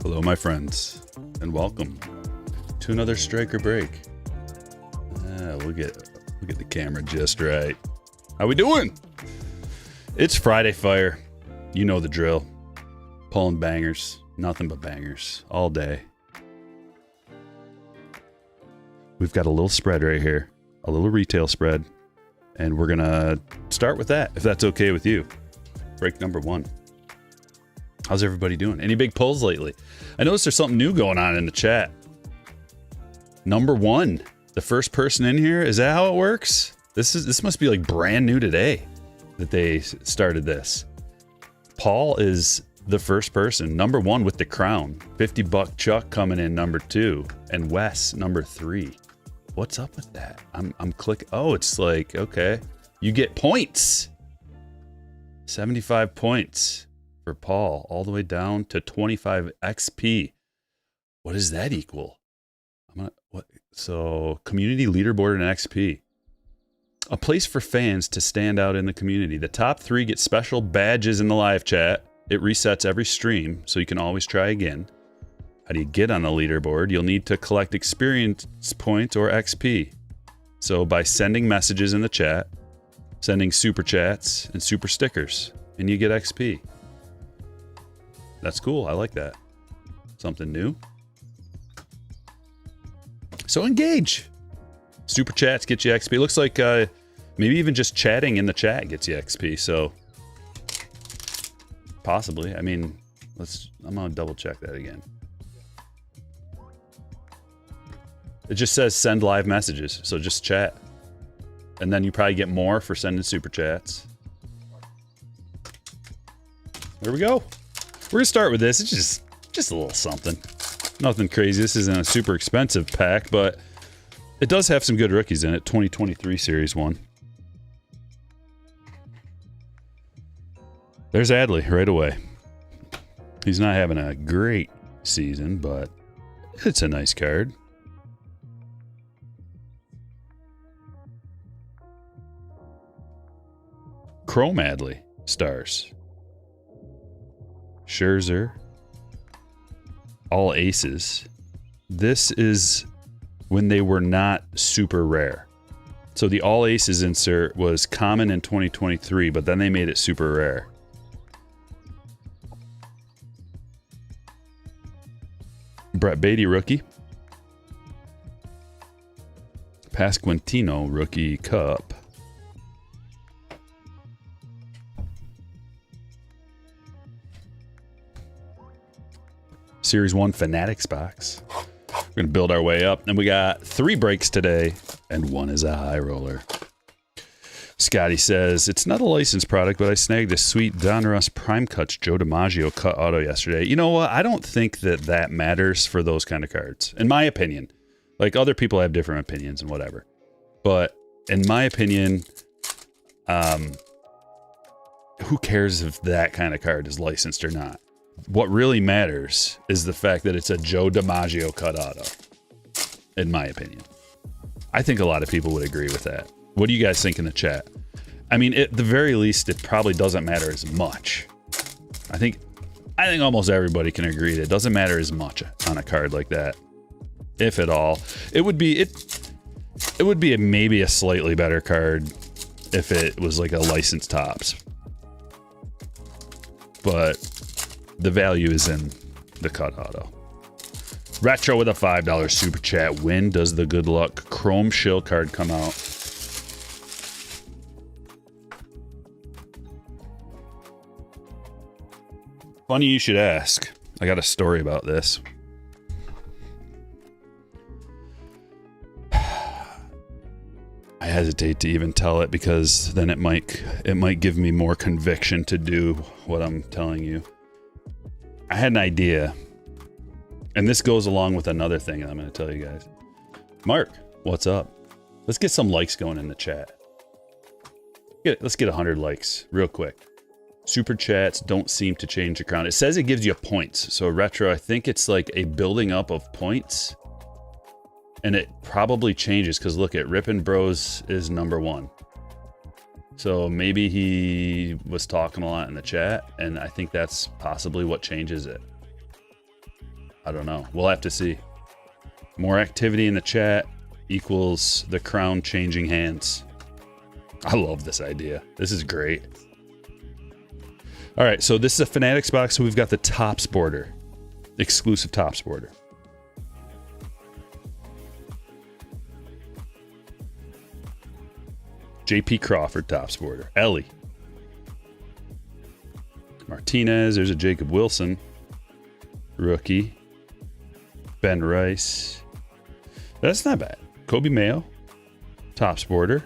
Hello, my friends, and welcome to another Stryker break. We'll get the camera just right. How we doing? It's Friday Fire. You know the drill. Pulling bangers, nothing but bangers all day. We've got a little spread right here, a little retail spread, and we're gonna start with that, if that's okay with you. Break number one. How's everybody doing? Any big pulls lately? I noticed there's something new going on in the chat. Number one, the first person in here. Is that how it works? This must be like brand new today that they started this. Paul is the first person, number one with the crown. $50 Chuck coming in number two, and Wes number three. What's up with that? I'm clicking. Oh, it's like, okay, you get points. 75 points for Paul, all the way down to 25 XP. What does that equal? So community leaderboard and XP. A place for fans to stand out in the community. The top three get special badges in the live chat. It resets every stream, so you can always try again. How do you get on the leaderboard? You'll need to collect experience points or XP. So by sending messages in the chat, sending super chats and super stickers, and you get XP. That's cool. I like that. Something new. So engage. Super chats get you XP. Looks like maybe even just chatting in the chat gets you XP. So possibly. I mean, I'm gonna double check that again. It just says send live messages, so just chat. And then you probably get more for sending super chats. There we go. We're gonna start with this. It's just a little something. Nothing crazy. This isn't a super expensive pack, but it does have some good rookies in it. 2023 Series 1. There's Adley right away. He's not having a great season, but it's a nice card. Chrome Adley stars. Scherzer. All aces. This is when they were not super rare. So the all aces insert was common in 2023, but then they made it super rare. Brett Beatty rookie. Pasquantino rookie cup. Series 1 Fanatics box. We're going to build our way up. And we got 3 breaks today, and 1 is a high roller. Scotty says, it's not a licensed product, but I snagged a sweet Donruss Prime Cuts Joe DiMaggio cut auto yesterday. You know what? I don't think that matters for those kind of cards, in my opinion. Like, other people have different opinions and whatever. But in my opinion, who cares if that kind of card is licensed or not? What really matters is the fact that it's a Joe DiMaggio cut auto, in my opinion. I think a lot of people would agree with that. What do you guys think in the chat? I mean, at the very least, it probably doesn't matter as much. I think almost everybody can agree that it doesn't matter as much on a card like that, if at all. It would be maybe a slightly better card if it was like a licensed Topps, but the value is in the cut auto. Retro with a $5 super chat. When does the good luck Chrome Shill card come out? Funny you should ask. I got a story about this. I hesitate to even tell it because then it might give me more conviction to do what I'm telling you. I had an idea, and this goes along with another thing that I'm going to tell you guys. Mark, what's up? Let's get some likes going in the chat. Let's get 100 likes real quick. Super chats don't seem to change the crown. It says it gives you points. So retro, I think it's like a building up of points. And it probably changes because look at Rippin' Bros is number 1. So maybe he was talking a lot in the chat, and I think that's possibly what changes it. I don't know. We'll have to see. More activity in the chat equals the crown changing hands. I love this idea. This is great. All right, so this is a Fanatics box, so we've got the Topps border. Exclusive Topps border. JP Crawford Topps border. Ellie. Martinez. There's a Jacob Wilson. Rookie. Ben Rice. That's not bad. Kobe Mayo. Topps border.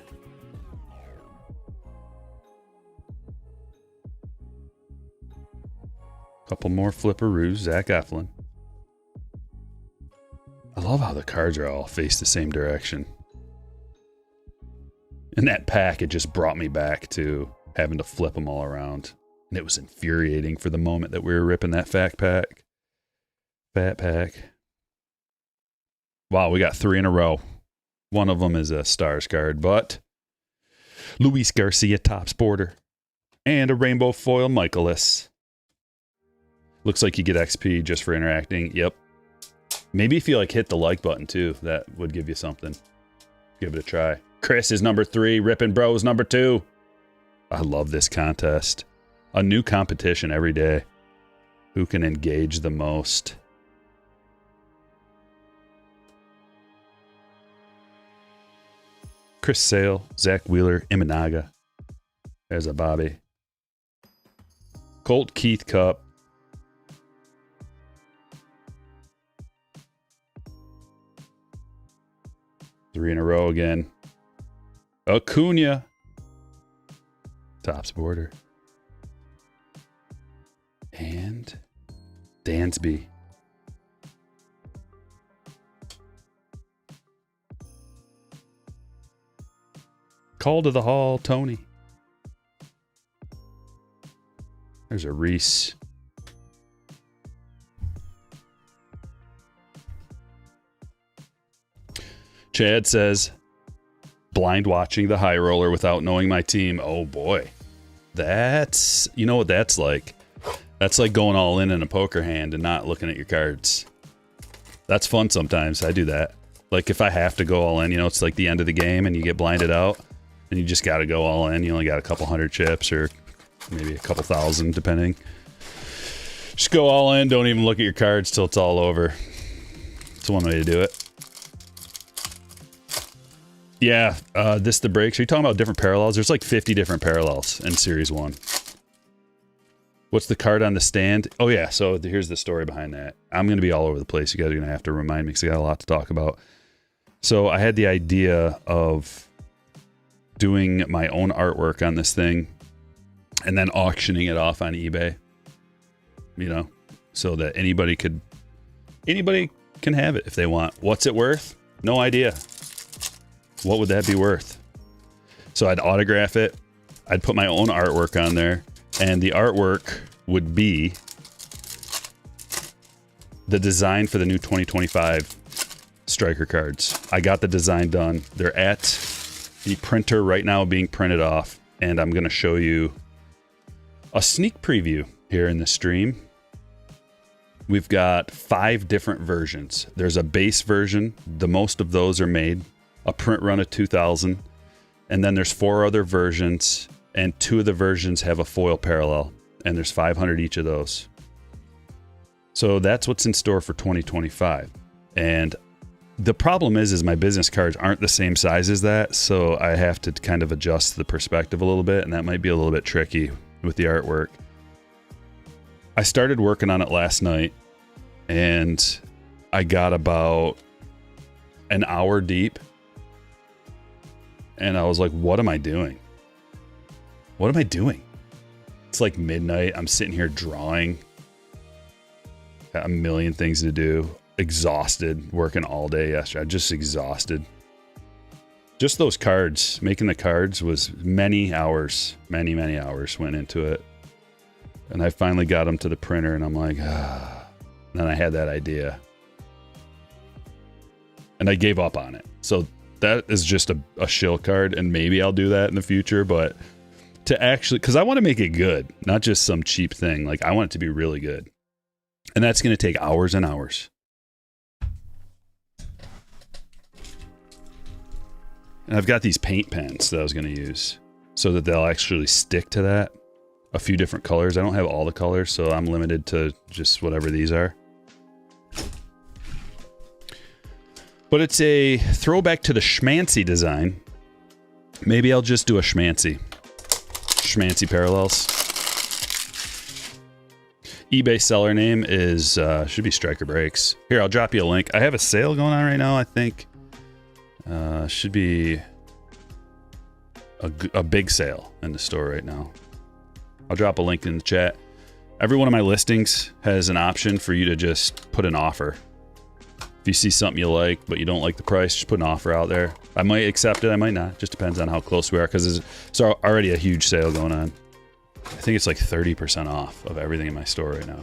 Couple more flipperoos. Zach Eflin. I love how the cards are all face the same direction. In that pack, it just brought me back to having to flip them all around. And it was infuriating for the moment that we were ripping that fat pack. Fat pack. Wow, we got 3 in a row. One of them is a Stars card, but Luis Garcia Topps border. And a rainbow foil Michaelis. Looks like you get XP just for interacting. Yep. Maybe if you like hit the like button too, that would give you something. Give it a try. Chris is number 3. Rippin' Bros number 2. I love this contest. A new competition every day. Who can engage the most? Chris Sale, Zach Wheeler, Imanaga. There's a Bobby. Colt Keith Cup. Three in a row again. Acuna. Topps border. And Dansby. Call to the hall, Tony. There's a Reese. Chad says, blind watching the high roller without knowing my team. Oh boy. That's, you know what that's like. That's like going all in a poker hand and not looking at your cards. That's fun sometimes. I do that. Like if I have to go all in, you know, it's like the end of the game and you get blinded out and you just got to go all in. You only got a couple hundred chips or maybe a couple thousand depending. Just go all in. Don't even look at your cards till it's all over. It's one way to do it. Yeah, this the breaks. Are you talking about different parallels? There's like 50 different parallels in Series 1. What's the card on the stand? Oh yeah, so here's the story behind that. I'm going to be all over the place. You guys are going to have to remind me because I got a lot to talk about. So I had the idea of doing my own artwork on this thing and then auctioning it off on eBay. You know, so that anybody can have it if they want. What's it worth? No idea. What would that be worth? So I'd autograph it. I'd put my own artwork on there. And the artwork would be the design for the new 2025 Stryker cards. I got the design done. They're at the printer right now being printed off. And I'm going to show you a sneak preview here in the stream. We've got 5 different versions. There's a base version. The most of those are made. A print run of 2,000. And then there's 4 other versions. And 2 of the versions have a foil parallel. And there's 500 each of those. So that's what's in store for 2025. And the problem is my business cards aren't the same size as that. So I have to kind of adjust the perspective a little bit. And that might be a little bit tricky with the artwork. I started working on it last night. And I got about an hour deep. And I was like, what am I doing? What am I doing? It's like midnight. I'm sitting here drawing. Got a million things to do. Exhausted. Working all day yesterday. I'm just exhausted. Just those cards. Making the cards was many hours. Many hours went into it. And I finally got them to the printer and I'm like, ah. And then I had that idea. And I gave up on it. So that is just a shill card. And maybe I'll do that in the future. But to actually, because I want to make it good, not just some cheap thing. Like I want it to be really good. And that's going to take hours and hours. And I've got these paint pens that I was going to use so that they'll actually stick to that. A few different colors. I don't have all the colors, so I'm limited to just whatever these are. But it's a throwback to the schmancy design. Maybe I'll just do a schmancy. Schmancy parallels. eBay seller name is, should be Stryker Brakes. Here, I'll drop you a link. I have a sale going on right now, I think. Should be a big sale in the store right now. I'll drop a link in the chat. Every one of my listings has an option for you to just put an offer. If you see something you like, but you don't like the price, just put an offer out there. I might accept it, I might not. Just depends on how close we are, because there's already a huge sale going on. I think it's like 30% off of everything in my store right now.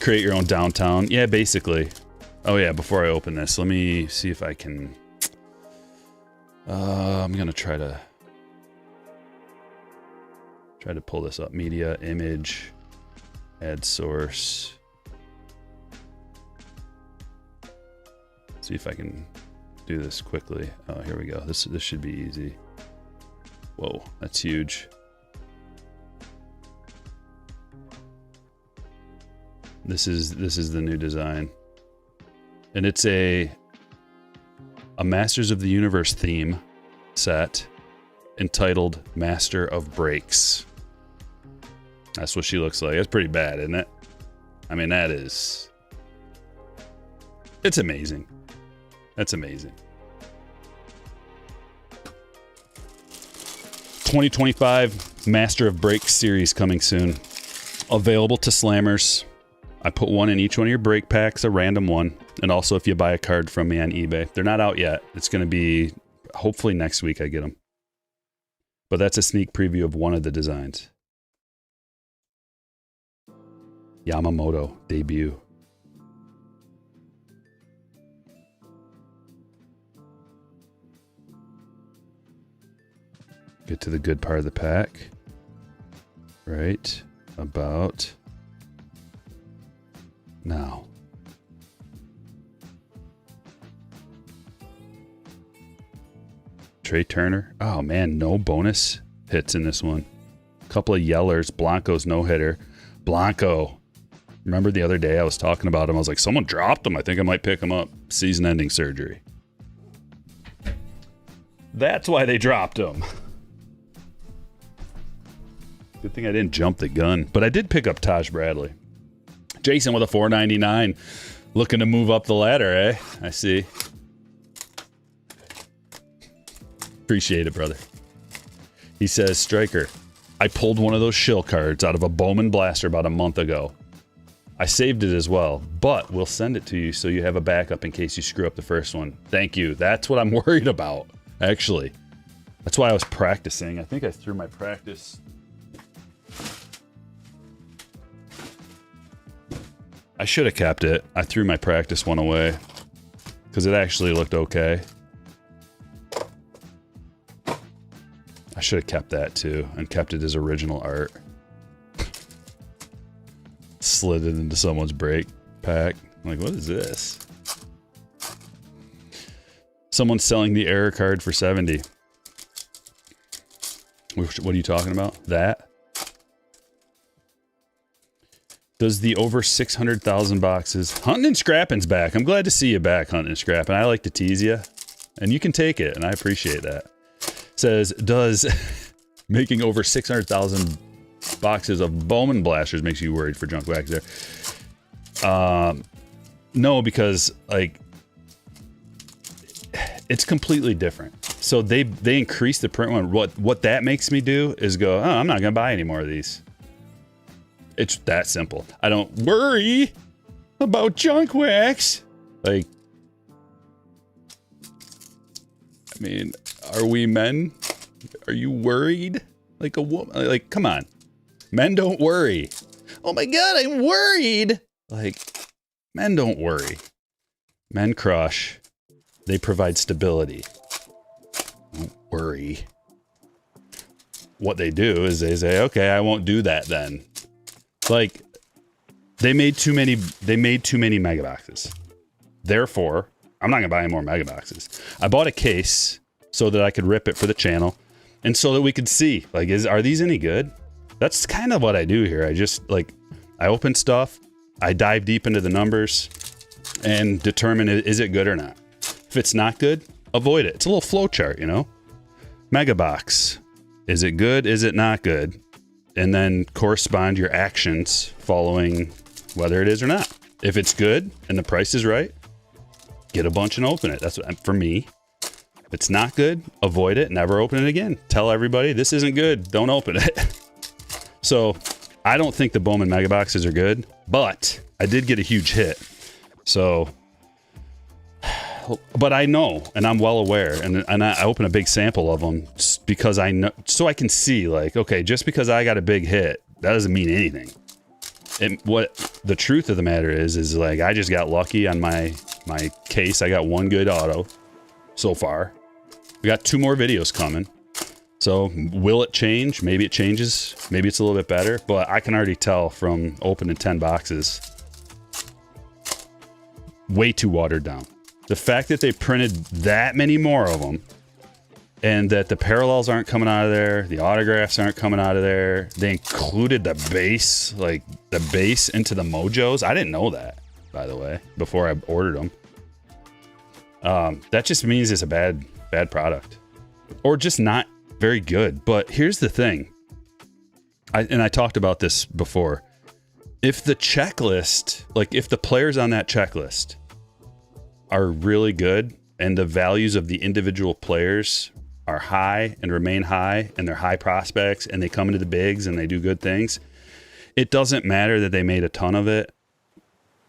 Create your own downtown. Yeah, basically. Oh yeah, before I open this, let me see if I can... I'm gonna try to pull this up. Media, image, add source. See if I can do this quickly. Oh, here we go. This should be easy. Whoa, that's huge. This is the new design. And it's a Masters of the Universe theme set entitled Master of Brakes. That's what she looks like. That's pretty bad, isn't it? I mean, it's amazing. That's amazing. 2025 Master of Brakes series coming soon. Available to slammers. I put one in each one of your brake packs, a random one. And also if you buy a card from me on eBay. They're not out yet. It's going to be, hopefully next week I get them. But that's a sneak preview of one of the designs. Yamamoto debut. Get to the good part of the pack. Right about now. Trey Turner. Oh man, no bonus hits in this one. Couple of yellers. Blanco's no hitter. Blanco. Remember the other day I was talking about him. I was like, someone dropped him. I think I might pick him up. Season-ending surgery. That's why they dropped him. Good thing I didn't jump the gun. But I did pick up Taj Bradley. Jason with a $4.99. Looking to move up the ladder, eh? I see. Appreciate it, brother. He says, Stryker, I pulled one of those shill cards out of a Bowman blaster about a month ago. I saved it as well, but we'll send it to you so you have a backup in case you screw up the first one. Thank you. That's what I'm worried about, actually. That's why I was practicing. I think I threw my practice... I should have kept it. I threw my practice one away because it actually looked okay. I should have kept that too and kept it as original art. Slid it into someone's brake pack. I'm like, what is this? Someone's selling the error card for 70. What are you talking about? That? Does the over 600,000 boxes... Hunting and Scrapping's back. I'm glad to see you back, Hunting and Scrapping. I like to tease you. And you can take it, and I appreciate that. Says, does making over 600,000 boxes of Bowman blasters makes you worried for junk wax there? No, because, like... It's completely different. So they increase the print one. What that makes me do is go, oh, I'm not going to buy any more of these. It's that simple. I don't worry about junk wax. Like, I mean, are we men? Are you worried? Like a woman? Like, come on. Men don't worry. Oh my God, I'm worried. Like, men don't worry. Men crush. They provide stability. Don't worry. What they do is they say, okay, I won't do that then. Like, They made too many mega boxes. Therefore, I'm not gonna buy any more mega boxes. I bought a case so that I could rip it for the channel, and so that we could see, like, are these any good? That's kind of what I do here. I just, like, I open stuff, I dive deep into the numbers, and determine, is it good or not? If it's not good, avoid it. It's a little flow chart, you know? Mega box. Is it good? Is it not good? And then correspond your actions following whether it is or not. If it's good and the price is right, get a bunch and open it. That's what, for me. If it's not good, avoid it. Never open it again. Tell everybody this isn't good. Don't open it. So I don't think the Bowman mega boxes are good, but I did get a huge hit. So, but I know, and I'm well aware, and I open a big sample of them because I know, so I can see, like, okay, just because I got a big hit, that doesn't mean anything. And what the truth of the matter is like, I just got lucky on my case. I got one good auto so far. We got 2 more videos coming. So will it change? Maybe it changes. Maybe it's a little bit better, but I can already tell from opening 10 boxes, way too watered down. The fact that they printed that many more of them, and that the parallels aren't coming out of there, the autographs aren't coming out of there. They included the base, like the base into the Mojos. I didn't know that, by the way, before I ordered them. That just means it's a bad product, or just not very good. But here's the thing. I talked about this before. If the checklist, like if the players on that checklist are really good and the values of the individual players are high and remain high, and they're high prospects, and they come into the bigs and they do good things, it doesn't matter that they made a ton of it,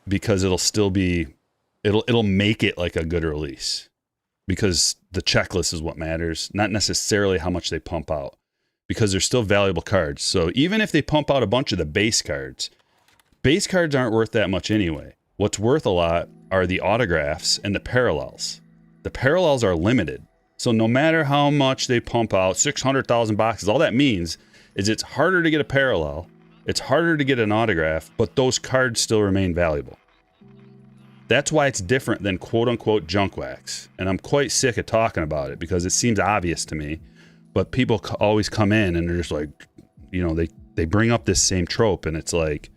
because it'll still be, it'll make it like a good release, because the checklist is what matters, not necessarily how much they pump out, because they're still valuable cards. So even if they pump out a bunch of the base cards aren't worth that much anyway. What's worth a lot are the autographs and the parallels. The parallels are limited. So no matter how much they pump out, 600,000 boxes, all that means is it's harder to get a parallel, it's harder to get an autograph, but those cards still remain valuable. That's why it's different than quote-unquote junk wax. And I'm quite sick of talking about it because it seems obvious to me, but people always come in and they're just like, you know, they bring up this same trope, and it's like,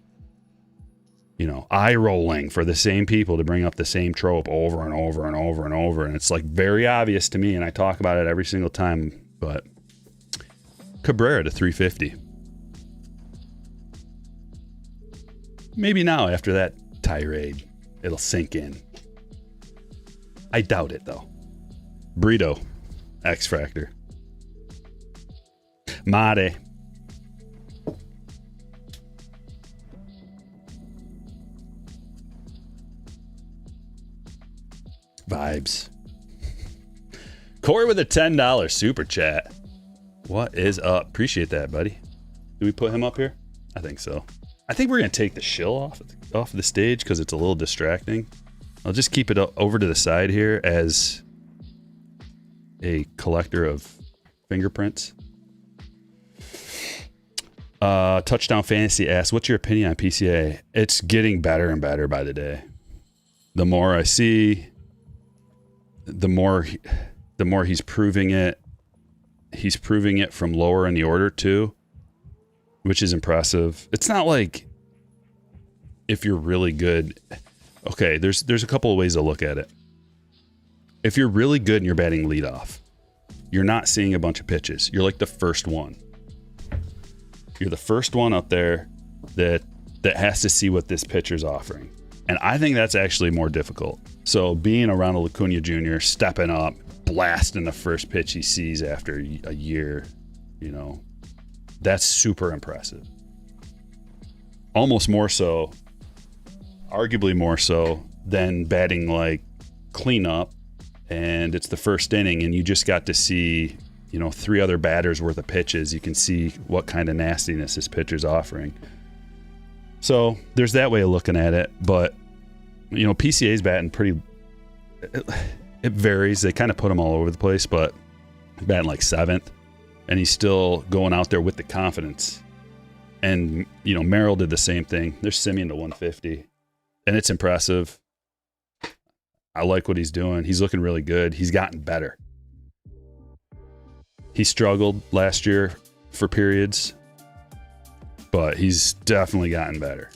you know, eye rolling for the same people to bring up the same trope over and over and over and over. And it's like very obvious to me, and I talk about it every single time. But Cabrera to 350. Maybe now, after that tirade, it'll sink in. I doubt it, though. Burrito, X-Fractor. Mate. Vibes. Corey with a $10 super chat. What is up? Appreciate that, buddy. Do we put him up here? I think so. I think we're going to take the shill off the stage because it's a little distracting. I'll just keep it over to the side here as a collector of fingerprints. Touchdown Fantasy asks, what's your opinion on PCA? It's getting better and better by the day. The more I see, the more he's proving it. He's proving it from lower in the order too, which is impressive. It's not like if you're really good. Okay, there's a couple of ways to look at it. If you're really good and you're batting leadoff, you're not seeing a bunch of pitches. You're like the first one. You're the first one up there that has to see what this pitcher's offering. And I think that's actually more difficult. So being around a Acuna Jr., stepping up, blasting the first pitch he sees after a year, you know, that's super impressive. Almost more so, arguably more so than batting like cleanup and it's the first inning and you just got to see, you know, 3 other batters worth of pitches. You can see what kind of nastiness this pitcher's offering. So there's that way of looking at it, but you know, PCA's batting pretty, it varies. They kind of put him all over the place, but batting like 7th, and he's still going out there with the confidence. And, you know, Merrill did the same thing. They're simming to 150. And it's impressive. I like what he's doing. He's looking really good. He's gotten better. He struggled last year for periods, but he's definitely gotten better.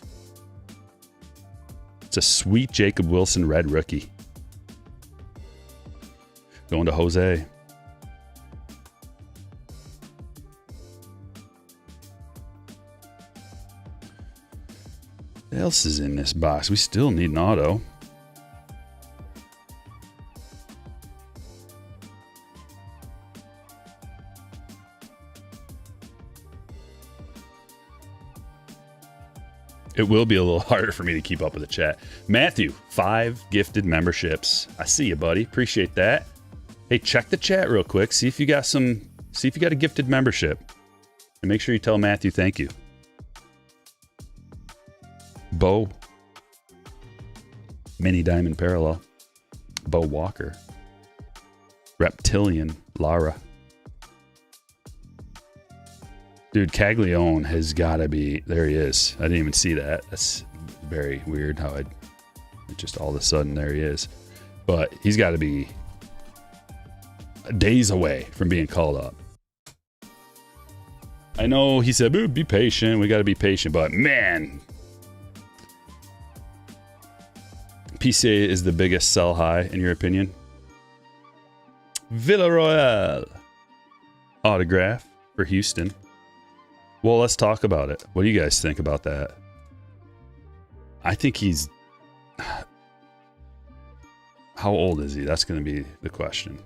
It's a sweet Jacob Wilson red rookie. Going to Jose. What else is in this box? We still need an auto. It will be a little harder for me to keep up with the chat. Matthew, 5 gifted memberships. I see you, buddy. Appreciate that. Hey, check the chat real quick. See if you got a gifted membership. And make sure you tell Matthew thank you. Bo. Mini Diamond Parallel. Bo Walker. Reptilian. Lara. Dude, Caglione has got to be... There he is. I didn't even see that. That's very weird how just all of a sudden there he is. But he's got to be days away from being called up. I know he said, be patient. We got to be patient. But man... PCA is the biggest sell high, in your opinion? Villarreal. Autograph for Houston. Well, let's talk about it. What do you guys think about that? I think he's... How old is he? That's going to be the question.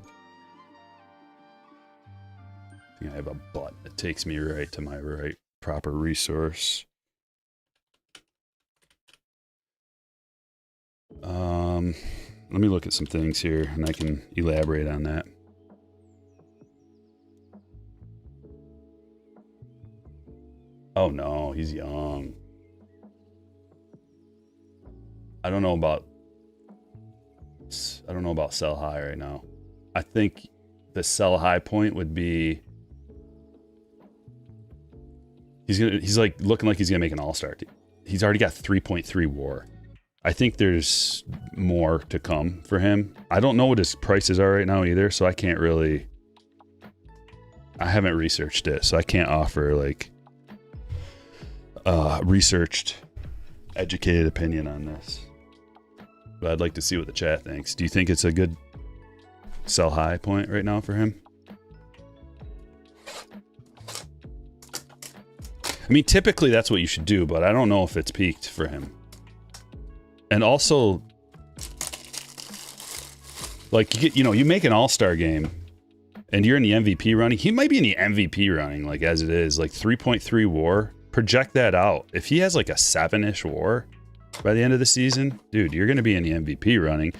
I think I have a button that takes me right to my proper resource. Let me look at some things here and I can elaborate on that. Oh no, he's young. I don't know about sell high right now. I think the sell high point would be he's like looking like he's gonna make an all-star team. He's already got 3.3 WAR. I think there's more to come for him. I don't know what his prices are right now either, so I can't really... I haven't researched it, so I can't offer like researched, educated opinion on this. But I'd like to see what the chat thinks. Do you think it's a good sell high point right now for him? I mean, typically that's what you should do, but I don't know if it's peaked for him. And also, like, you make an all-star game and you're in the MVP running. He might be in the MVP running, like, as it is, like 3.3 WAR. Project that out. If he has like a 7-ish WAR by the end of the season, dude, you're going to be in the MVP running.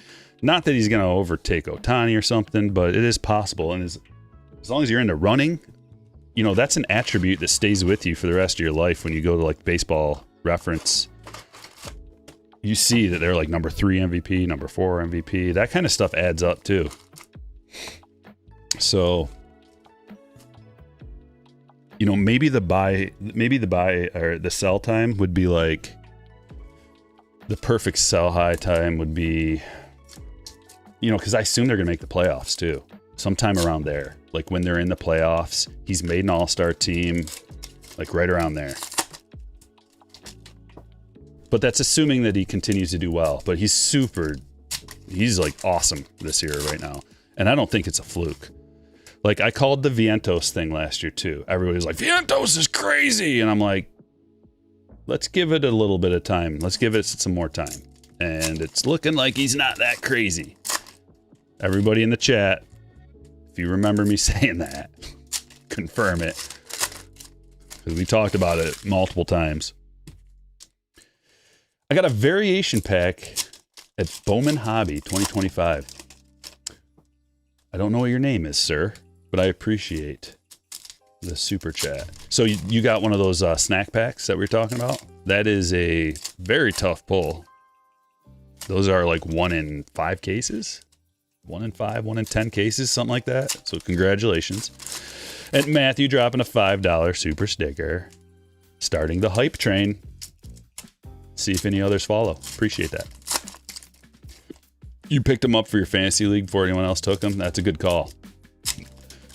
Not that he's going to overtake Ohtani or something, but it is possible. And as long as you're into running, that's an attribute that stays with you for the rest of your life. When you go to like Baseball Reference, you see that they're like number 3 MVP, number 4 MVP. That kind of stuff adds up too. So, maybe the buy or the sell time would be like the perfect sell high time would be, because I assume they're going to make the playoffs too. Sometime around there. Like when they're in the playoffs, he's made an all-star team, like right around there. But that's assuming that he continues to do well. But he's like awesome this year right now. And I don't think it's a fluke. Like I called the Vientos thing last year too. Everybody was like, Vientos is crazy. And I'm like, let's give it a little bit of time. Let's give it some more time. And it's looking like he's not that crazy. Everybody in the chat, if you remember me saying that, confirm it. Because we talked about it multiple times. I got a variation pack at Bowman Hobby 2025. I don't know what your name is, sir, but I appreciate the super chat. So you got one of those snack packs that we were talking about? That is a very tough pull. Those are like 1 in 5 cases. 1 in 5, 1 in 10 cases, something like that. So congratulations. And Matthew dropping a $5 super sticker. Starting the hype train. See if any others follow. Appreciate that. You picked him up for your fantasy league before anyone else took him. That's a good call.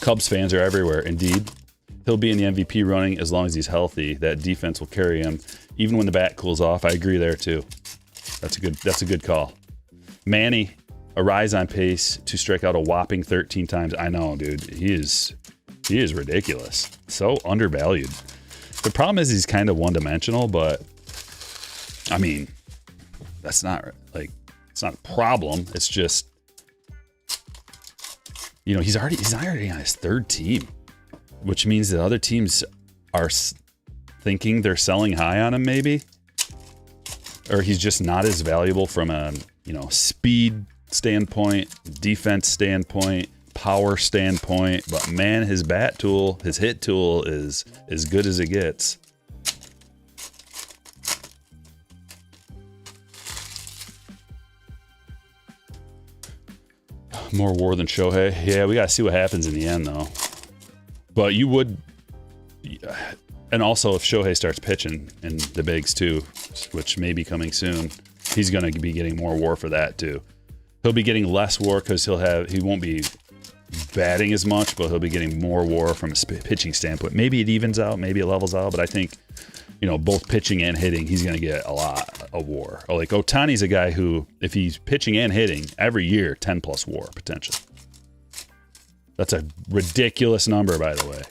Cubs fans are everywhere. Indeed. He'll be in the MVP running as long as he's healthy. That defense will carry him, even when the bat cools off. I agree there too. That's a good call. Manny, a rise on pace to strike out a whopping 13 times. I know, dude. He is ridiculous. So undervalued. The problem is he's kind of one-dimensional, but I mean, that's not like, it's not a problem. It's just, you know, he's already on his third team, which means that other teams are thinking they're selling high on him, maybe, or he's just not as valuable from a, you know, speed standpoint, defense standpoint, power standpoint. But man, his bat tool, his hit tool is as good as it gets. More WAR than Shohei. Yeah, we got to see what happens in the end, though. But you would... And also, if Shohei starts pitching in the bigs, too, which may be coming soon, he's going to be getting more WAR for that, too. He'll be getting less WAR because he won't be batting as much, but he'll be getting more WAR from a pitching standpoint. Maybe it evens out, maybe it levels out, but I think, you know, both pitching and hitting, he's going to get a lot of WAR. Like Ohtani's a guy who, if he's pitching and hitting every year, 10 plus WAR potential. That's a ridiculous number, by the way.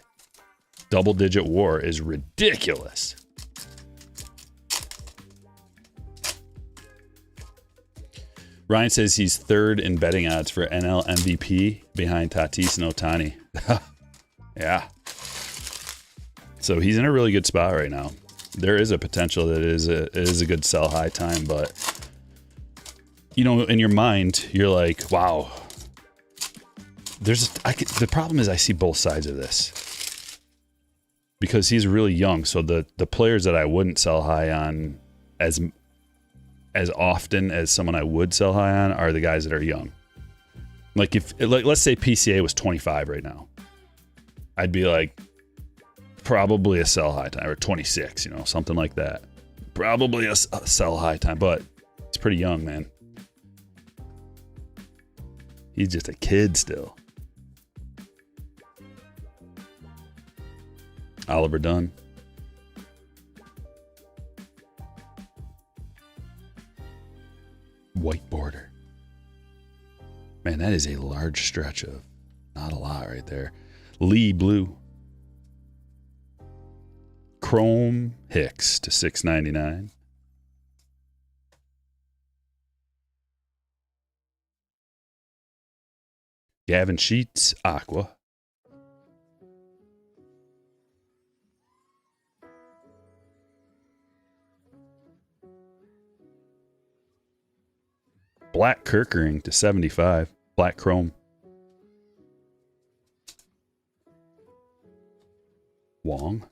Double-digit WAR is ridiculous. Ryan says he's third in betting odds for NL MVP behind Tatis and Ohtani. Yeah. So he's in a really good spot right now. There is a potential that it is a good sell high time, but you know, in your mind, you're like, wow. The problem is I see both sides of this because he's really young. So the players that I wouldn't sell high on as often as someone I would sell high on are the guys that are young. Like let's say PCA was 25 right now, I'd be like, probably a sell high time, or 26, you know, something like that. Probably a sell high time, but it's pretty young, man. He's just a kid still. Oliver Dunn. White border. Man, that is a large stretch of not a lot right there. Lee blue. Chrome Hicks to $6.99. Gavin Sheets aqua. Black Kirkering to $75. Black Chrome. Wong.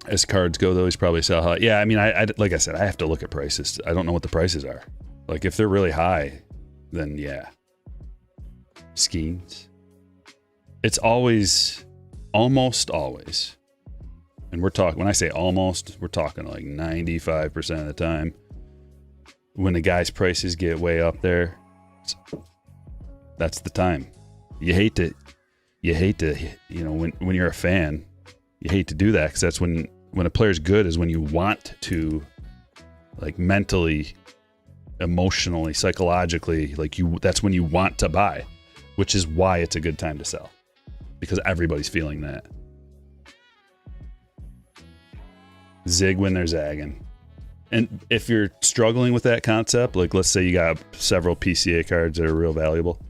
As cards go, though, he's probably sell high. Yeah, I mean, I like I said, I have to look at prices. I don't know what the prices are. Like, if they're really high, then yeah. Schemes. It's always, almost always, and when I say almost, we're talking like 95% of the time, when the guy's prices get way up there, that's the time. You hate to, you know, when you're a fan, you hate to do that, because that's when a player's good is when you want to, like, mentally, emotionally, psychologically, like, that's when you want to buy, which is why it's a good time to sell, because everybody's feeling that. Zig when they're zagging. And if you're struggling with that concept, like, let's say you got several PCA cards that are real valuable,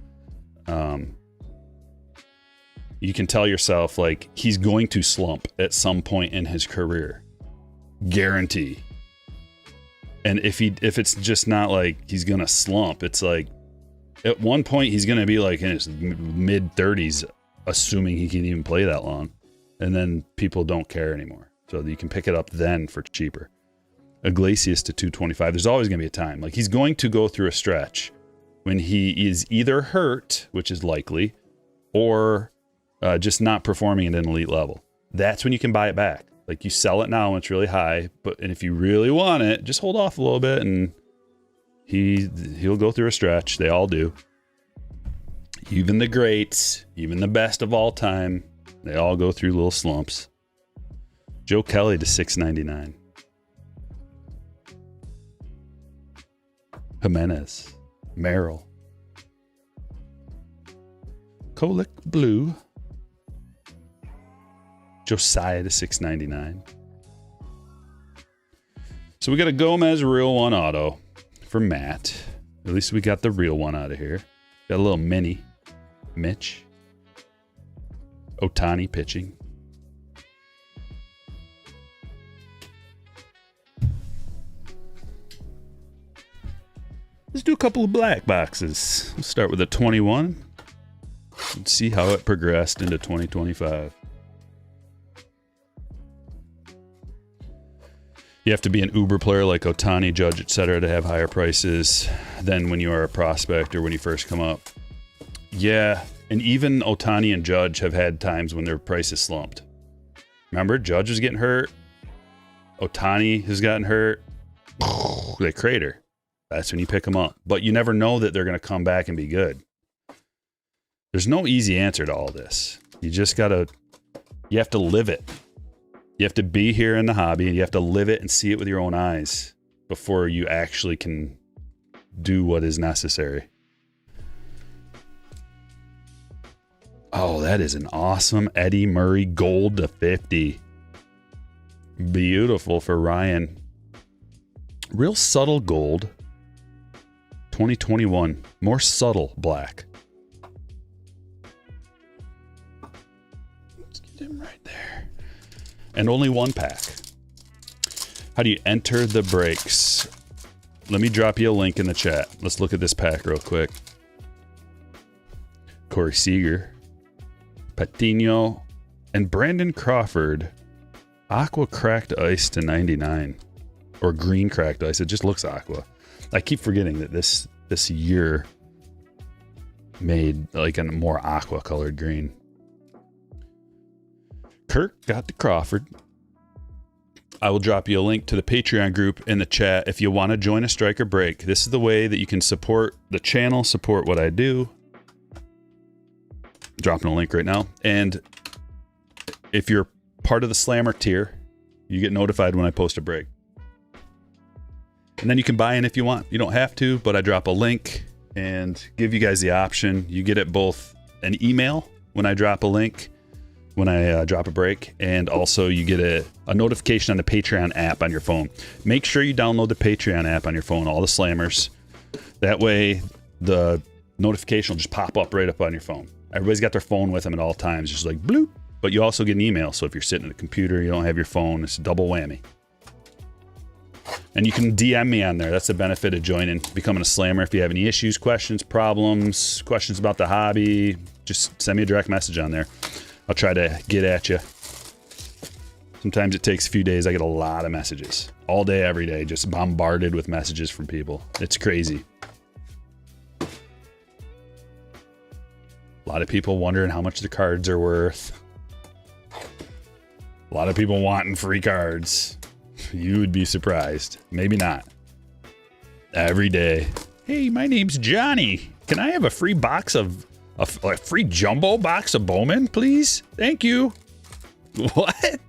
you can tell yourself, like, he's going to slump at some point in his career. Guarantee. And if it's just not like he's going to slump, it's like at one point he's going to be like in his mid 30s, assuming he can even play that long. And then people don't care anymore. So you can pick it up then for cheaper. Iglesias to $225. There's always going to be a time. Like, he's going to go through a stretch when he is either hurt, which is likely, or just not performing at an elite level. That's when you can buy it back. Like, you sell it now when it's really high, and if you really want it, just hold off a little bit, and he'll go through a stretch. They all do. Even the greats, even the best of all time, they all go through little slumps. Joe Kelly to $6.99. Jimenez, Merrill, Kolick Blue, Josiah to $6.99. So we got a Gomez real one auto for Matt. At least we got the real one out of here. Got a little mini Mitch. Ohtani pitching. Let's do a couple of black boxes. We'll start with a 21 and see how it progressed into 2025. You have to be an uber player like Ohtani, Judge, etc. to have higher prices than when you are a prospect or when you first come up. Yeah, and even Ohtani and Judge have had times when their prices slumped. Remember, Judge was getting hurt. Ohtani has gotten hurt. They crater. That's when you pick them up. But you never know that they're going to come back and be good. There's no easy answer to all this. You have to live it. You have to be here in the hobby, and you have to live it and see it with your own eyes before you actually can do what is necessary. Oh, that is an awesome Eddie Murray gold to 50. Beautiful for Ryan. Real subtle gold. 2021. More subtle black. Let's get him right there. And only one pack. How do you enter the breaks? Let me drop you a link in the chat. Let's look at this pack real quick. Corey Seager, Patino, and Brandon Crawford. Aqua cracked ice to 99. Or green cracked ice. It just looks aqua. I keep forgetting that this year made like a more aqua colored green. Kirk got the Crawford. I will drop you a link to the Patreon group in the chat if you want to join a Stryker break. This is the way that you can support the channel, support what I do. Dropping a link right now. And if you're part of the Slammer tier, you get notified when I post a break. And then you can buy in if you want. You don't have to, but I drop a link and give you guys the option. You get it both an email when I drop a link, when I drop a break, and also you get a notification on the Patreon app on your phone. Make sure you download the Patreon app on your phone, all the Slammers. That way the notification will just pop up right up on your phone. Everybody's got their phone with them at all times, just like bloop. But you also get an email, so if you're sitting at a computer, you don't have your phone, it's a double whammy. And you can DM me on there. That's the benefit of joining, becoming a Slammer. If you have any issues, questions, problems, questions about the hobby, just send me a direct message on there. I'll try to get at you. Sometimes it takes a few days. I get a lot of messages. All day, every day, just bombarded with messages from people. It's crazy. A lot of people wondering how much the cards are worth. A lot of people wanting free cards. You would be surprised. Maybe not. Every day. Hey, my name's Johnny. Can I have a free box of a free jumbo box of Bowman, please? Thank you. What?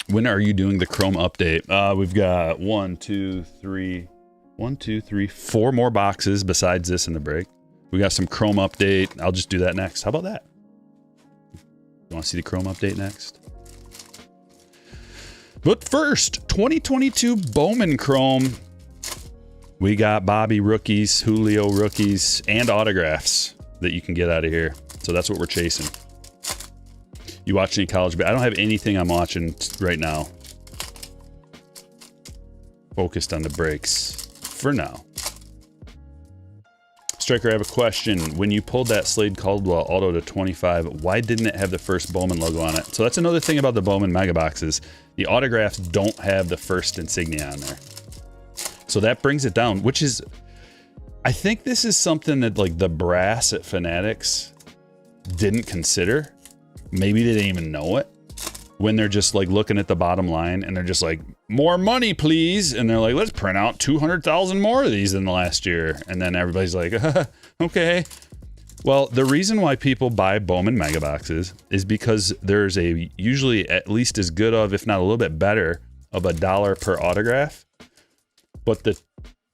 When are you doing the Chrome update? We've got 4 more boxes besides this in the break. We got some Chrome update. I'll just do that next. How about that? You want to see the Chrome update next? But first, 2022 Bowman Chrome. We got Bobby rookies, Julio rookies, and autographs that you can get out of here. So that's what we're chasing. You watch any college? I don't have anything I'm watching right now. Focused on the breaks for now. Let's Stryker, I have a question. When you pulled that Slade Caldwell auto to 25, why didn't it have the first Bowman logo on it? So that's another thing about the Bowman Mega Boxes. The autographs don't have the first insignia on there. So that brings it down, which is, I think this is something that like the brass at Fanatics didn't consider. Maybe they didn't even know it when they're just like looking at the bottom line and they're just like, more money, please. And they're like, let's print out 200,000 more of these than the last year. And then everybody's like, okay. Well, the reason why people buy Bowman Mega Boxes is because there's a usually at least as good of, if not a little bit better, of $1 per autograph. But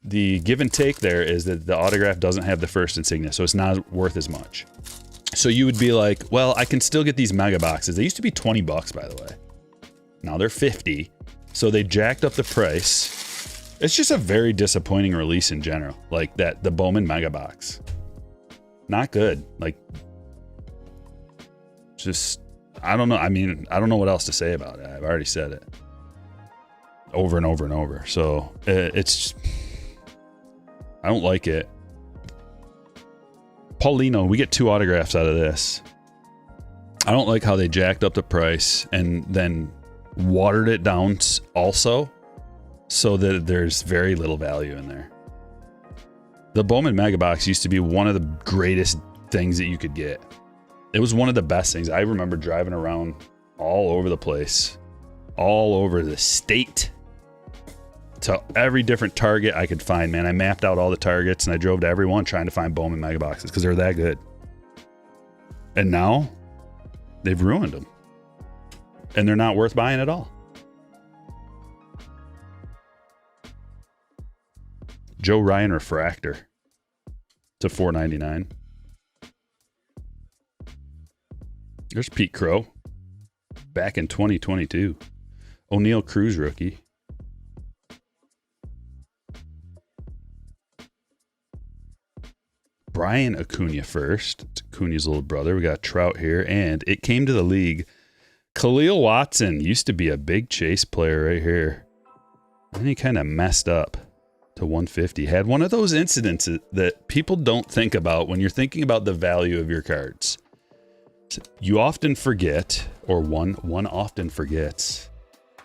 the give and take there is that the autograph doesn't have the first insignia, so it's not worth as much. So you would be like, well, I can still get these Mega Boxes. They used to be 20 bucks, by the way. Now they're 50. So they jacked up the price. It's just a very disappointing release in general. Like that, the Bowman Mega Box. Not good. Like, just, I don't know. I mean, I don't know what else to say about it. I've already said it over and over and over. So it's, I don't like it. Paulino, we get 2 autographs out of this. I don't like how they jacked up the price and then watered it down also so that there's very little value in there. The Bowman Mega Box used to be one of the greatest things that you could get. It was one of the best things. I remember driving around all over the place, all over the state, to every different Target I could find, man. I mapped out all the Targets and I drove to every one trying to find Bowman Mega Boxes because they're that good. And now they've ruined them. And they're not worth buying at all. Joe Ryan Refractor to $4.99. There's Pete Crow back in 2022. O'Neal Cruz rookie. Brian Acuna first. It's Acuna's little brother. We got Trout here, and it came to the league. Khalil Watson used to be a big chase player right here. And then he kind of messed up to 150. Had one of those incidents that people don't think about when you're thinking about the value of your cards. You often forget, or one often forgets,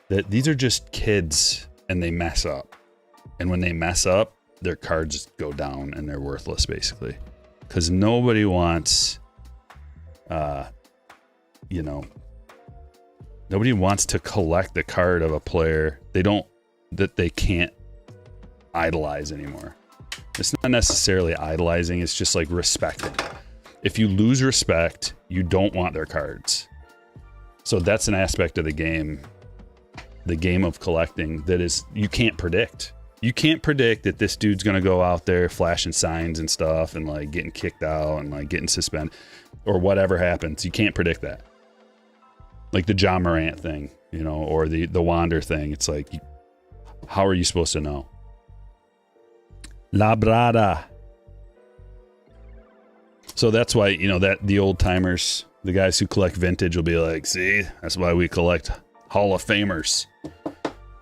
that these are just kids and they mess up. And when they mess up, their cards go down and they're worthless, basically. Because nobody wants, nobody wants to collect the card of a player that they can't idolize anymore. It's not necessarily idolizing, it's just like respecting. If you lose respect, you don't want their cards. So that's an aspect of the game of collecting that is, you can't predict. You can't predict that this dude's going to go out there flashing signs and stuff and like getting kicked out and like getting suspended or whatever happens. You can't predict that. Like the John Morant thing, or the Wander thing. It's like, how are you supposed to know? Labrada. So that's why, that the old timers, the guys who collect vintage will be like, see, that's why we collect Hall of Famers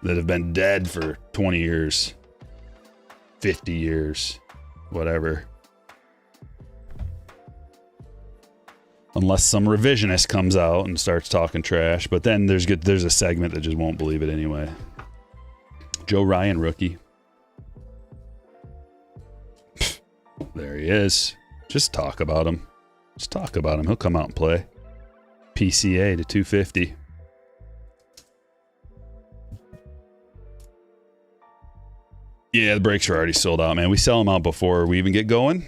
that have been dead for 20 years, 50 years, whatever. Unless some revisionist comes out and starts talking trash, but then there's a segment that just won't believe it anyway. Joe Ryan rookie. There he is. Just talk about him. Just talk about him. He'll come out and play. PCA to 250. Yeah, the breaks are already sold out, man. We sell them out before we even get going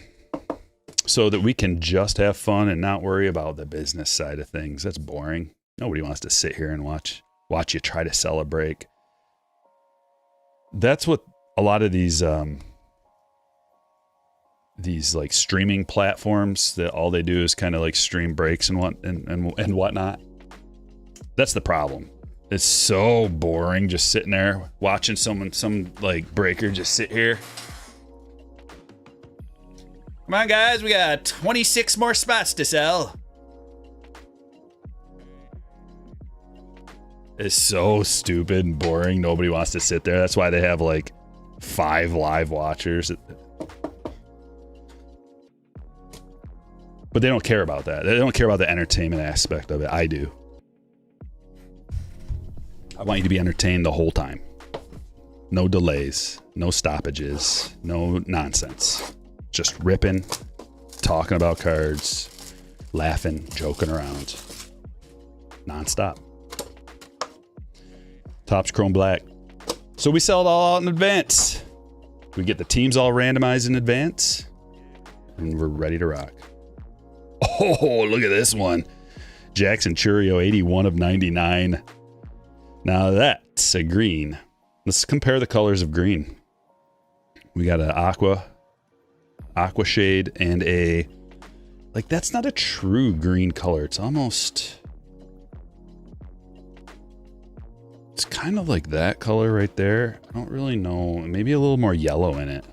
so that we can just have fun and not worry about the business side of things. That's boring. Nobody wants to sit here and watch you try to sell a break. That's what a lot of these like streaming platforms that all they do is kind of like stream breaks and whatnot. That's the problem. It's so boring just sitting there watching some like breaker just sit here. Come on, guys, we got 26 more spots to sell. It's so stupid and boring. Nobody wants to sit there. That's why they have like 5 live watchers. But they don't care about that. They don't care about the entertainment aspect of it. I do. I want you to be entertained the whole time. No delays, no stoppages, no nonsense. Just ripping, talking about cards, laughing, joking around. Non-stop. Topps Chrome Black. So we sell it all out in advance. We get the teams all randomized in advance. And we're ready to rock. Oh, look at this one. Jackson Churio, 81 of 99. Now that's a green. Let's compare the colors of green. We got an aqua shade, and a, like, that's not a true green color. It's almost, it's kind of like that color right there. I don't really know. Maybe a little more yellow in it.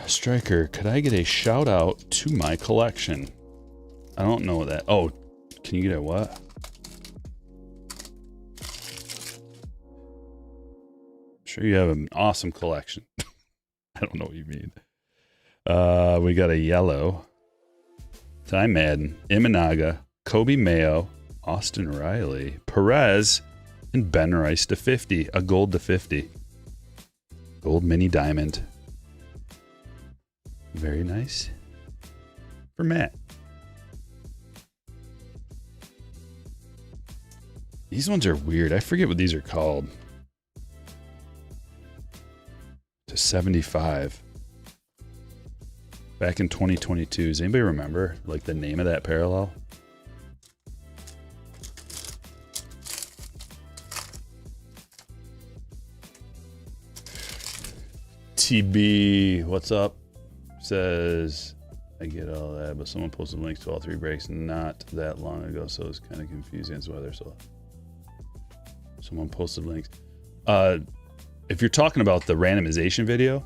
Stryker, could I get a shout out to my collection? I don't know that. Oh, can you get a what? I'm sure you have an awesome collection. I don't know what you mean. We got a yellow. Ty Madden, Imanaga, Kobe Mayo, Austin Riley, Perez, and Ben Rice to 50. A gold to 50. Gold mini diamond. Very nice. For Matt. These ones are weird. I forget what these are called. To 75. Back in 2022. Does anybody remember, like, the name of that parallel? TB, what's up? Says, I get all that, but someone posted links to all three breaks not that long ago, so it's kind of confusing as to why they're so. Someone posted links. If you're talking about the randomization video,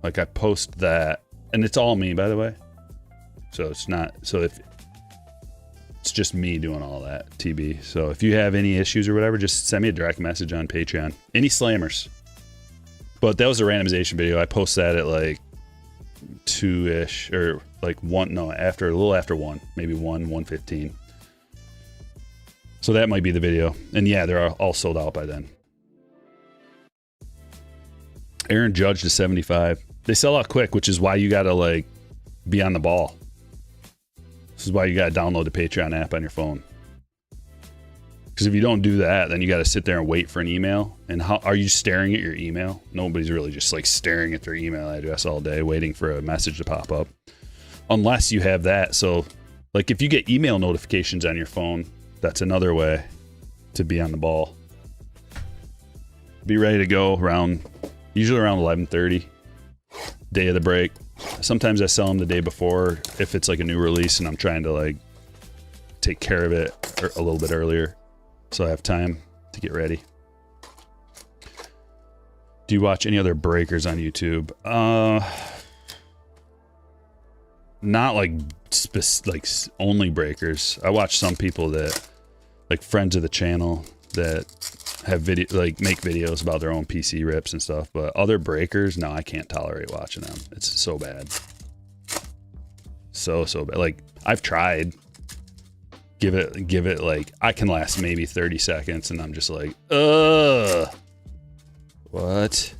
like, I post that, and it's all me, by the way. So it's not, so if it's just me doing all that, TB. So if you have any issues or whatever, just send me a direct message on Patreon. Any slammers. But that was a randomization video. I post that at like 2-ish, or like 1, no, after, a little after 1, maybe 1:15. So that might be the video. And yeah, they're all sold out by then. Aaron Judge to 75. They sell out quick, which is why you gotta, like, be on the ball. This is why you gotta download the Patreon app on your phone. Because if you don't do that, then you gotta sit there and wait for an email. And how are you staring at your email? Nobody's really just, like, staring at their email address all day waiting for a message to pop up. Unless you have that. So, like, if you get email notifications on your phone, that's another way to be on the ball. Be ready to go usually around 11:30, day of the break. Sometimes I sell them the day before if it's like a new release and I'm trying to, like, take care of it a little bit earlier, so I have time to get ready. Do you watch any other breakers on YouTube? Not like only breakers. I watch some people that, like, friends of the channel that have video, like, make videos about their own PC rips and stuff. But other breakers, no, I can't tolerate watching them. It's so bad. So bad. Like, I've tried. Give it like, I can last maybe 30 seconds and I'm just like, ugh. What?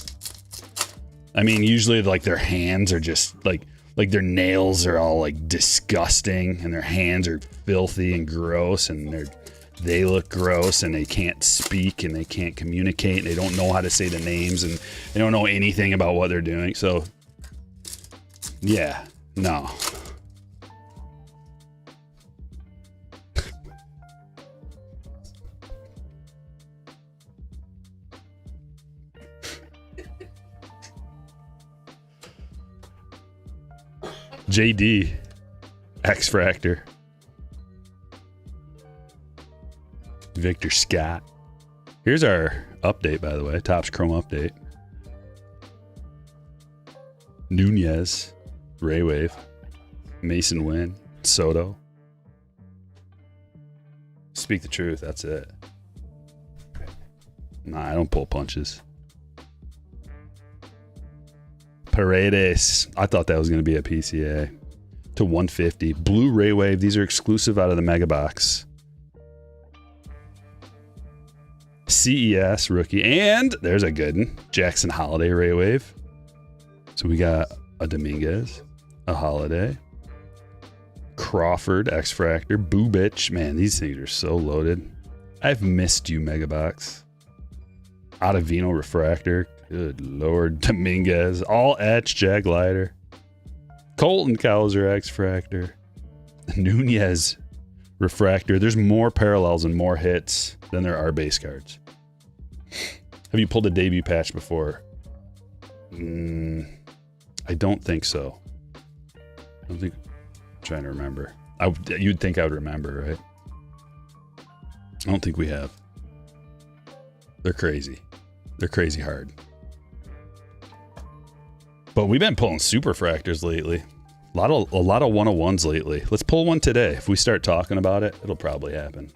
I mean, usually, like, their hands are just like their nails are all, like, disgusting, and their hands are filthy and gross, and they look gross, and they can't speak, and they can't communicate, and they don't know how to say the names, and they don't know anything about what they're doing. So yeah, no. JD, Refractor, Victor Scott. Here's our update, by the way. Topps Chrome update. Nunez, Ray Wave, Mason Wynn, Soto. Speak the truth, that's it. Nah, I don't pull punches. Paredes. I thought that was going to be a PCA. To 150. Blue Ray Wave. These are exclusive out of the Mega Box. CES rookie. And there's a good one. Jackson Holiday Ray Wave. So we got a Dominguez, a Holiday, Crawford, X-Fractor, Bubich. Man, these things are so loaded. I've missed you, Mega Box. Ottavino Refractor. Good Lord. Dominguez. All etched Jag Lighter. Colton Cowser X-Fractor. Nunez Refractor. There's more parallels and more hits than there are base cards. Have you pulled a debut patch before? I don't think so. I'm trying to remember. You'd think I would remember, right? I don't think we have. They're crazy. They're crazy hard. But we've been pulling super fractors lately. A lot of 101s lately. Let's pull one today. If we start talking about it, it'll probably happen.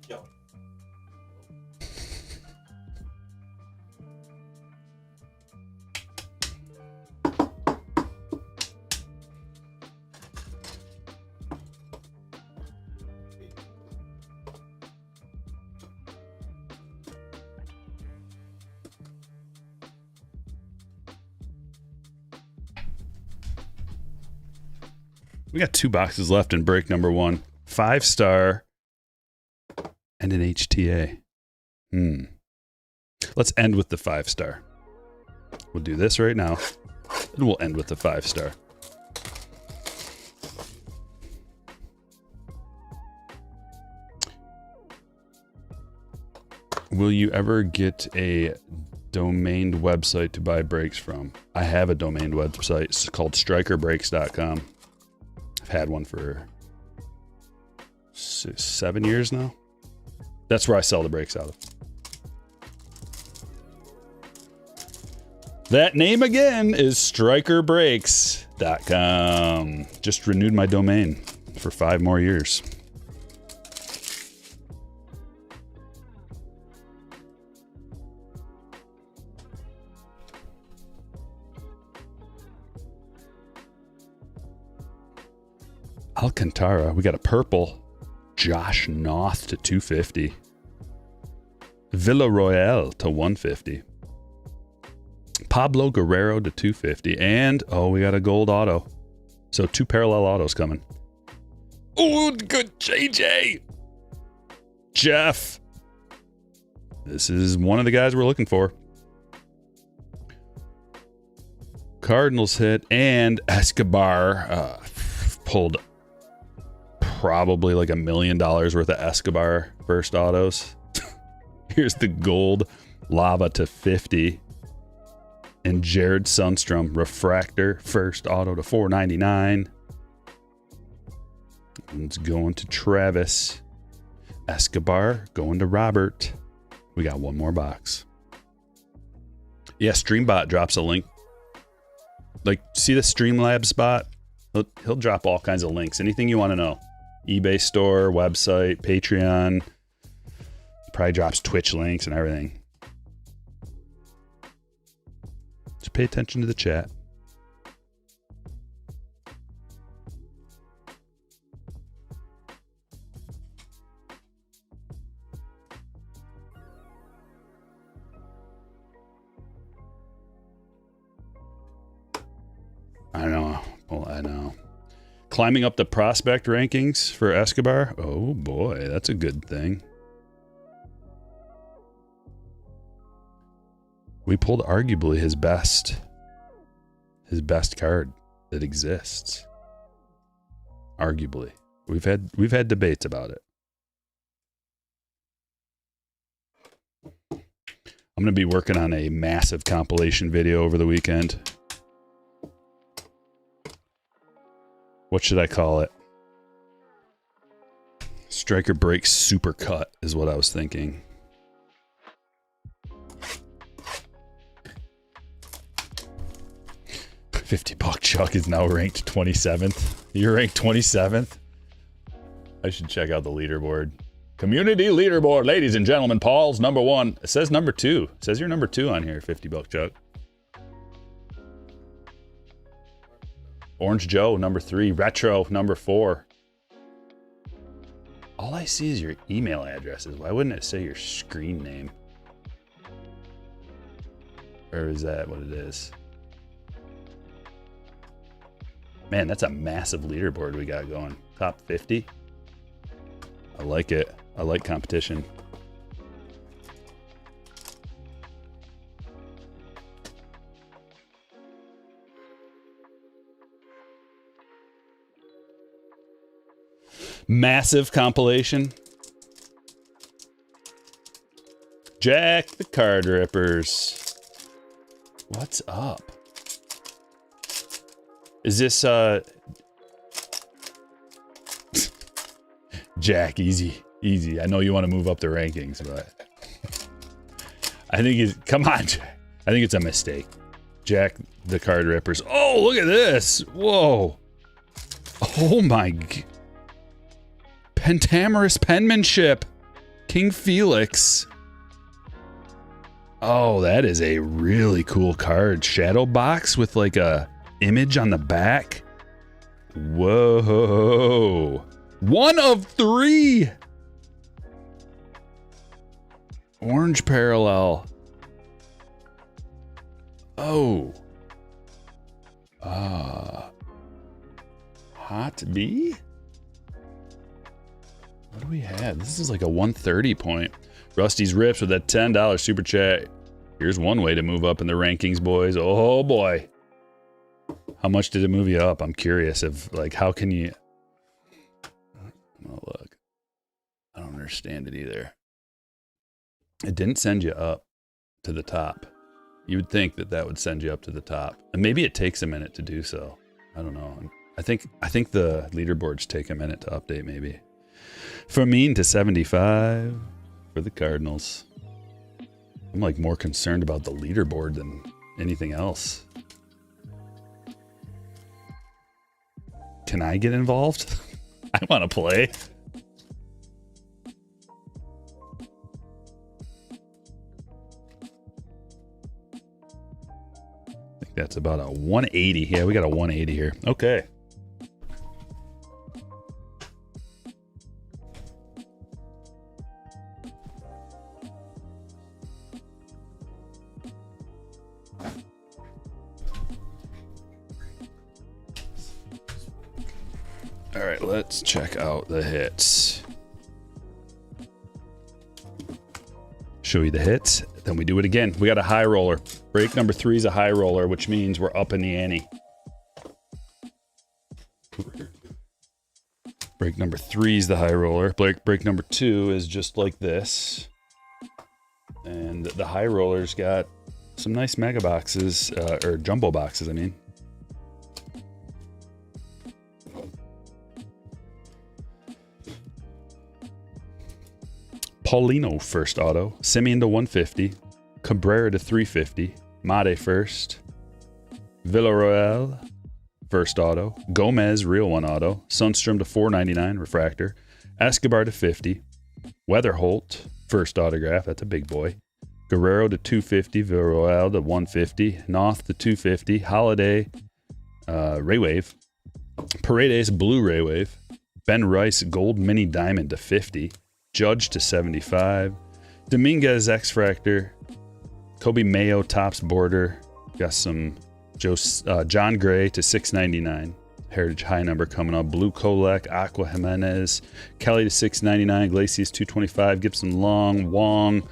Yo. We got 2 boxes left in break number 1. 5-star and an HTA. Let's end with the 5-star. We'll do this right now, and we'll end with the 5-star. Will you ever get a domained website to buy breaks from? I have a domained website. It's called StrykerBreaks.com. I've had one for 7 years now. That's where I sell the breaks out of. That name again is StrykerBreaks.com. Just renewed my domain for 5 more years. Alcantara. We got a purple. Josh Noth to 250. Villarroel to 150. Pablo Guerrero to 250. And, oh, we got a gold auto. So 2 parallel autos coming. Oh, good JJ. Jeff. This is one of the guys we're looking for. Cardinals hit. And Escobar pulled probably like $1 million worth of Escobar first autos. Here's the gold lava to 50. And Jared Sundstrom refractor first auto to 499. It's going to Travis. Escobar going to Robert. We got one more box. Yeah, Streambot drops a link. Like, see the Streamlabs bot? He'll drop all kinds of links. Anything you want to know. eBay store, website, Patreon. Probably drops Twitch links and everything. Just pay attention to the chat. I know. Well, I know. Climbing up the prospect rankings for Escobar. Oh boy, that's a good thing. We pulled arguably his best card that exists. Arguably. We've had debates about it. I'm going to be working on a massive compilation video over the weekend. What should I call it? Stryker Breaks Super Cut is what I was thinking. $50 Chuck is now ranked 27th. You're ranked 27th? I should check out the leaderboard. Community leaderboard, ladies and gentlemen. Paul's number 1. It says number 2. It says you're number 2 on here, 50 buck Chuck. Orange Joe, number 3. Retro, number 4. All I see is your email addresses. Why wouldn't it say your screen name? Or is that what it is? Man, that's a massive leaderboard we got going. Top 50. I like it. I like competition. Massive compilation. Jack the Card Rippers. What's up? Is this Jack, easy. I know you want to move up the rankings, but I think it's, come on, Jack. I think it's a mistake. Jack the Card Rippers. Oh, look at this. Whoa. Oh my God. Pentamerous penmanship. King Felix. Oh, that is a really cool card. Shadow box with like a image on the back. Whoa. 1 of 3. Orange parallel. Oh. Hot B? What do we have? This is like a 130 point. Rusty's Rips with that $10 super chat. Here's one way to move up in the rankings, boys. Oh boy. How much did it move you up? I'm curious if, like, how can you... Oh, look. I don't understand it either. It didn't send you up to the top. You would think that that would send you up to the top. And maybe it takes a minute to do so. I don't know. I think the leaderboards take a minute to update, maybe. Fermin to 75 for the Cardinals. I'm like more concerned about the leaderboard than anything else. Can I get involved? I want to play. I think that's about a 180. Yeah, we got a 180 here. Okay. All right, let's check out the hits. Show you the hits, then we do it again. We got a high roller. Break number 3 is a high roller, which means we're up in the ante. Break number 3 is the high roller. Break number 2 is just like this. And the high roller's got some nice mega boxes, or jumbo boxes, I mean. Paulino first auto, Simeon to 150, Cabrera to 350, Mate first, Villarreal first auto, Gomez real 1 auto, Sundstrom to 499 refractor, Escobar to 50, Weatherholt first autograph, that's a big boy, Guerrero to 250, Villarreal to 150, Noth to 250, Holiday Ray Wave, Paredes blue Ray Wave, Ben Rice gold mini diamond to 50, Judge to 75, Dominguez X-Fractor, Kobe Mayo Tops Border, got some John Gray to 699, Heritage High number coming up, Blue Kolek, Aqua Jimenez, Kelly to 699, Glacius 225, Gibson Long, Wong,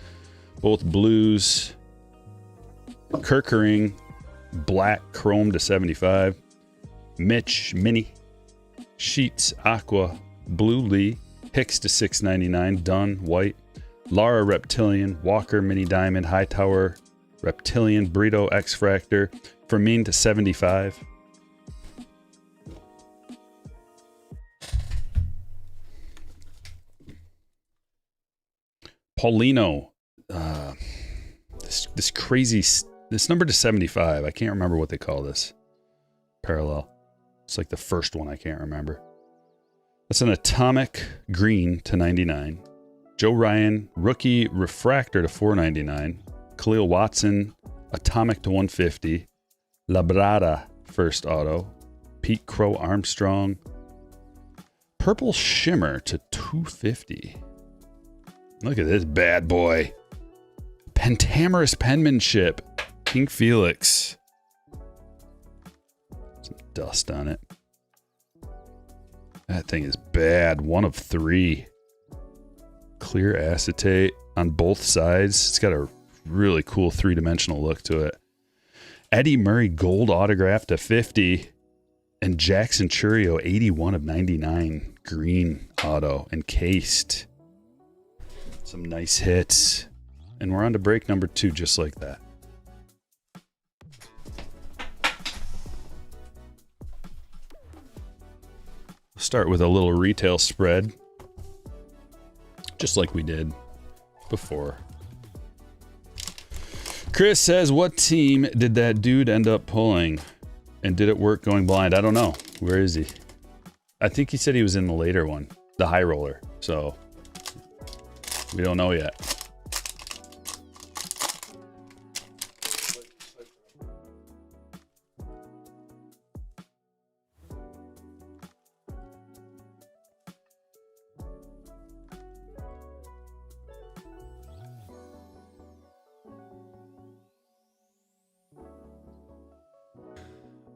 both blues, Kirkering, Black Chrome to 75, Mitch Mini, Sheets Aqua, Blue Lee, Hicks to 699, Dunn, White, Lara Reptilian, Walker Mini Diamond, Hightower Reptilian, Brito X-Fractor, Fermin to 75. Paulino, this crazy, this number to 75, I can't remember what they call this. Parallel. It's like the first one I can't remember. That's an atomic green to 99. Joe Ryan, rookie refractor to 499. Khalil Watson, atomic to 150. Labrada, first auto. Pete Crow Armstrong, purple shimmer to 250. Look at this bad boy. Pentamerous penmanship, King Felix. Some dust on it. That thing is bad. 1 of 3. Clear acetate on both sides. It's got a really cool 3-dimensional look to it. Eddie Murray gold autograph to 50. And Jackson Churio 81 of 99 green auto encased. Some nice hits. And we're on to break number 2 just like that. We'll start with a little retail spread. Just like we did before. Chris says, what team did that dude end up pulling? And did it work going blind? I don't know. Where is he? I think he said he was in the later one. The high roller. So, we don't know yet.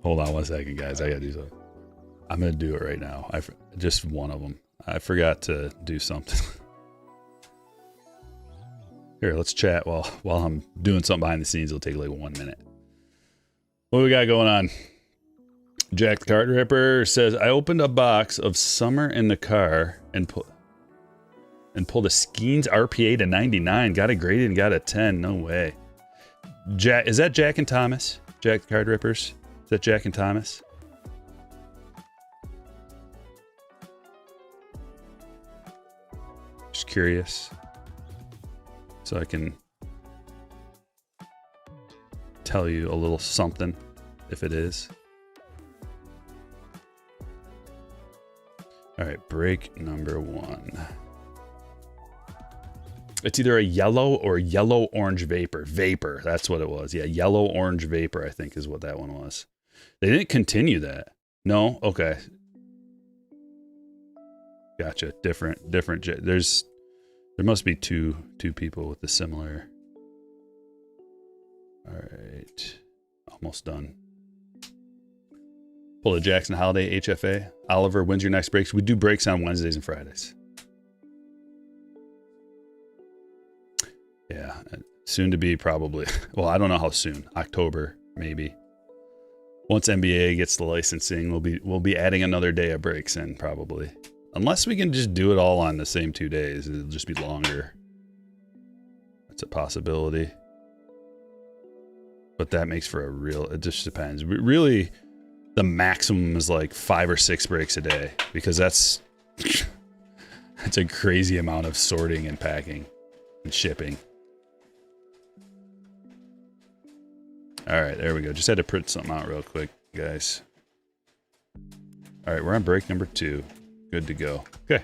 Hold on 1 second, guys. I gotta do something. I'm gonna do it right now. Just one of them. I forgot to do something. Here, let's chat while I'm doing something behind the scenes. It'll take like 1 minute. What do we got going on? Jack the Card Ripper says, I opened a box of Summer in the Car and pulled a Skeens RPA to 99. Got it graded and got a 10. No way. Jack, is that Jack and Thomas? Jack the Card Rippers? Is that Jack and Thomas? Just curious. So I can tell you a little something if it is. All right, break number 1. It's either a yellow or yellow-orange vapor. Vapor, that's what it was. Yeah, yellow-orange vapor, I think is what that one was. They didn't continue that. No? Okay. Gotcha. Different. There must be two people with the similar. All right. Almost done. Pull a Jackson Holiday HFA. Oliver, when's your next breaks? We do breaks on Wednesdays and Fridays. Yeah. Soon to be probably. Well, I don't know how soon. October, maybe. Once NBA gets the licensing, we'll be adding another day of breaks in probably. Unless we can just do it all on the same 2 days. It'll just be longer. That's a possibility. But that makes for a real, it just depends. Really, the maximum is like 5 or 6 breaks a day. Because that's a crazy amount of sorting and packing and shipping. All right, there we go. Just had to print something out real quick, guys. All right, we're on break number 2. Good to go. Okay.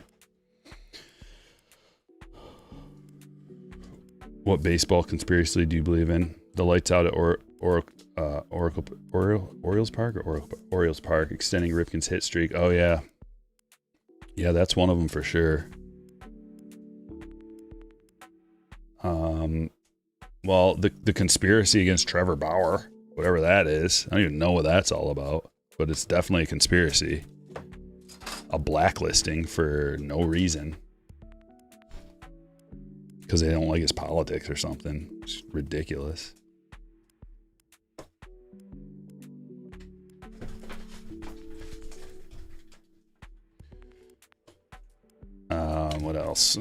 What baseball conspiracy do you believe in? The lights out at Orioles Park or Orioles Park extending Ripken's hit streak. Oh yeah. Yeah, that's one of them for sure. Well, the conspiracy against Trevor Bauer, whatever that is. I don't even know what that's all about, but it's definitely a conspiracy. A blacklisting for no reason. Because they don't like his politics or something. It's ridiculous. What else?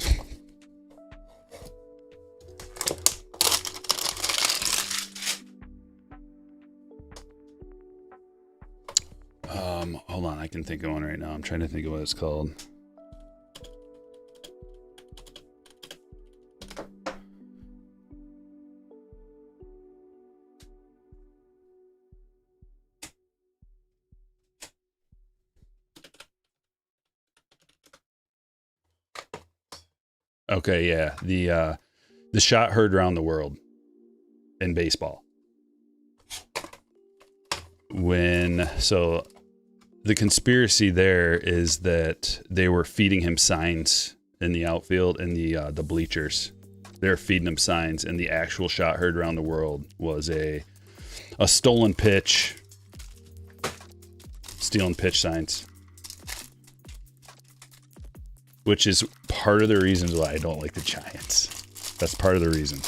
Hold on, I can think of one right now. I'm trying to think of what it's called. Okay, yeah. The shot heard around the world in baseball. So the conspiracy there is that they were feeding him signs in the outfield and the bleachers. They were feeding him signs, and the actual shot heard around the world was a stolen pitch, stealing pitch signs. Which is part of the reasons why I don't like the Giants. That's part of the reason.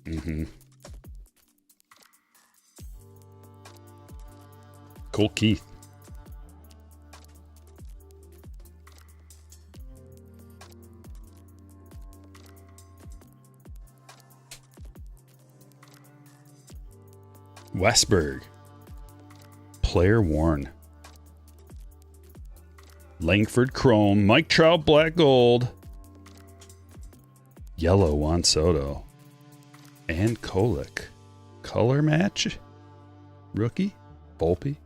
Mm-hmm. Cole Keith. Westberg. Player worn. Langford Chrome. Mike Trout Black Gold. Yellow Juan Soto. And Kolek. Color match. Rookie. Volpe.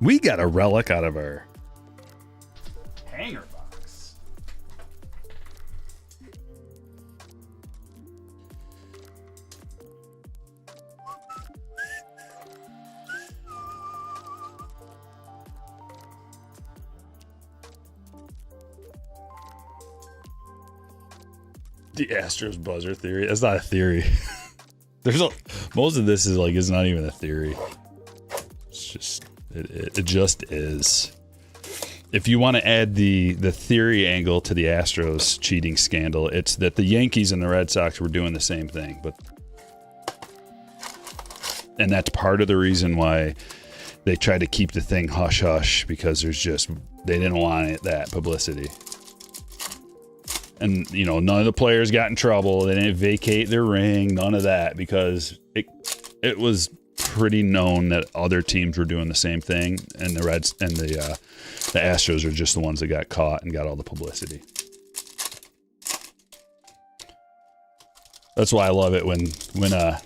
We got a relic out of our hanger box. The Astros buzzer theory. That's not a theory. Most of this is not even a theory. It's just it just is. If you want to add the theory angle to the Astros cheating scandal, it's that the Yankees and the Red Sox were doing the same thing, and that's part of the reason why they tried to keep the thing hush hush, because they didn't want that publicity. And none of the players got in trouble. They didn't vacate their ring, none of that, because it was pretty known that other teams were doing the same thing, and the Reds and the Astros are just the ones that got caught and got all the publicity. That's why I love it when a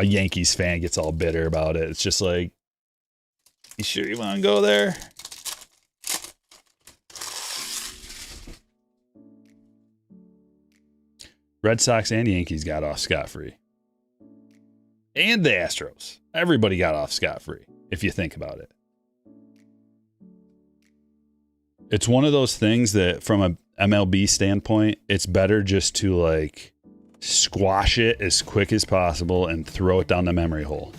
Yankees fan gets all bitter about it. It's just like, you sure you want to go there? Red Sox and Yankees got off scot-free. And the Astros. Everybody got off scot-free, if you think about it. It's one of those things that, from a MLB standpoint, it's better just to squash it as quick as possible and throw it down the memory hole.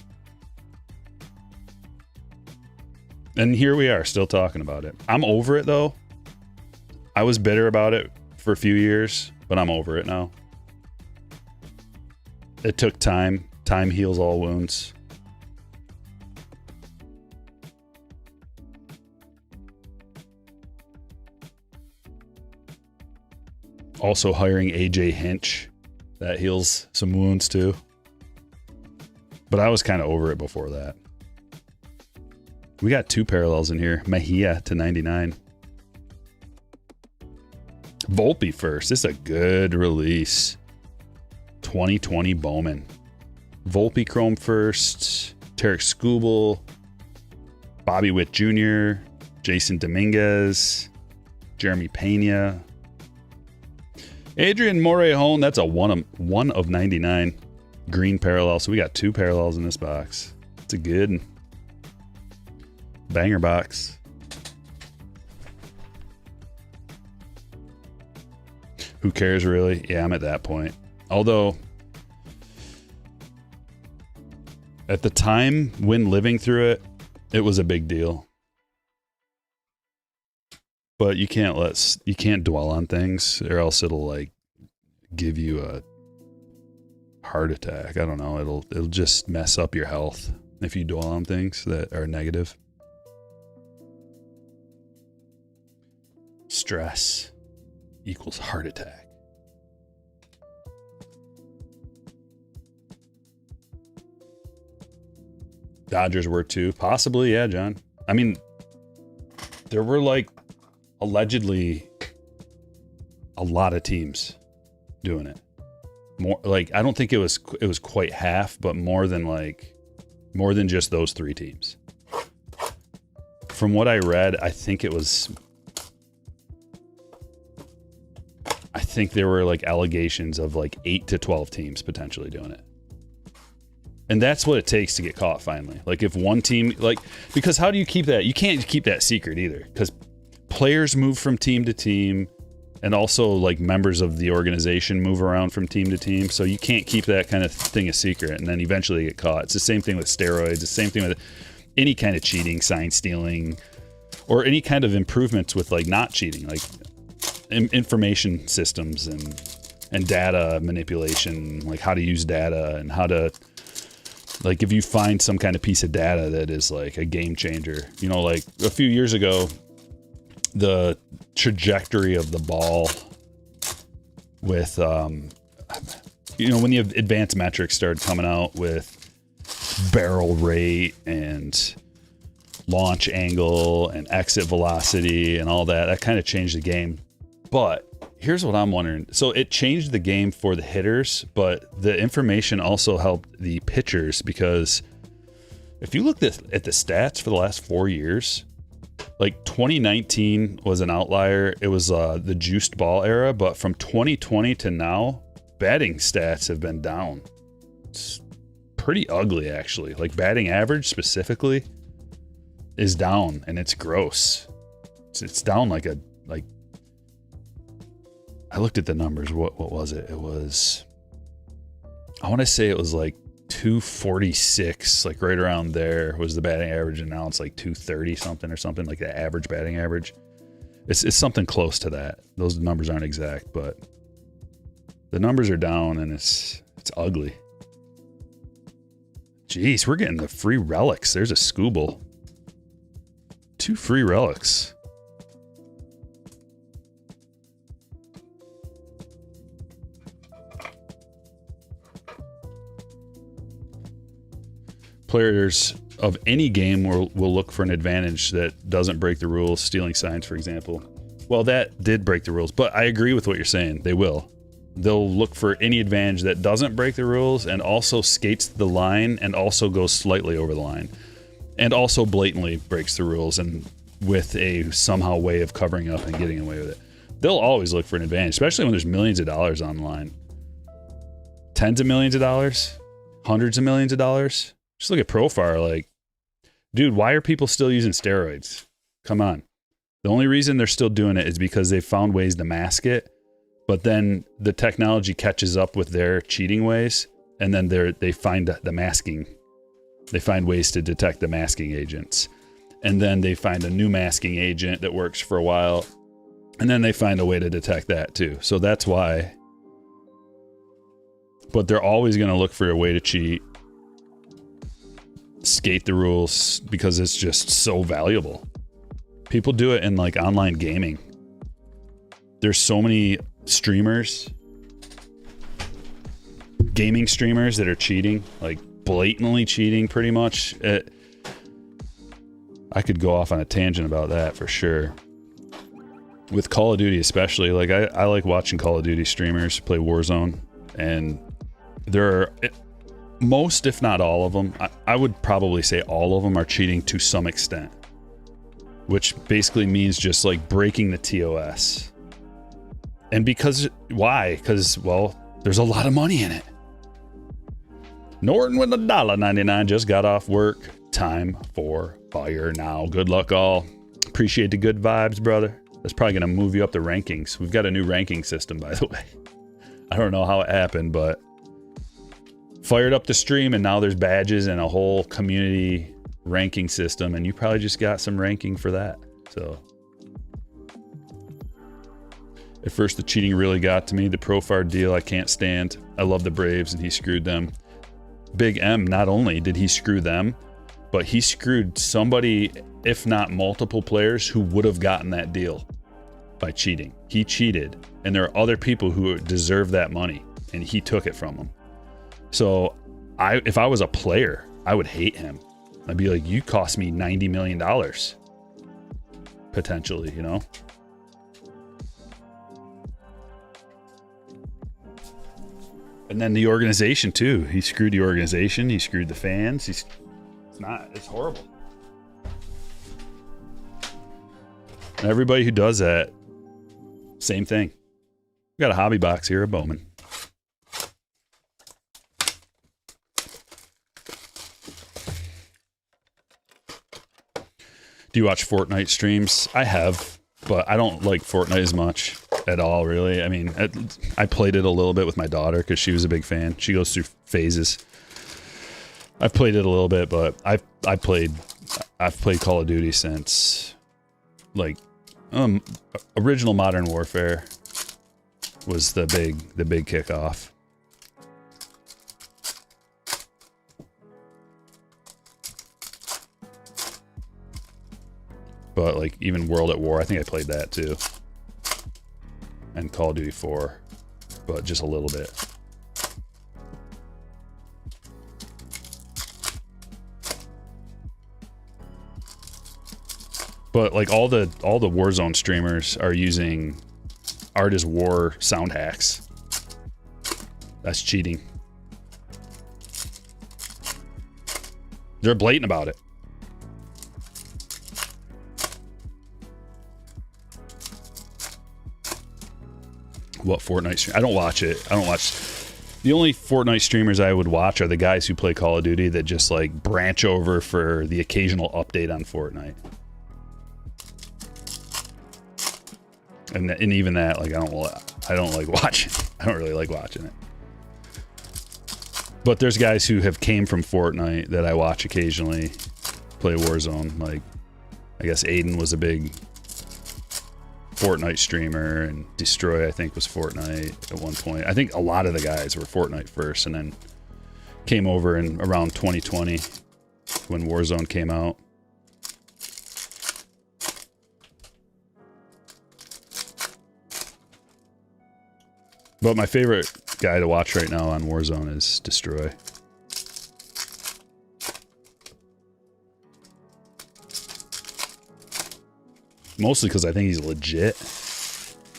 And here we are, still talking about it. I'm over it, though. I was bitter about it for a few years, but I'm over it now. It took time. Time heals all wounds. Also hiring AJ Hinch. That heals some wounds too. But I was kind of over it before that. We got two parallels in here. Mejia to 99. Volpe first. This is a good release. 2020 Bowman. Volpe Chrome first. Tarek Skubal. Bobby Witt Jr. Jason Dominguez. Jeremy Pena. Adrian Morejon. That's a 1 of 99. Green parallel. So we got two parallels in this box. It's a good banger box. Who cares, really? Yeah, I'm at that point. Although, at the time when living through it, it was a big deal. But you can't dwell on things, or else it'll give you a heart attack. I don't know. It'll just mess up your health if you dwell on things that are negative. Stress equals heart attack. Dodgers were too. Possibly, yeah, John. I mean, there were allegedly a lot of teams doing it. More like, I don't think it was quite half, but more than just those 3 teams. From what I read, I think there were like allegations of like 8 to 12 teams potentially doing it. And that's what it takes to get caught finally. Like if one team, like, because how do you keep that? You can't keep that secret either, because players move from team to team, and also like members of the organization move around from team to team. So you can't keep that kind of thing a secret, and then eventually get caught. It's the same thing with steroids. The same thing with any kind of cheating, sign stealing, or any kind of improvements with like not cheating, like information systems and data manipulation, like how to use data and how to, like if you find some kind of piece of data that is like a game changer, you know, like a few years ago, the trajectory of the ball with, you know, when the advanced metrics started coming out with barrel rate and launch angle and exit velocity and all that, that kind of changed the game. But here's what I'm wondering. So it changed the game for the hitters, but the information also helped the pitchers, because if you look at the stats for the last 4 years, like 2019 was an outlier. It was the juiced ball era, but from 2020 to now, batting stats have been down. It's pretty ugly, actually. Like batting average specifically is down, and it's gross. It's down like I looked at the numbers. What was it? It was, I want to say it was like 246, like right around there was the batting average, and now it's like 230 something or something, like the average batting average. It's something close to that. Those numbers aren't exact, but the numbers are down, and it's ugly. Jeez, we're getting the free relics. There's a Scooble. 2 free relics. Players of any game will look for an advantage that doesn't break the rules. Stealing signs, for example. Well, that did break the rules, but I agree with what you're saying. They will. They'll look for any advantage that doesn't break the rules and also skates the line and also goes slightly over the line and also blatantly breaks the rules and with a somehow way of covering up and getting away with it. They'll always look for an advantage, especially when there's millions of dollars on the line. Tens of millions of dollars, hundreds of millions of dollars. Just look at Profile, like, dude, why are people still using steroids? Come on. The only reason they're still doing it is because they've found ways to mask it, but then the technology catches up with their cheating ways, and then they find the masking. They find ways to detect the masking agents. And then they find a new masking agent that works for a while, and then they find a way to detect that too. So that's why. But they're always going to look for a way to cheat. Skate the rules, because it's just so valuable. People do it in like online gaming. There's so many streamers, gaming streamers that are cheating, like blatantly cheating pretty much. I could go off on a tangent about that for sure. With Call of Duty especially, like I like watching Call of Duty streamers play Warzone, and there are most, if not all of them, I would probably say all of them are cheating to some extent, which basically means just like breaking the TOS. And why? Because, well, there's a lot of money in it. Norton with $1.99 just got off work. Time for fire now. Good luck all. Appreciate the good vibes, brother. That's probably going to move you up the rankings. We've got a new ranking system, by the way. I don't know how it happened, but fired up the stream, and now there's badges and a whole community ranking system, and you probably just got some ranking for that. So at first the cheating really got to me. The Profar deal I can't stand. I love the Braves, and he screwed them. Big M, not only did he screw them, but he screwed somebody, if not multiple players, who would have gotten that deal by cheating. He cheated, and there are other people who deserve that money, and he took it from them. So if I was a player, I would hate him. I'd be like, you cost me $90 million. Potentially, you know? And then the organization too. He screwed the organization. He screwed the fans. It's horrible. And everybody who does that, same thing. We got a hobby box here at Bowman. Do you watch Fortnite streams? I have, but I don't like Fortnite as much at all, really. I mean, I played it a little bit with my daughter because she was a big fan. She goes through phases. I've played it a little bit, but I've played Call of Duty since like original Modern Warfare was the big kickoff. But like even World at War, I think I played that too. And Call of Duty 4, but just a little bit. But like all the Warzone streamers are using Art is War sound hacks. That's cheating. They're blatant about it. What Fortnite stream? I don't watch it. I don't watch. The only Fortnite streamers I would watch are the guys who play Call of Duty that just like branch over for the occasional update on Fortnite. And even that, like I don't like watching. I don't really like watching it. But there's guys who have came from Fortnite that I watch occasionally play Warzone. Like I guess Aiden was a big Fortnite streamer, and Destroy I think was Fortnite at one point. I think a lot of the guys were Fortnite first and then came over in around 2020 when Warzone came out. But my favorite guy to watch right now on Warzone is Destroy. Mostly because I think he's legit.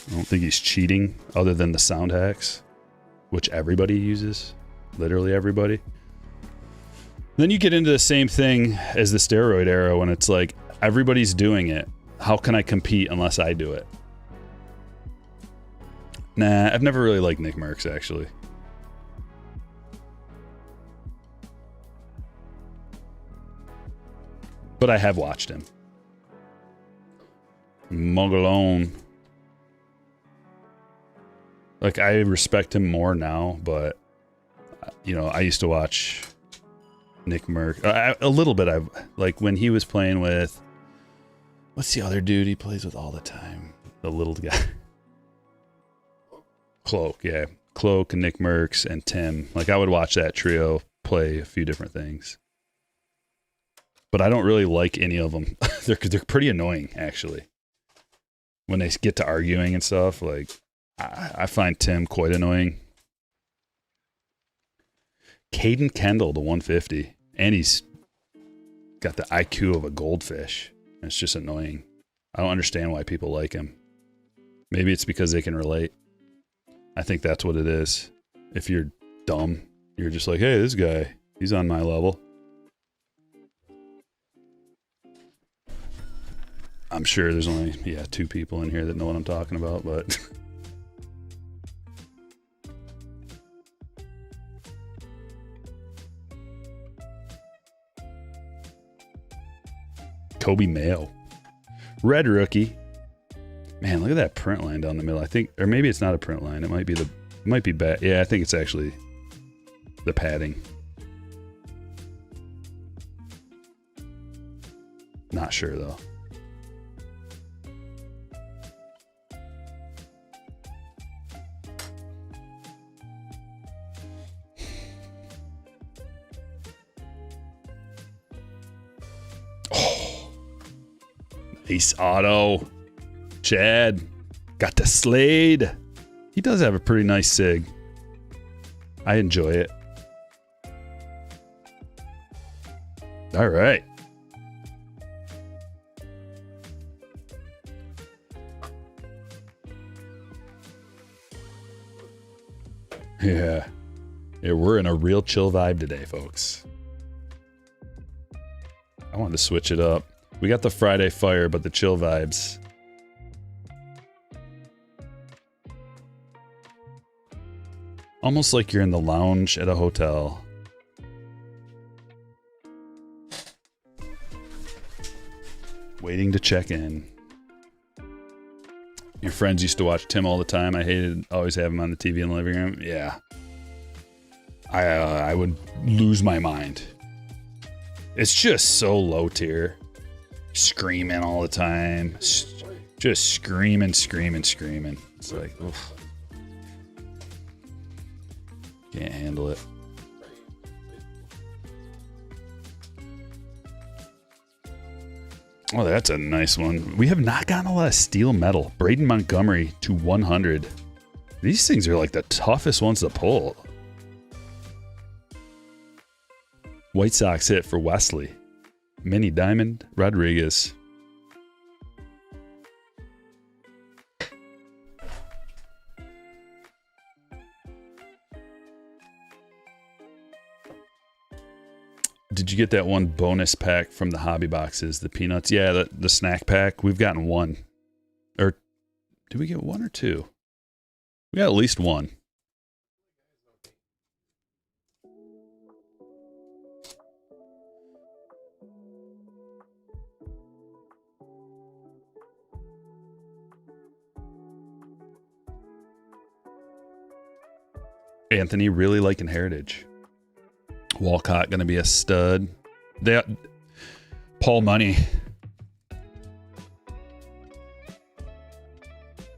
I don't think he's cheating other than the sound hacks, which everybody uses. Literally everybody. Then you get into the same thing as the steroid era when it's like, everybody's doing it. How can I compete unless I do it? Nah, I've never really liked Nick Merckx, actually. But I have watched him. Mugalone. Like, I respect him more now, but, you know, I used to watch Nick Merckx. A little bit, like, when he was playing with... What's the other dude he plays with all the time? The little guy. Cloak, yeah. Cloak and Nick Merckx and Tim. Like, I would watch that trio play a few different things. But I don't really like any of them. They're pretty annoying, actually. When they get to arguing and stuff, like, I find Tim quite annoying. Caden Kendall to 150. And he's got the IQ of a goldfish. It's just annoying. I don't understand why people like him. Maybe it's because they can relate. I think that's what it is. If you're dumb, you're just like, hey, this guy, he's on my level. I'm sure there's only, 2 people in here that know what I'm talking about, but... Kobe Mayo. Red rookie. Man, look at that print line down the middle. I think, or maybe it's not a print line. It might be bad. Yeah, I think it's actually the padding. Not sure though. Oh, nice auto. Chad got the Slade. He does have a pretty nice sig. I enjoy it. All right. Yeah. Yeah, we're in a real chill vibe today, folks. I wanted to switch it up. We got the Friday fire, but the chill vibes. Almost like you're in the lounge at a hotel. Waiting to check in. Your friends used to watch Tim all the time. I hated always have him on the TV in the living room. Yeah. I would lose my mind. It's just so low tier. Screaming all the time. Just screaming. It's like, oof. Can't handle it. Oh, that's a nice one. We have not gotten a lot of steel metal. Braden Montgomery to 100. These things are like the toughest ones to pull. White Sox hit for Wesley. Mini Diamond Rodriguez. Did you get that one bonus pack from the hobby boxes? The peanuts? Yeah, the snack pack. We've gotten one. Or did we get one or two? We got at least one. Anthony really liking Heritage. Walcott going to be a stud. Paul Money.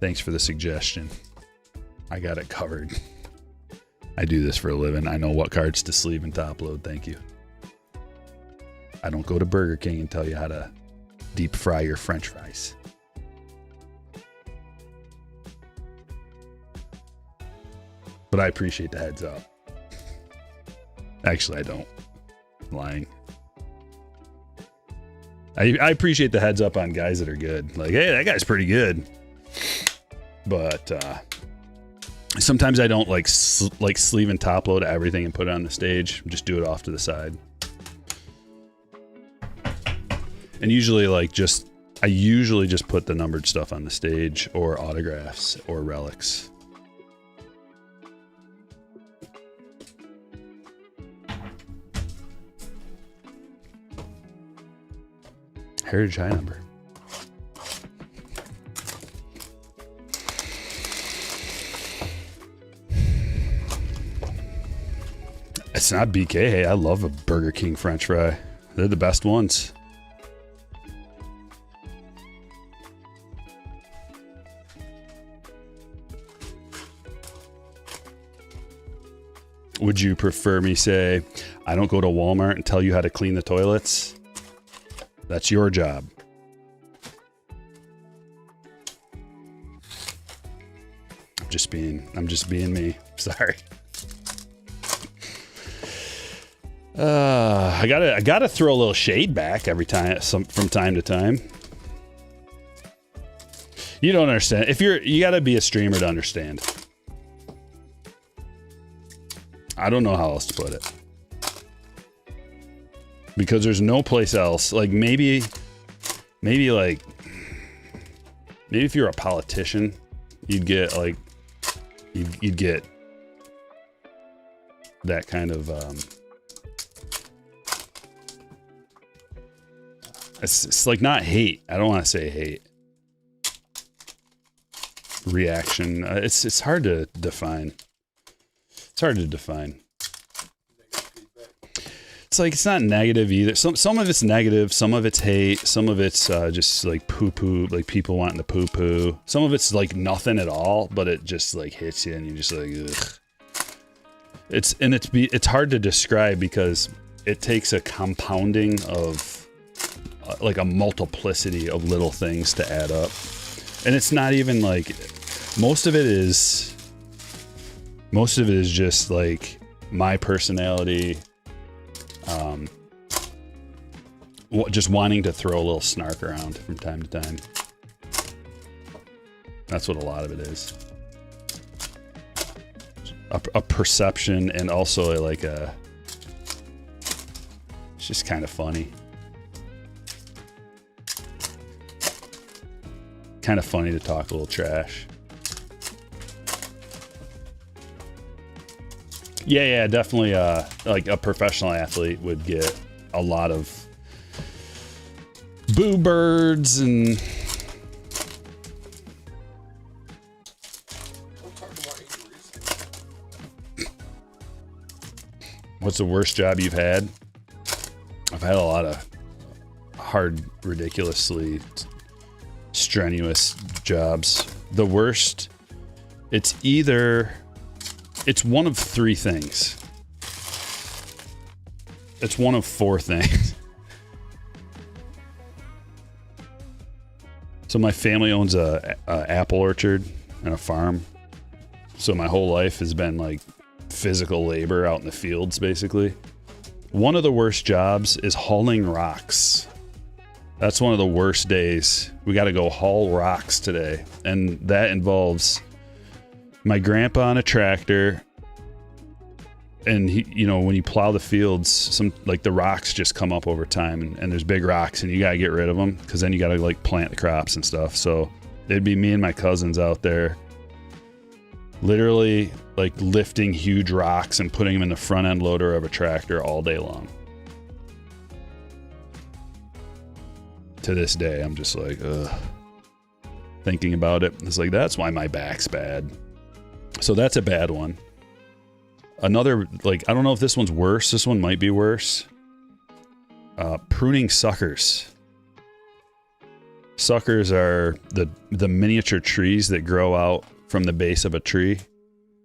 Thanks for the suggestion. I got it covered. I do this for a living. I know what cards to sleeve and top load. Thank you. I don't go to Burger King and tell you how to deep fry your French fries. But I appreciate the heads up. Actually, I don't. I'm lying. I appreciate the heads up on guys that are good. Like, hey, that guy's pretty good. But sometimes I don't like sleeve and top load everything and put it on the stage. Just do it off to the side. And usually I usually just put the numbered stuff on the stage or autographs or relics. Heritage high number. It's not BK. Hey, I love a Burger King French fry. They're the best ones. Would you prefer me say, I don't go to Walmart and tell you how to clean the toilets? That's your job. I'm just being me. Sorry. I gotta throw a little shade back every time, from time to time. You don't understand. You gotta be a streamer to understand. I don't know how else to put it. Because there's no place else. Like maybe if you're a politician, you'd get like you'd get that kind of it's like not hate. I don't want to say hate. Reaction. It's hard to define. It's hard to define. It's like it's not negative either. Some of it's negative, some of it's hate, some of it's just like poo-poo, like people wanting to poo-poo. Some of it's like nothing at all, but it just like hits you and you're just like, ugh. It's hard to describe because it takes a compounding of like a multiplicity of little things to add up. And it's not even like most of it is just like my personality. Just wanting to throw a little snark around from time to time. That's what a lot of it is. a perception, and also like it's just kind of funny. Kind of funny to talk a little trash. Yeah, definitely. Like a professional athlete would get a lot of boo birds and. What's the worst job you've had? I've had a lot of hard, ridiculously strenuous jobs. The worst, it's one of three things. It's one of four things. So my family owns a apple orchard and a farm. So my whole life has been like physical labor out in the fields, basically. One of the worst jobs is hauling rocks. That's one of the worst days. We got to go haul rocks today. And that involves my grandpa on a tractor. And he, you know, when you plow the fields, some like the rocks just come up over time, and there's big rocks and you got to get rid of them because then you got to like plant the crops and stuff. So it'd be me and my cousins out there literally like lifting huge rocks and putting them in the front end loader of a tractor all day long. To this day, I'm just like, ugh. Thinking about it, it's like, that's why my back's bad. So that's a bad one. Another, like, I don't know if this one's worse. This one might be worse. Pruning suckers. Suckers are the miniature trees that grow out from the base of a tree.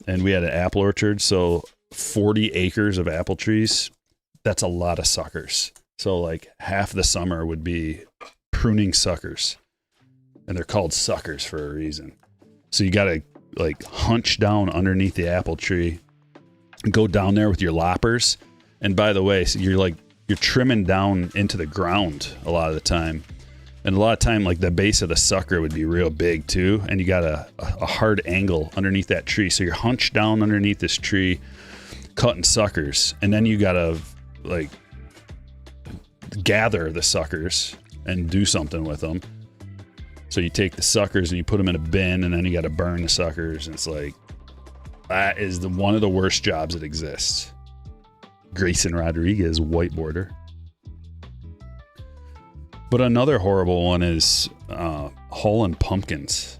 And we had an apple orchard, so 40 acres of apple trees. That's a lot of suckers. So like half the summer would be pruning suckers. And they're called suckers for a reason. So you got to like hunch down underneath the apple tree, go down there with your loppers. And by the way, so you're trimming down into the ground a lot of the time. And a lot of time, like the base of the sucker would be real big too. And you got a hard angle underneath that tree. So you're hunched down underneath this tree, cutting suckers. And then you got to like gather the suckers and do something with them. So you take the suckers and you put them in a bin, and then you got to burn the suckers. And it's like, that is one of the worst jobs that exists. Grayson Rodriguez, whiteboarder. But another horrible one is hauling pumpkins.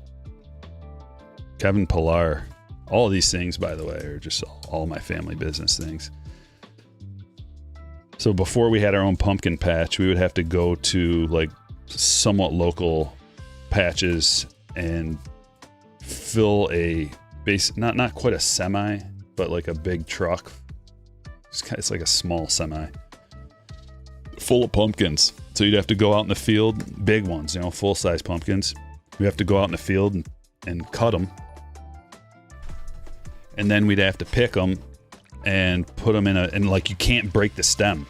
Kevin Pillar. All of these things, by the way, are just all my family business things. So before we had our own pumpkin patch, we would have to go to like somewhat local patches and fill a base, not quite a semi, but like a big truck. It's like a small semi full of pumpkins. So you'd have to go out in the field, big ones, full-size pumpkins. We have to go out in the field and cut them. And then we'd have to pick them and put them and like you can't break the stem.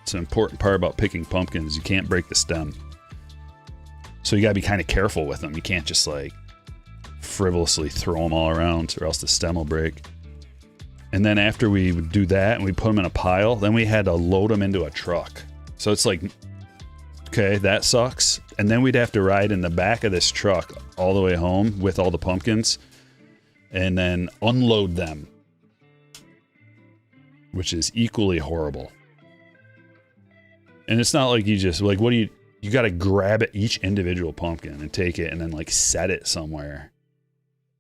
It's an important part about picking pumpkins. You can't break the stem. So you gotta be kind of careful with them. You can't just like frivolously throw them all around or else the stem will break. And then after we would do that and we put them in a pile, then we had to load them into a truck. So it's like, okay, that sucks. And then we'd have to ride in the back of this truck all the way home with all the pumpkins and then unload them, which is equally horrible. And it's not like you just, like, you got to grab it, each individual pumpkin and take it and then like set it somewhere.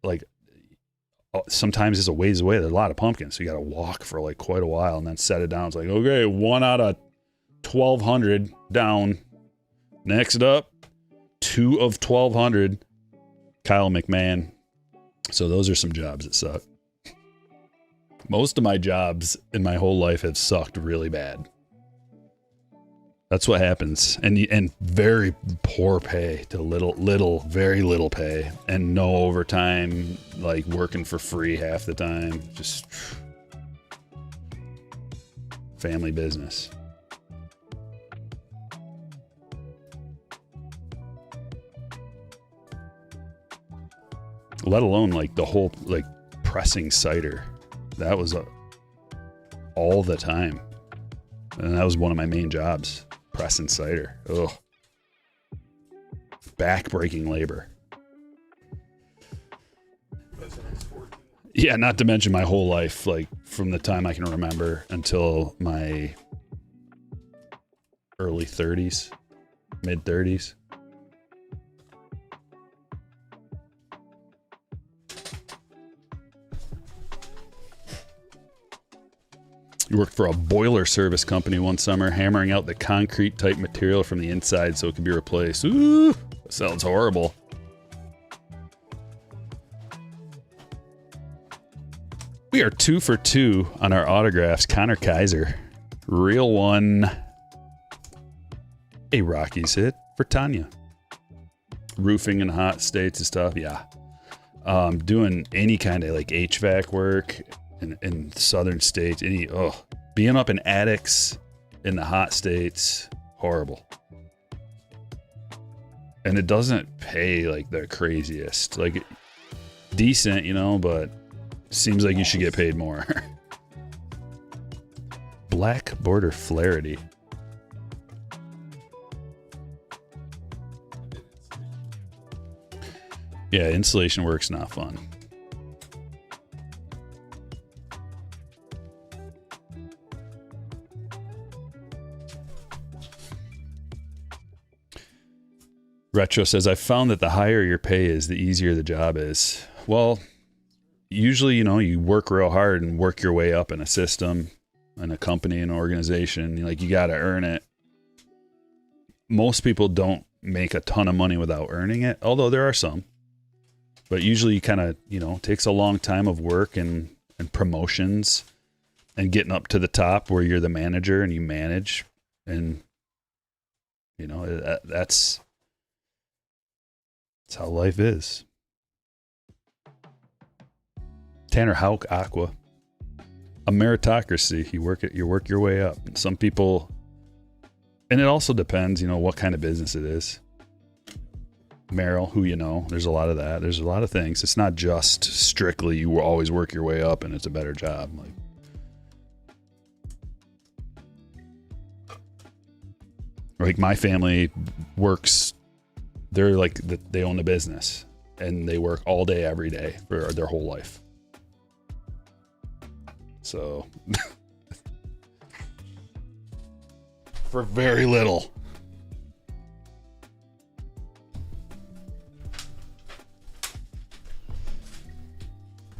Like sometimes it's a ways away. There's a lot of pumpkins. So you got to walk for like quite a while and then set it down. It's like, okay, 1 out of 1,200 down. Next up, 2 of 1,200. Kyle McMahon. So those are some jobs that suck. Most of my jobs in my whole life have sucked really bad. That's what happens. And very poor pay to very little pay, and no overtime, like working for free half the time. Just family business. Let alone like the whole like pressing cider. that was all the time. And that was one of my main jobs, pressing cider. Ugh. Back-breaking labor. Yeah, not to mention my whole life, like from the time I can remember until my early 30s, mid 30s. You worked for a boiler service company one summer, hammering out the concrete type material from the inside so it could be replaced. Ooh, that sounds horrible. We are 2 for 2 on our autographs. Connor Kaiser, real one. A Rockies hit for Tanya. Roofing in hot states and stuff, yeah. Doing any kind of like HVAC work in southern states, being up in attics in the hot states, horrible. And it doesn't pay like the craziest, like decent, you know, but seems like you should get paid more. Black border Flaherty. Yeah, installation work's not fun. Retro says, I found that the higher your pay is, the easier the job is. Well, usually, you know, you work real hard and work your way up in a system, in a company, an organization. Like, you got to earn it. Most people don't make a ton of money without earning it, although there are some. But usually you kind of, you know, it takes a long time of work and promotions and getting up to the top where you're the manager and you manage. And, you know, that's how life is. Tanner Hauk, Aqua. A meritocracy. You work your way up. And some people, and it also depends, you know, what kind of business it is. Merrill, who you know, there's a lot of that. There's a lot of things. It's not just strictly you will always work your way up and it's a better job. Like my family works, they're like, they own the business and they work all day, every day for their whole life. So for very little.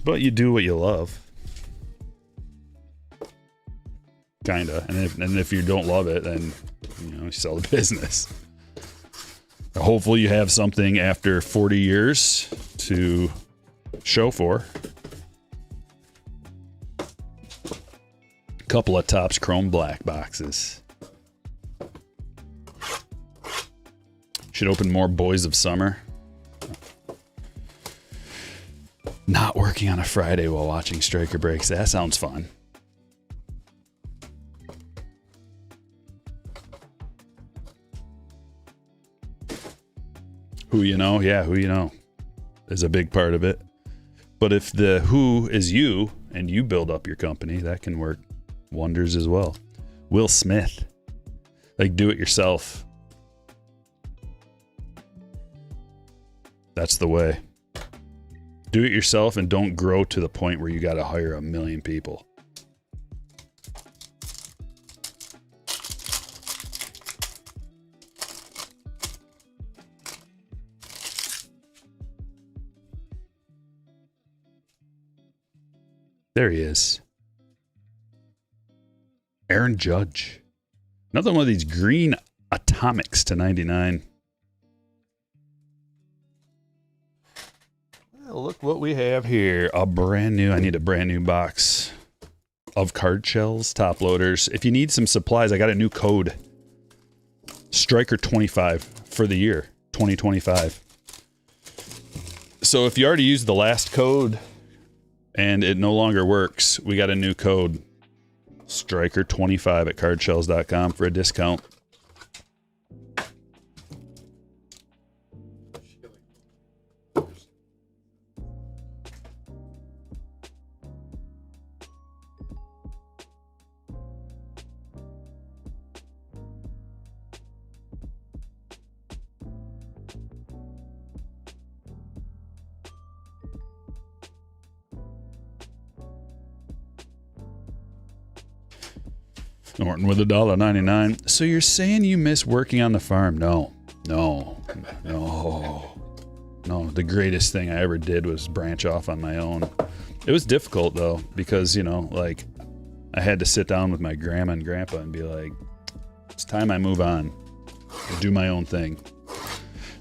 But you do what you love. Kinda. And if you don't love it, then, you know, you sell the business. Hopefully you have something after 40 years to show for. Couple of Topps Chrome Black boxes. Should open more Boys of Summer. Not working on a Friday while watching Stryker breaks. That sounds fun. Who you know? Yeah, who you know is a big part of it. But if the who is you and you build up your company, that can work wonders as well. Will Smith. Like, do it yourself. That's the way. Do it yourself and don't grow to the point where you got to hire 1 million people. There he is. Aaron Judge. Another one of these green atomics to 99. Look what we have here. I need a brand new box of card shells, top loaders. If you need some supplies, I got a new code. Stryker 25 for the year 2025. So if you already used the last code and it no longer works, we got a new code. Stryker 25 at cardshells.com for a discount. Norton with $1.99. So you're saying you miss working on the farm? No. The greatest thing I ever did was branch off on my own. It was difficult though, because, you know, like I had to sit down with my grandma and grandpa and be like, it's time I move on, do my own thing.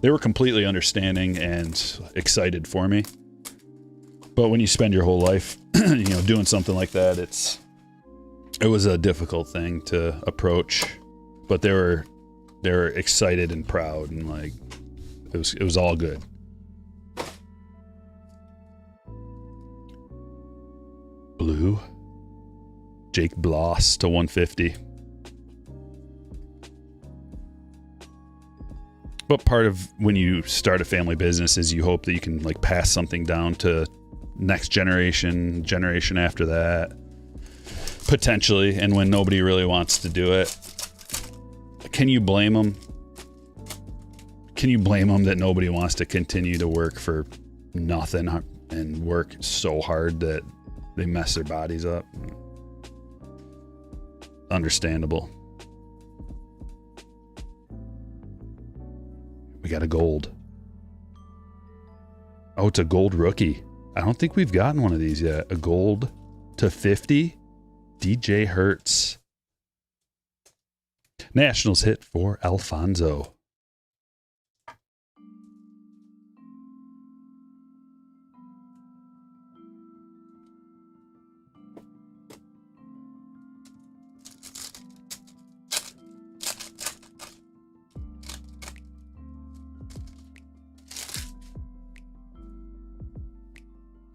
They were completely understanding and excited for me. But when you spend your whole life, you know, doing something like that, it was a difficult thing to approach. But they were excited and proud, and like it was all good. Blue. Jake Bloss to 150. But part of when you start a family business is you hope that you can like pass something down to next generation after that, potentially. And when nobody really wants to do it, can you blame them? Can you blame them that nobody wants to continue to work for nothing and work so hard that they mess their bodies up? Understandable. We got a gold. Oh, it's a gold rookie. I don't think we've gotten one of these yet. A gold to 50. DJ Hertz. Nationals hit for Alfonso.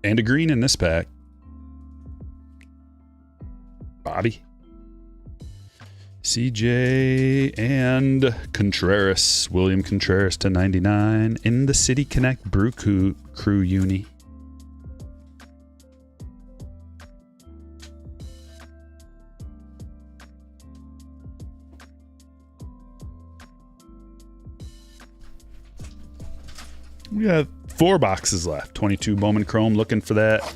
And a green in this pack. Bobby. CJ and Contreras. William Contreras to 99 in the City Connect Brew Crew uni. We have 4 boxes left. 22 Bowman Chrome, looking for that.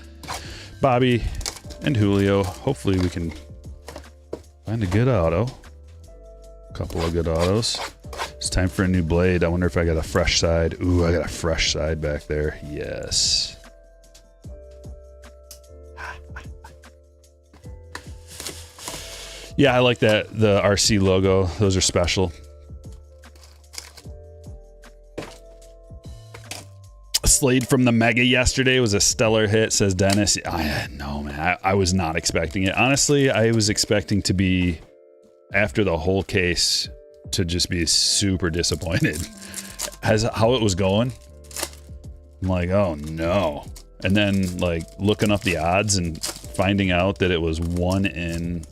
Bobby and Julio. Hopefully we can find a good auto. A couple of good autos. It's time for a new blade. I wonder if I got a fresh side. Ooh, I got a fresh side back there. Yes. Yeah, I like that. The RC logo. Those are special. Slade from the Mega yesterday was a stellar hit, says Dennis. No, man, I was not expecting it. Honestly, I was expecting to be, after the whole case, to just be super disappointed. How it was going, I'm like, oh no. And then like looking up the odds and finding out that it was 1 in,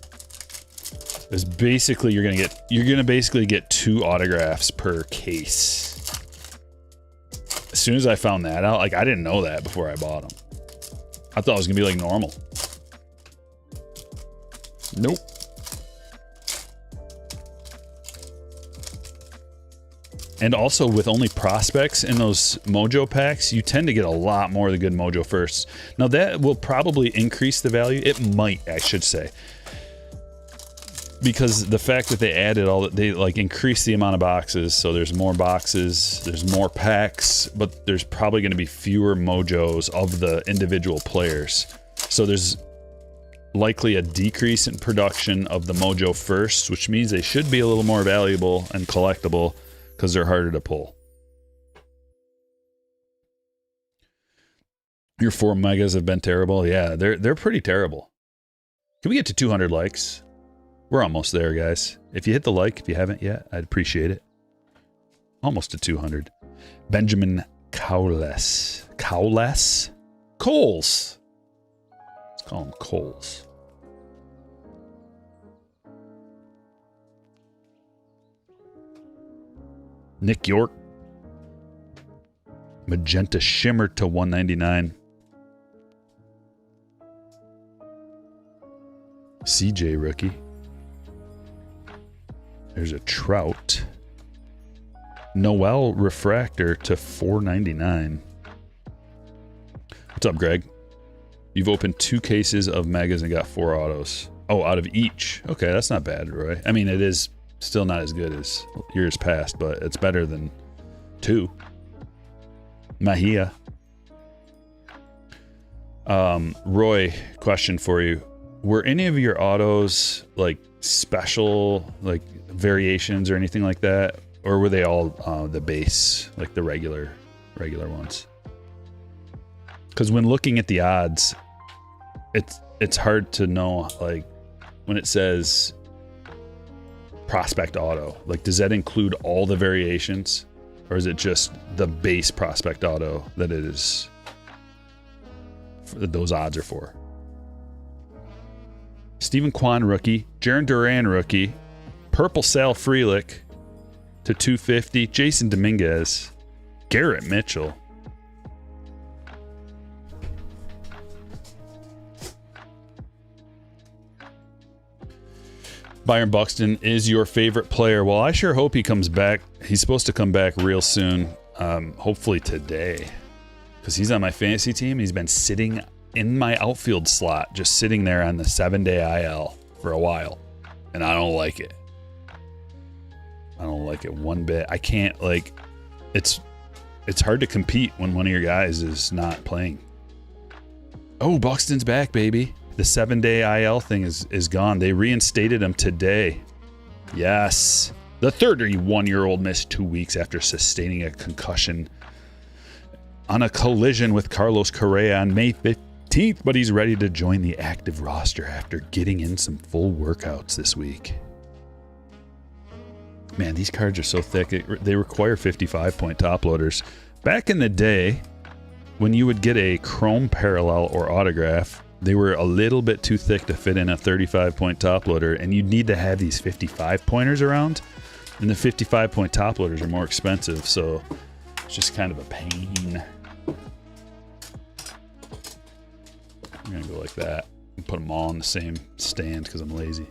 it's basically you're gonna basically get 2 autographs per case. As soon as I found that out, like I didn't know that before I bought them. I thought it was gonna be like normal. Nope. And also with only prospects in those Mojo packs, you tend to get a lot more of the good Mojo firsts. Now that will probably increase the value. It might, I should say. Because the fact that they added they like increased the amount of boxes, so there's more boxes, there's more packs, but there's probably going to be fewer Mojos of the individual players. So there's likely a decrease in production of the Mojo first, which means they should be a little more valuable and collectible because they're harder to pull. Your 4 megas have been terrible. Yeah, they're pretty terrible. Can we get to 200 likes? We're almost there, guys. If you hit the like, if you haven't yet, I'd appreciate it. Almost to 200. Benjamin Cowles. Coles? Let's call him Coles. Nick York. Magenta Shimmer to 199. CJ rookie. There's a Trout. Noel Refractor to 499. What's up, Greg? You've opened 2 cases of megas and got 4 autos. Oh, out of each. Okay, that's not bad, Roy. I mean, it is still not as good as years past, but it's better than 2. Mahia. Roy, question for you. Were any of your autos like special, like variations or anything like that? Or were they all the base, like the regular ones? Because when looking at the odds, it's hard to know, like when it says prospect auto, like does that include all the variations, or is it just the base prospect auto that it is those odds are for? Stephen Kwan rookie, Jaron Duran rookie, purple Sal Frelick to 250, Jason Dominguez, Garrett Mitchell. Byron Buxton is your favorite player. Well, I sure hope he comes back. He's supposed to come back real soon, hopefully today, because he's on my fantasy team. He's been sitting in my outfield slot, just sitting there on the 7-day IL for a while, and I don't like it. I don't like it one bit. I can't, like, it's hard to compete when one of your guys is not playing. Oh, Buxton's back, baby. The 7-day IL thing is gone. They reinstated him today. Yes. The 31-year-old missed 2 weeks after sustaining a concussion on a collision with Carlos Correa on May 15th, but he's ready to join the active roster after getting in some full workouts this week. Man, these cards are so thick. They require 55-point top loaders. Back in the day, when you would get a chrome parallel or autograph, they were a little bit too thick to fit in a 35-point top loader, and you'd need to have these 55-pointers around, and the 55-point top loaders are more expensive, so it's just kind of a pain. I'm going to go like that and put them all in the same stand because I'm lazy.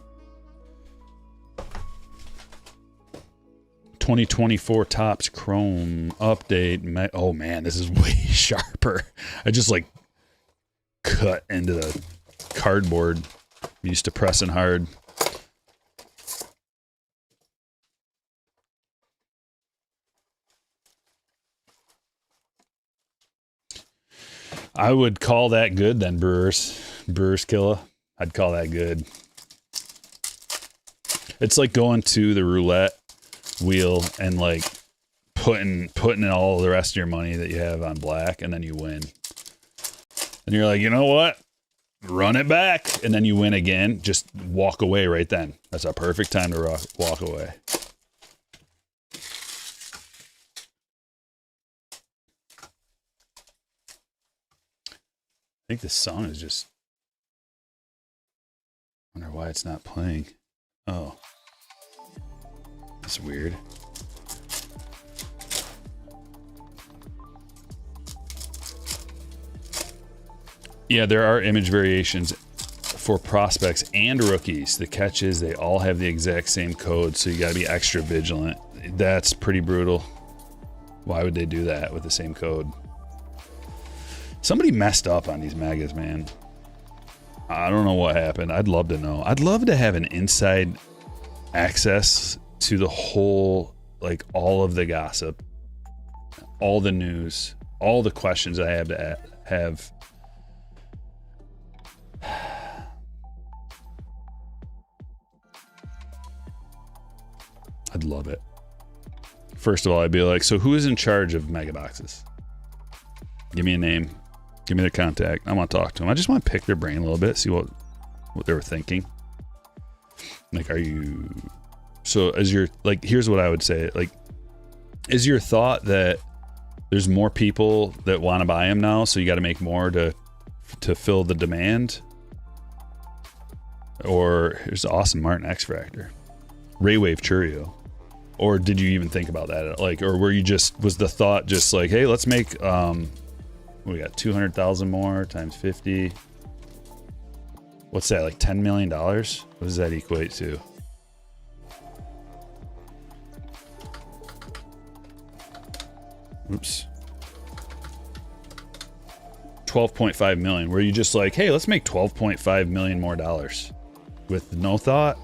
2024 Topps Chrome update. Oh man, this is way sharper. I just like cut into the cardboard. I'm used to pressing hard. I would call that good then, Brewers Killa. I'd call that good. It's like going to the roulette wheel and like putting in all the rest of your money that you have on black, and then you win. And you're like, you know what? Run it back. And then you win again. Just walk away right then. That's a perfect time to walk away. I think this song is just... I wonder why it's not playing. Oh. That's weird. Yeah, there are image variations for prospects and rookies. The catch is they all have the exact same code, so you got to be extra vigilant. That's pretty brutal. Why would they do that with the same code? Somebody messed up on these magas, man. I don't know what happened. I'd love to know. I'd love to have an inside access to the whole, like all of the gossip, all the news, all the questions I have to have. I'd love it. First of all, I'd be like, so who is in charge of mega boxes? Give me a name. Give me their contact. I want to talk to them. I just want to pick their brain a little bit, see what they were thinking. Like, are you... So as your, like, here's what I would say. Like, is your thought that there's more people that want to buy them now, so you got to make more to fill the demand? Or here's the awesome Martin X-Fractor. Raywave Churio. Or did you even think about that? Like, or were you just, was the thought just like, hey, let's make, we got 200,000 more times 50. What's that, like $10 million? What does that equate to? Oops. 12.5 million. Were you just like, hey, let's make 12.5 million more dollars with no thought?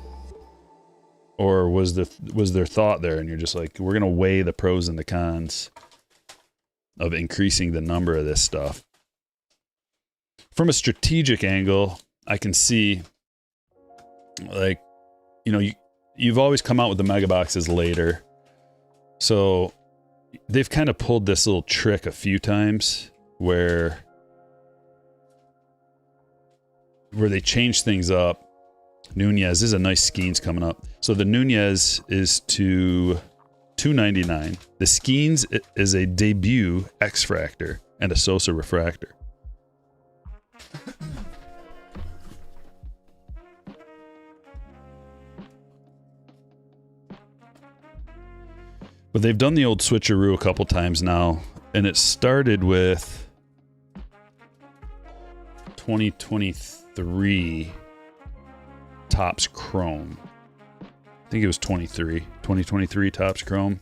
Or was there thought there and you're just like, we're going to weigh the pros and the cons of increasing the number of this stuff? From a strategic angle, I can see, like, you know, you've always come out with the mega boxes later. So they've kind of pulled this little trick a few times where they change things up. Nunez, this is a nice Skeens coming up. So the Nunez is to $299. The Skeens is a debut X-Fractor and a Sosa Refractor. But they've done the old switcheroo a couple times now, and it started with 2023 Topps Chrome. I think it was 2023 Topps Chrome,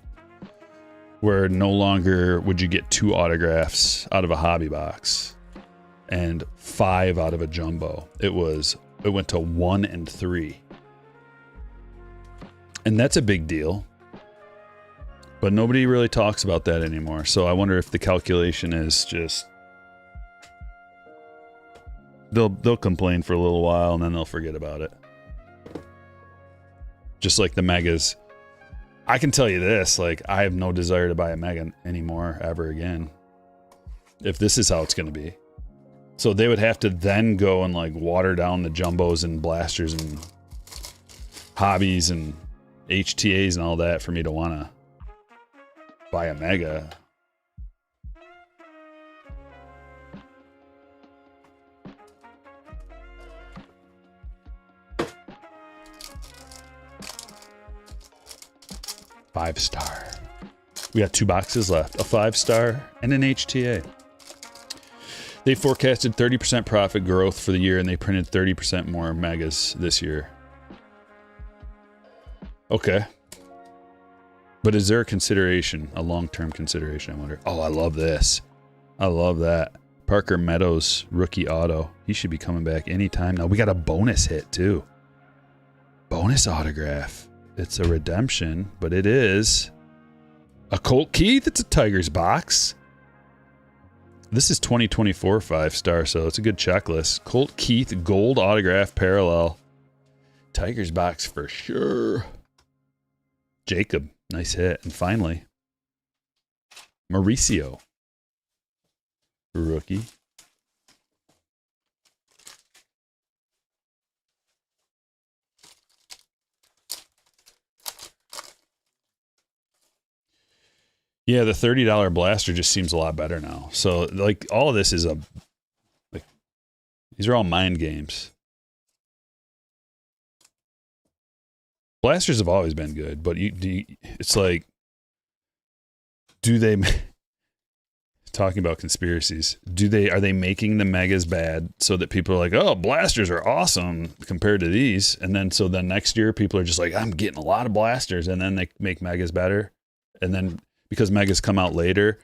where no longer would you get 2 autographs out of a hobby box and 5 out of a jumbo. It went to 1 and 3. And that's a big deal. But nobody really talks about that anymore. So I wonder if the calculation is just they'll complain for a little while and then they'll forget about it. Just like the megas. I can tell you this, like, I have no desire to buy a mega anymore ever again. If this is how it's going to be. So they would have to then go and like water down the jumbos and blasters and hobbies and HTAs and all that for me to want to buy a mega. Five-star. We got 2 boxes left, a 5-star and an HTA. They forecasted 30% profit growth for the year and they printed 30% more megas this year. Okay. But is there a consideration, a long-term consideration, I wonder? Oh, I love this. I love that. Parker Meadows, rookie auto. He should be coming back anytime now. We got a bonus hit, too. Bonus autograph. It's a redemption, but it is a Colt Keith. It's a Tigers box. This is 2024 5-star, so it's a good checklist. Colt Keith, gold autograph parallel. Tigers box for sure. Jacob, nice hit. And finally, Mauricio, rookie. Yeah, the $30 blaster just seems a lot better now. So, like, all of this is these are all mind games. Blasters have always been good, but it's like, do they, talking about conspiracies, are they making the megas bad so that people are like, oh, blasters are awesome compared to these? And then, so then next year people are just like, I'm getting a lot of blasters, and then they make megas better. And then, because megas come out later,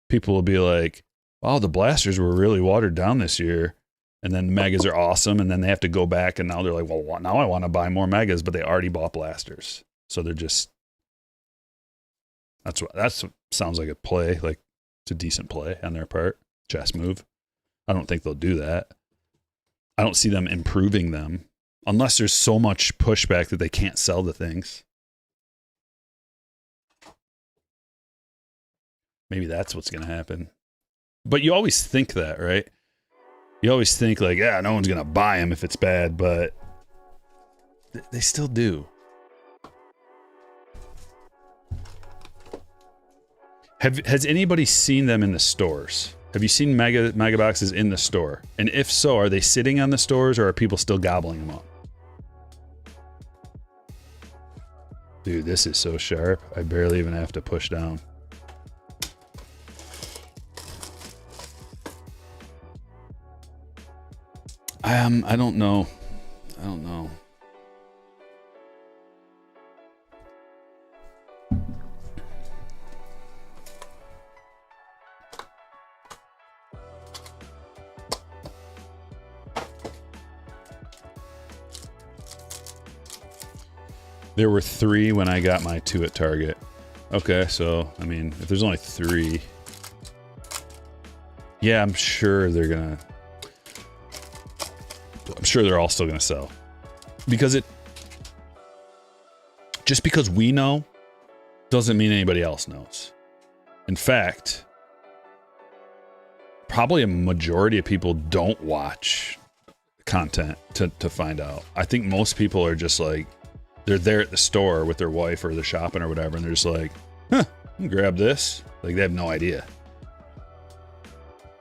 people will be like, oh, the blasters were really watered down this year. And then the megas are awesome. And then they have to go back and now they're like, well, now I want to buy more megas, but they already bought blasters. So they're just, that's what sounds like a play. Like, it's a decent play on their part. Chess move. I don't think they'll do that. I don't see them improving them unless there's so much pushback that they can't sell the things. Maybe that's what's going to happen. But you always think that, right? You always think like, yeah, no one's going to buy them if it's bad, but they still do. Has anybody seen them in the stores? Have you seen mega boxes in the store? And if so, are they sitting on the stores or are people still gobbling them up? Dude, this is so sharp. I barely even have to push down. I don't know. There were 3 when I got my 2 at Target. Okay, so, I mean, if there's only 3... Yeah, I'm sure they're gonna... I'm sure they're all still gonna sell. Because it... Just because we know, doesn't mean anybody else knows. In fact, probably a majority of people don't watch content to find out. I think most people are just like, they're there at the store with their wife or they're shopping or whatever, and they're just like, huh, grab this. Like, they have no idea.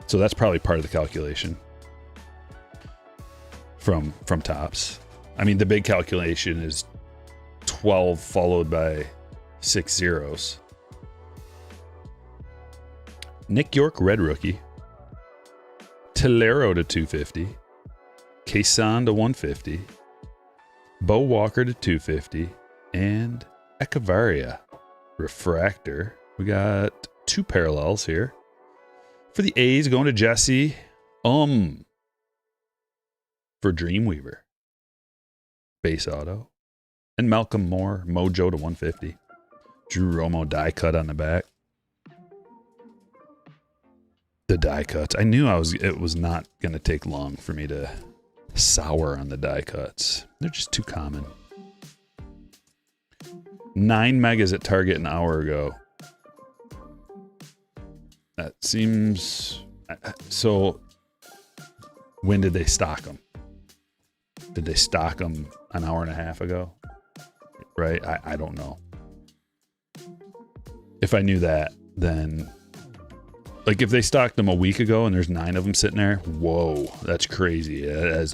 So that's probably part of the calculation from Topps. I mean, the big calculation is 12 followed by 6 zeros. Nick York red rookie. Tolero to 250. Kaysan to 150. Bo Walker to 250. And Echevarria refractor. We got 2 parallels here. For the A's, going to Jesse. For Dreamweaver. Base auto. And Malcolm Moore, Mojo to 150. Drew Romo die cut on the back. The die cuts. I knew it was not going to take long for me to sour on the die cuts. They're just too common. 9 megas at Target an hour ago. That seems... So, when did they stock them? Did they stock them an hour and a half ago? Right? I don't know. If I knew that, then... Like, if they stocked them a week ago and there's 9 of them sitting there, whoa, that's crazy. As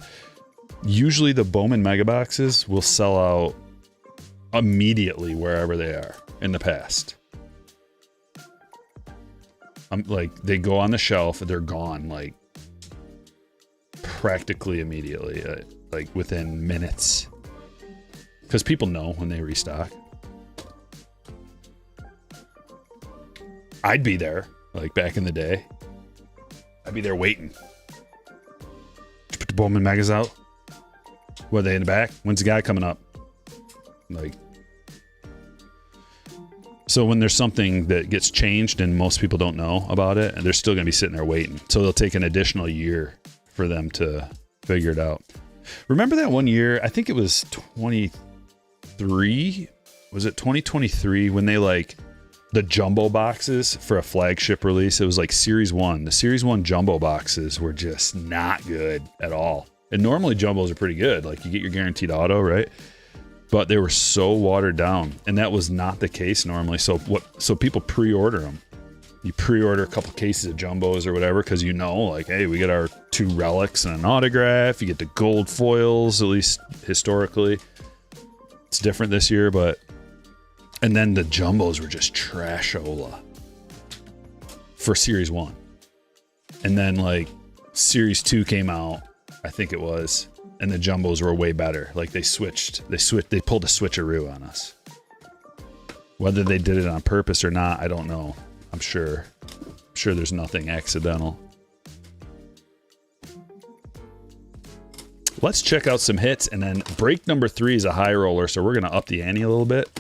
usually the Bowman mega boxes will sell out immediately wherever they are in the past. Like, they go on the shelf, they're gone, like, practically immediately, like, within minutes. Because people know when they restock. I'd be there, like, back in the day. I'd be there waiting. Put the Bowman megas out. What, are they in the back? When's the guy coming up? Like... So when there's something that gets changed and most people don't know about it, and they're still going to be sitting there waiting. So they'll take an additional year for them to figure it out. Remember that one year, I think it was 23? Was it 2023 when they like the jumbo boxes for a flagship release? It was like Series 1. The Series 1 jumbo boxes were just not good at all. And normally jumbos are pretty good. Like you get your guaranteed auto, right? But they were so watered down, and that was not the case normally. So people pre-order them. You pre-order a couple cases of jumbos or whatever because you know, like, hey, we get our 2 relics and an autograph. You get the gold foils, at least historically. It's different this year, but... And then the jumbos were just trashola for Series 1. And then, like, Series 2 came out, I think it was... And the jumbos were way better. Like they pulled a switcheroo on us. Whether they did it on purpose or not, I don't know. I'm sure there's nothing accidental. Let's check out some hits, and then break number 3 is a high roller, so we're gonna up the ante a little bit.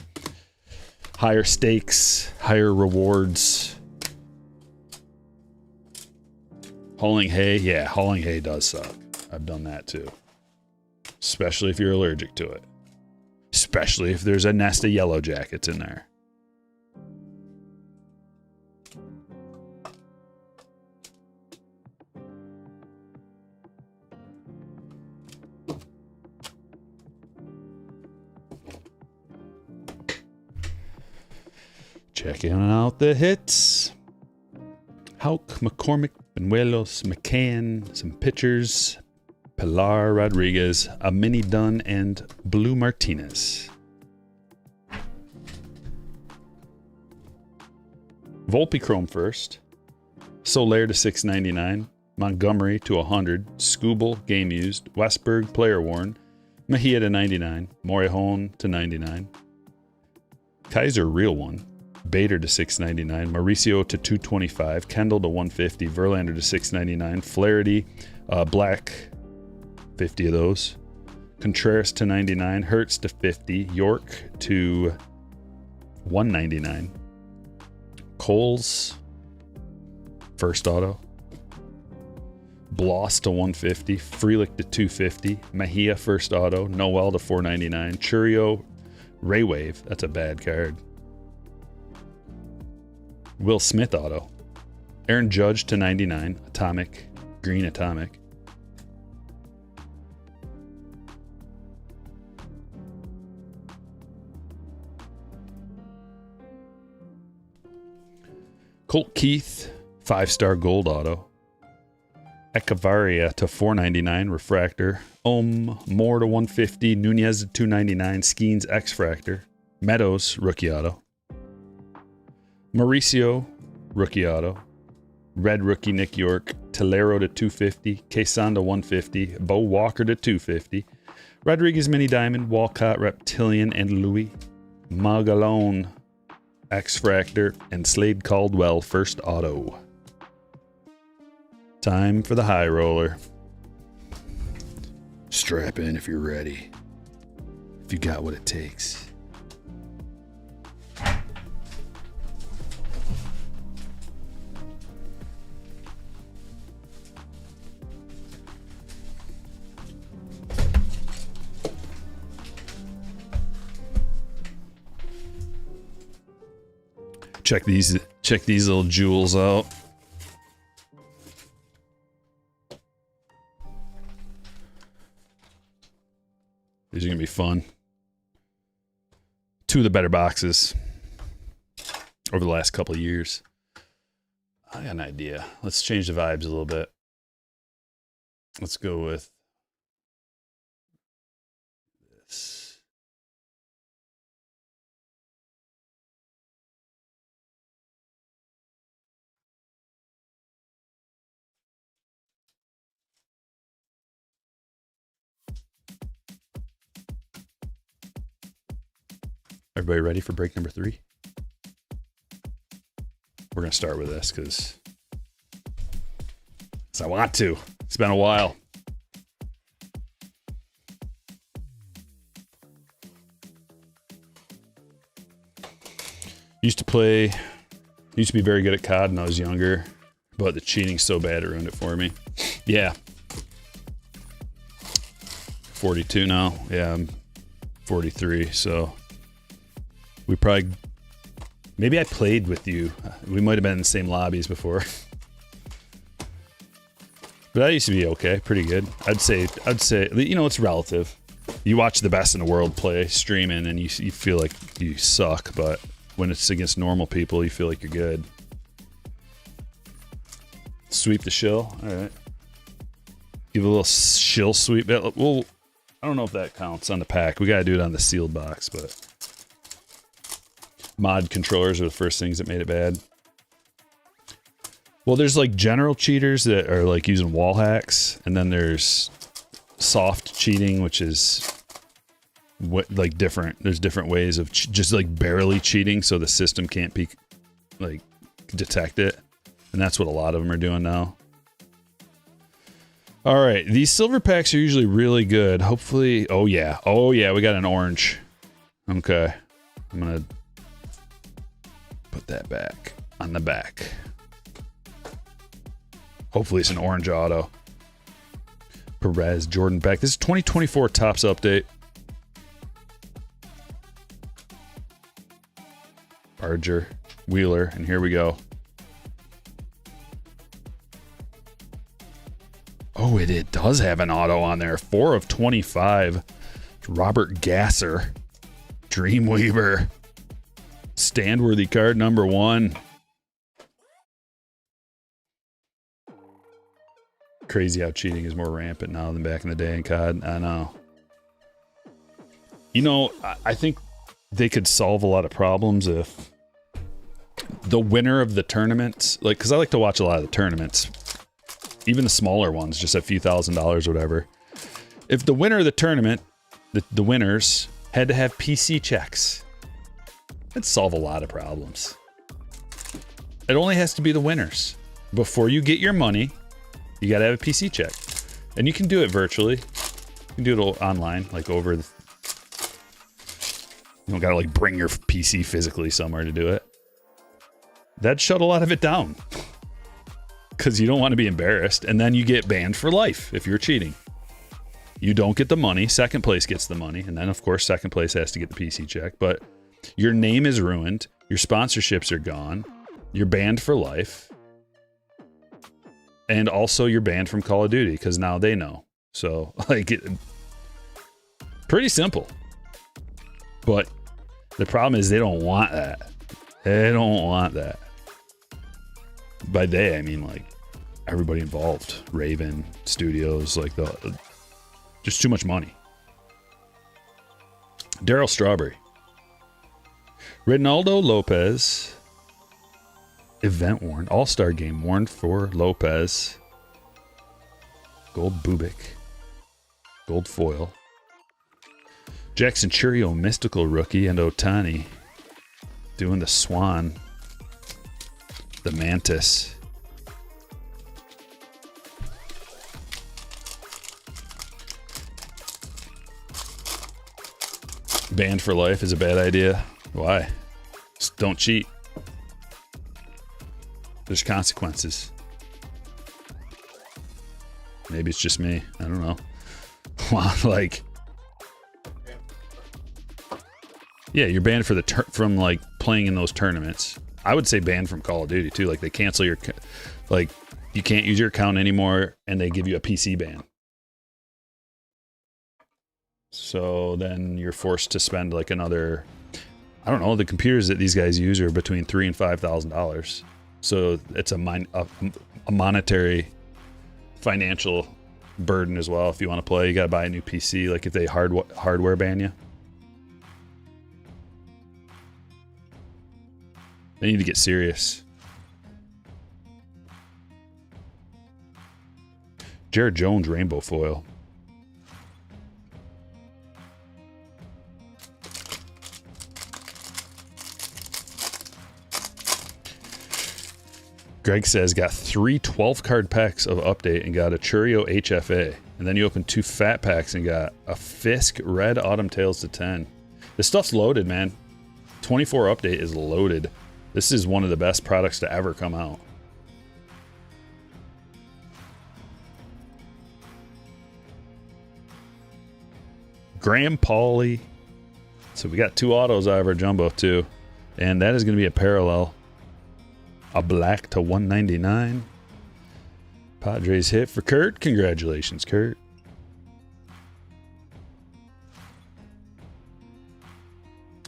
Higher stakes, higher rewards. Hauling hay, yeah, hauling hay does suck. I've done that too. Especially if you're allergic to it. Especially if there's a nest of yellow jackets in there. Checking out the hits. Houck, McCormick, Benuelos, McCann, some pitchers. Pilar Rodriguez, a Mini Dunn, and Blue Martinez. Volpe Chrome first. Soler to $6.99. Montgomery to $100. Skubal, game used. Westberg, player worn. Mejia to $99. Morejon to $99. Kaiser, real one. Bader to $6.99. Mauricio to $2.25. Kendall to $150. Verlander to $6.99. Flaherty, black, 50 of those. Contreras to 99. Hertz to 50. York to 199. Coles, first auto. Bloss to 150. Frelick to 250. Mejia, first auto. Noel to 499. Churio, Ray Wave. That's a bad card. Will Smith auto. Aaron Judge to 99. Atomic. Green Atomic. Colt Keith, 5-star gold auto. Echevarria to 499, Refractor. Moore to 150, Nunez to 299, Skeens X-Fractor. Meadows, rookie auto. Mauricio, rookie auto. Red rookie Nick York. Tolero to 250, Quesan to 150, Bo Walker to 250. Rodriguez Mini Diamond, Walcott Reptilian, and Louis. Magalone, X-Fractor, and Slade Caldwell, first auto. Time for the high roller. Strap in if you're ready. If you got what it takes. Check these little jewels out. These are gonna be fun. Two of the better boxes over the last couple of years. I got an idea. Let's change the vibes a little bit. Let's go with this. Everybody ready for break number 3? We're going to start with this because I want to. It's been a while. Used to be very good at COD when I was younger, but the cheating's so bad it ruined it for me. Yeah. 42 now. Yeah, I'm 43, so we probably, maybe I played with you. We might have been in the same lobbies before. But I used to be okay, pretty good. I'd say, you know, it's relative. You watch the best in the world play streaming and you feel like you suck, but when it's against normal people, you feel like you're good. Sweep the shill, all right. Give a little shill sweep. Well, I don't know if that counts on the pack. We gotta do it on the sealed box, but mod controllers are the first things that made it bad. Well, there's like general cheaters that are like using wall hacks, and then there's soft cheating, which is like different. There's different ways of just like barely cheating, so the system can't like detect it, and that's what a lot of them are doing now. All right, these silver packs are usually really good. Hopefully, oh yeah, we got an orange. Okay, I'm gonna put that back on the back. Hopefully it's an orange auto. Perez, Jordan Beck. This is 2024 Topps update. Arger, Wheeler, and here we go. Oh, it does have an auto on there. 4 of 25. Robert Gasser. Dreamweaver. Stand-worthy card number 1. Crazy how cheating is more rampant now than back in the day in COD. I know. You know, I think they could solve a lot of problems if the winner of the tournament, like, because I like to watch a lot of the tournaments, even the smaller ones, just a few $1,000s or whatever. If the winner of the tournament, the winners, had to have PC checks, it'd solve a lot of problems. It only has to be the winners. Before you get your money, you gotta have a PC check. And you can do it virtually. You can do it online, like over the... You don't gotta like bring your PC physically somewhere to do it. That'd shut a lot of it down. Because you don't want to be embarrassed. And then you get banned for life if you're cheating. You don't get the money. Second place gets the money. And then, of course, second place has to get the PC check. But your name is ruined. Your sponsorships are gone. You're banned for life. And also you're banned from Call of Duty because now they know. So, like, pretty simple. But the problem is they don't want that. They don't want that. By they, I mean, like, everybody involved. Raven, studios, like, just too much money. Daryl Strawberry. Ronaldo Lopez. Event worn. All-Star game worn for Lopez. Gold Bubik. Gold foil. Jackson Churio, mystical rookie, and Otani doing the swan. The mantis. Banned for life is a bad idea. Why? Just don't cheat. There's consequences. Maybe it's just me. I don't know. Wow, like, yeah, you're banned for from like playing in those tournaments. I would say banned from Call of Duty too. Like they cancel your, like you can't use your account anymore, and they give you a PC ban. So then you're forced to spend like another, I don't know, the computers that these guys use are between $3,000 and $5,000. So it's a monetary, financial burden as well. If you want to play, you got to buy a new PC. Like if they hardware ban you, they need to get serious. Jared Jones rainbow foil. Greg says, got 3 12-card packs of update and got a Churio HFA. And then you open 2 fat packs and got a Fisk Red Autumn Tales to 10. This stuff's loaded, man. 24 update is loaded. This is one of the best products to ever come out. Graham Pauley. So we got 2 autos out of our jumbo too. And that is going to be a parallel. A black to 199. Padres hit for Kurt. Congratulations, Kurt.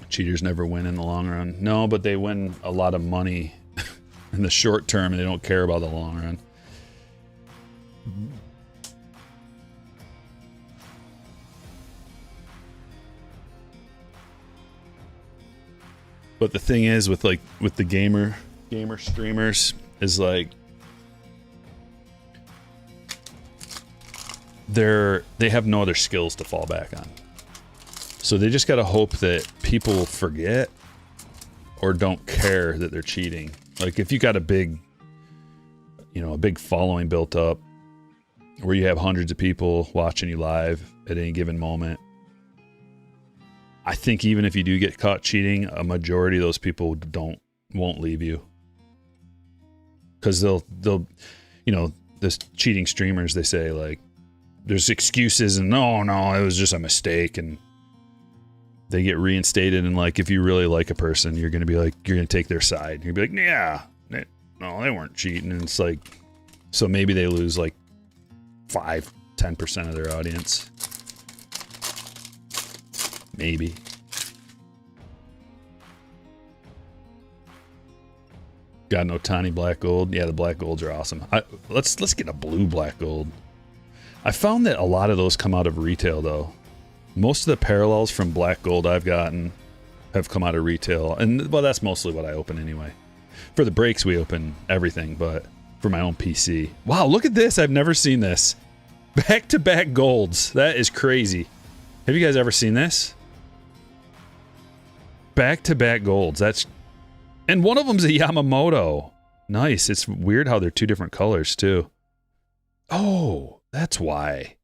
Cheaters never win in the long run. No, but they win a lot of money in the short term, and they don't care about the long run. But the thing is, with the gamer streamers, is like they have no other skills to fall back on. So they just got to hope that people forget or don't care that they're cheating. Like if you got a big following built up where you have hundreds of people watching you live at any given moment, I think even if you do get caught cheating, a majority of those people won't leave you. Because they'll this cheating streamers, they say like there's excuses and no, it was just a mistake, and they get reinstated. And like if you really like a person, you're gonna take their side. You're gonna be like, yeah, no, they weren't cheating. And it's like, so maybe they lose like 5-10% of their audience. Maybe. Got no tiny black gold. Yeah, the black golds are awesome. Let's get a blue black gold. I found that a lot of those come out of retail though. Most of the parallels from black gold I've gotten have come out of retail, and well, that's mostly what I open anyway. For the breaks, we open everything, but for my own PC. Wow, look at this! I've never seen this. Back-to-back golds. That is crazy. Have you guys ever seen this? Back-to-back golds. And one of them's a Yamamoto. Nice. It's weird how they're 2 different colors too. Oh, that's why.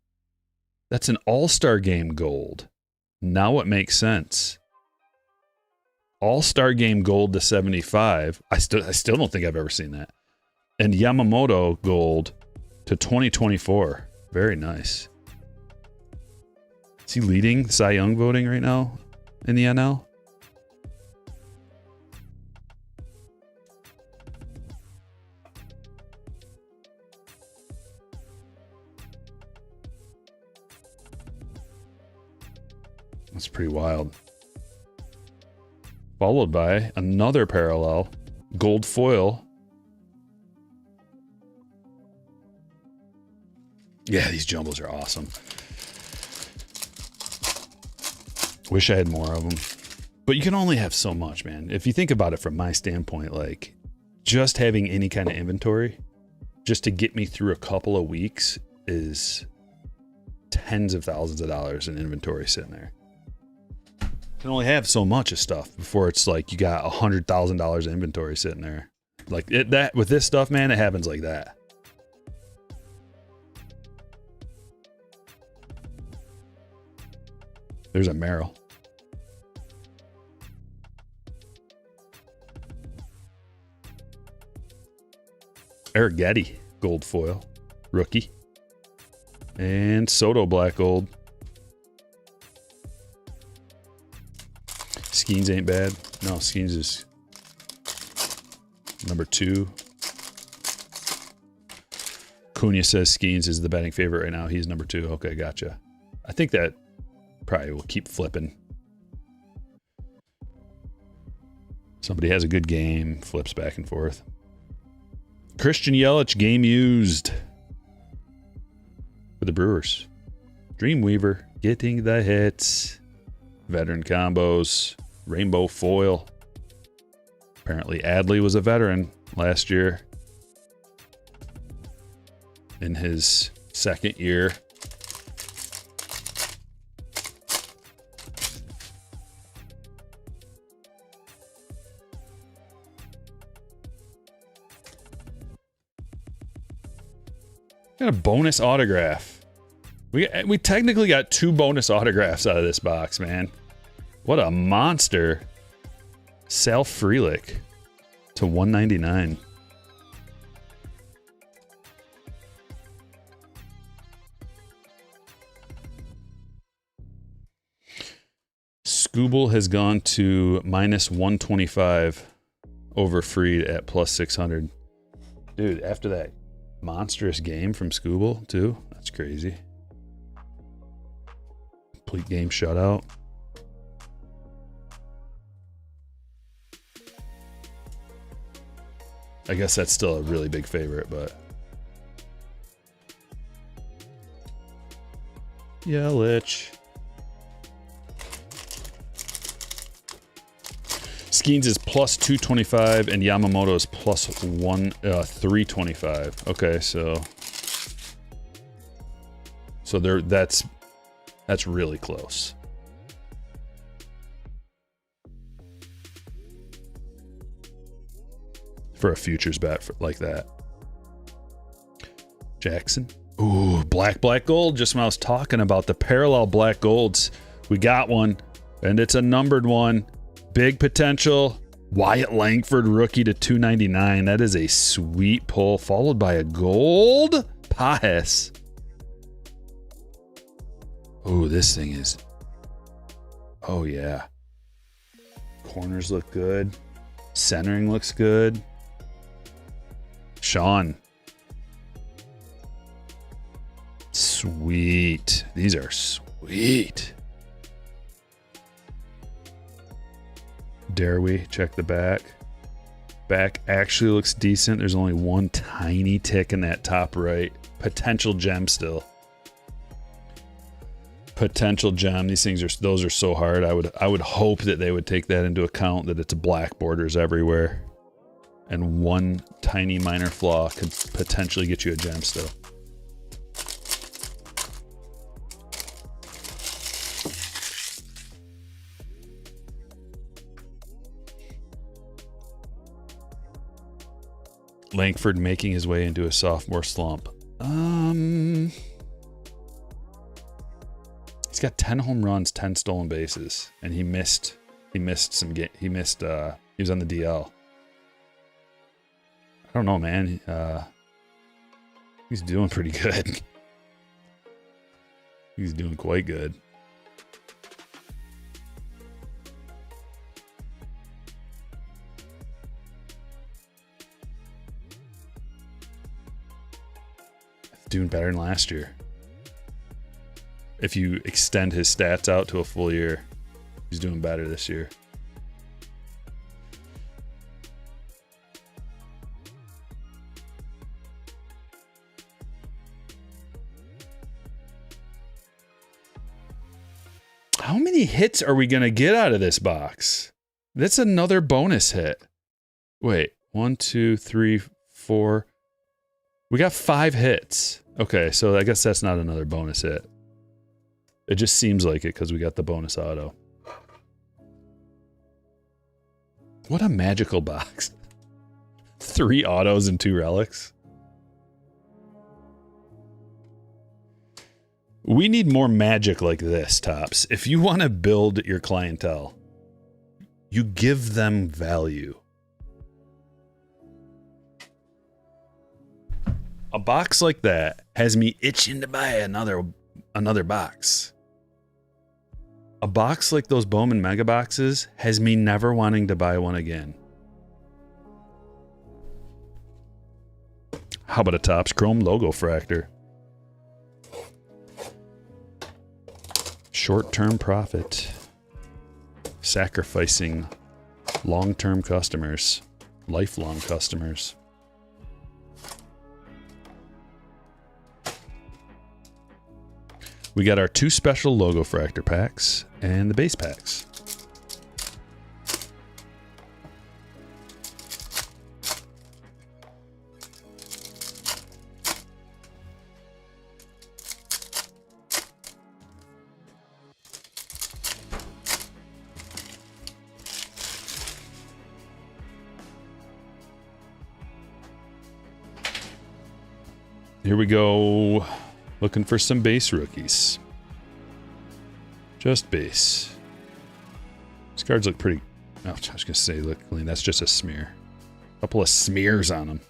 That's an All-Star Game gold. Now it makes sense. All-Star Game gold to 75. I still don't think I've ever seen that. And Yamamoto gold to 2024. Very nice. Is he leading Cy Young voting right now in the NL? That's pretty wild. Followed by another parallel gold foil. Yeah, these jumbos are awesome. Wish I had more of them. But you can only have so much, man. If you think about it from my standpoint, like just having any kind of inventory just to get me through a couple of weeks is tens of thousands of dollars in inventory sitting there. You can only have so much of stuff before it's like you got $100,000 of inventory sitting there. Like that with this stuff, man, it happens like that. There's a Merrill. Eric Getty, gold foil, rookie. And Soto black gold. Skeens ain't bad. No, Skeens is number 2. Cunha says Skeens is the betting favorite right now. He's number 2. Okay, gotcha. I think that probably will keep flipping. Somebody has a good game, flips back and forth. Christian Yelich, game used for the Brewers. Dreamweaver getting the hits. Veteran combos. Rainbow foil. Apparently Adley was a veteran last year. In his second year. Got a bonus autograph. We technically got 2 bonus autographs out of this box, man. What a monster. Sal Frelick to 199. Scooble has gone to minus 125 over Freed at plus 600. Dude, after that monstrous game from Scooble, too. That's crazy. Complete game shutout. I guess that's still a really big favorite, but... Yelich. Skeens is plus 225 and Yamamoto is plus 325. Okay, so there that's really close. For a futures bet like that. Jackson. Ooh, black gold. Just when I was talking about the parallel black golds, we got one, and it's a numbered one. Big potential. Wyatt Langford rookie to 299. That is a sweet pull, followed by a gold Pajes. Oh, this thing is... Oh, yeah. Corners look good. Centering looks good. Sean. Sweet. These are sweet. Dare we check the back? Back actually looks decent. There's only one tiny tick in that top right. Potential gem still. Potential gem. These things those are so hard. I would hope that they would take that into account, that it's black borders everywhere. And one tiny minor flaw could potentially get you a gem still. Langford making his way into a sophomore slump. got 10 home runs, 10 stolen bases, and he missed some he was on the DL. I don't know, man. He's doing pretty good. He's doing quite good. Doing better than last year. If you extend his stats out to a full year, he's doing better this year. How many hits are we going to get out of this box? That's another bonus hit. Wait, 1, 2, 3, 4. We got 5 hits. Okay, so I guess that's not another bonus hit. It just seems like it because we got the bonus auto. What a magical box. 3 autos and 2 relics. We need more magic like this, Tops. If you want to build your clientele, you give them value. A box like that has me itching to buy another box. A box like those Bowman Mega Boxes has me never wanting to buy one again. How about a Topps Chrome logo fractor? Short-term profit. Sacrificing long-term customers. Lifelong customers. We got our 2 special logo fractor packs and the base packs. Here we go. Looking for some base rookies. Just base. These cards look pretty... Oh, I was going to say look clean. That's just a smear. A couple of smears on them.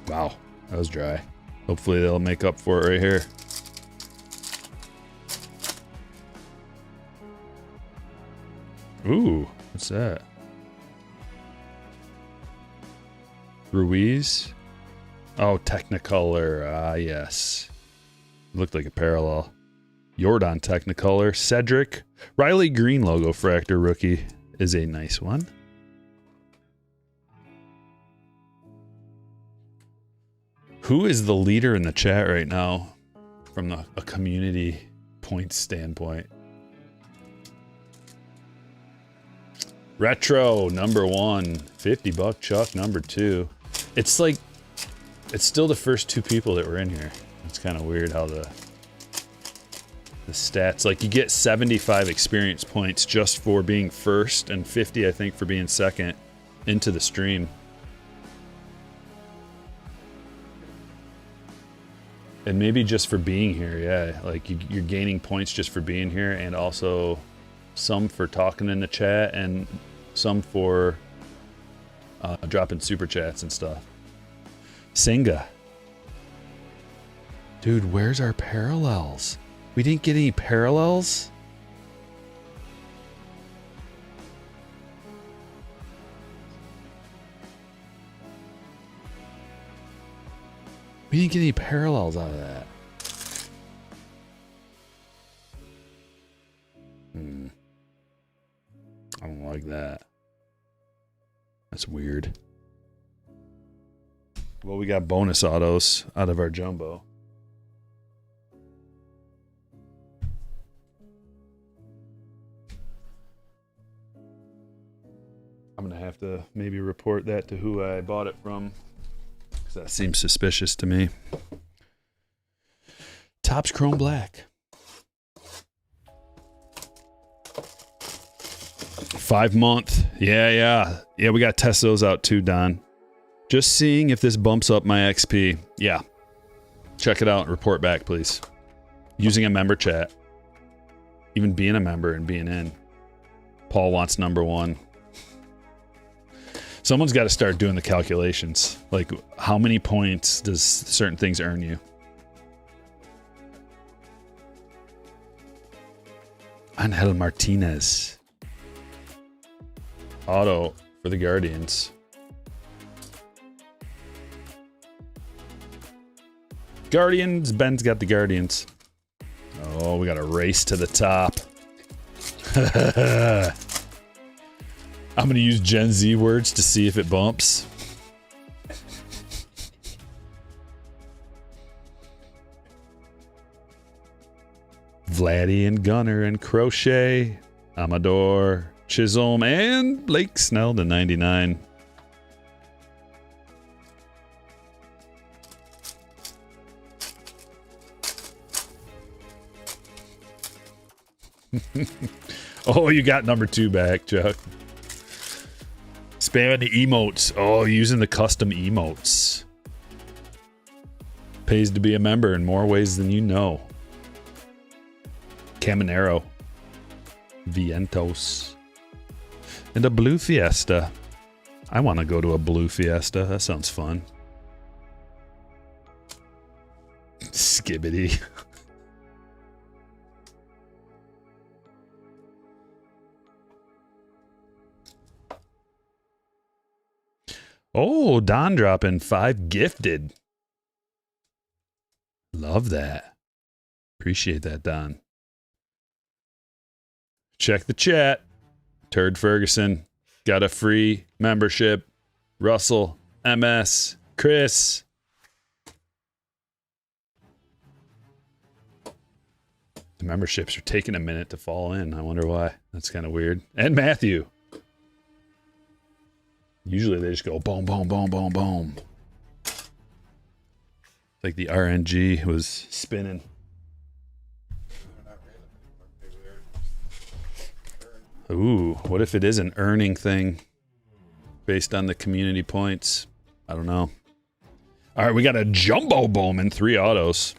Wow, that was dry. Hopefully they'll make up for it right here. Ooh, what's that? Ruiz? Oh, Technicolor. Ah, yes. Looked like a parallel. Jordan Technicolor. Cedric. Riley Green logo fractor rookie is a nice one. Who is the leader in the chat right now from a community point standpoint? Retro number 1, $50 Chuck number 2. It's like, it's still the first 2 people that were in here. It's kind of weird how the stats, like you get 75 experience points just for being first and 50, I think, for being second into the stream. And maybe just for being here, yeah. Like you're gaining points just for being here, and also some for talking in the chat, and some for dropping super chats and stuff. Senga. Dude, where's our parallels? We didn't get any parallels? We didn't get any parallels out of that. I don't like that. That's weird. Well, we got bonus autos out of our jumbo. I'm going to have to maybe report that to who I bought it from, because that seems suspicious to me. Topps Chrome Black. 5 month. Yeah. We got to test those out too, Don. Just seeing if this bumps up my XP. Yeah. Check it out and report back, please. Using a member chat. Even being a member and being in. Paul wants number 1. Someone's got to start doing the calculations. Like, how many points does certain things earn you? Angel Martinez. Auto for the Guardians. Guardians. Ben's got the Guardians. Oh, we got a race to the top. I'm going to use Gen Z words to see if it bumps. Vladdy and Gunner and Crochet. Amador, Chisholm, and Blake Snell to 99. Oh, you got number 2 back, Chuck. Spamming the emotes. Oh, using the custom emotes. Pays to be a member in more ways than you know. Caminero. Vientos. And a blue Fiesta. I want to go to a blue Fiesta. That sounds fun. Skibbity. Oh, Don dropping 5 gifted. Love that. Appreciate that, Don. Check the chat. Turd Ferguson got a free membership. Russell, MS, Chris. The memberships are taking a minute to fall in. I wonder why. That's kind of weird. And Matthew. Usually they just go boom, boom, boom, boom, boom. Like the RNG was spinning. Ooh, what if it is an earning thing based on the community points? I don't know. All right, we got a jumbo Bowman, 3 autos.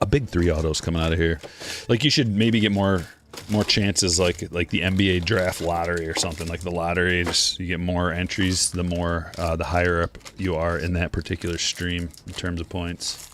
A big 3 autos coming out of here. Like, you should maybe get more chances, like the NBA draft lottery or something. Like the lottery, just you get more entries, the more the higher up you are in that particular stream in terms of points.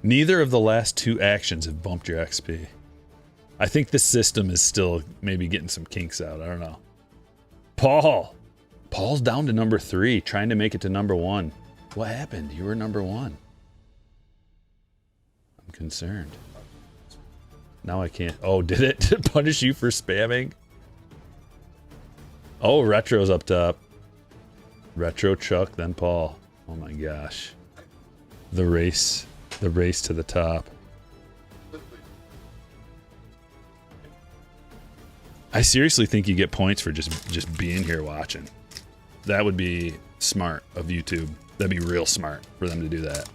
Neither of the last 2 actions have bumped your XP. I think the system is still maybe getting some kinks out. I don't know. Paul's down to number 3, trying to make it to number 1. What happened? You were number 1. I'm concerned. Now I can't. Oh, did it punish you for spamming? Oh, Retro's up top. Retro, Chuck, then Paul. Oh my gosh. The race to the top. I seriously think you get points for just being here watching. That would be smart of YouTube. That'd be real smart for them to do that.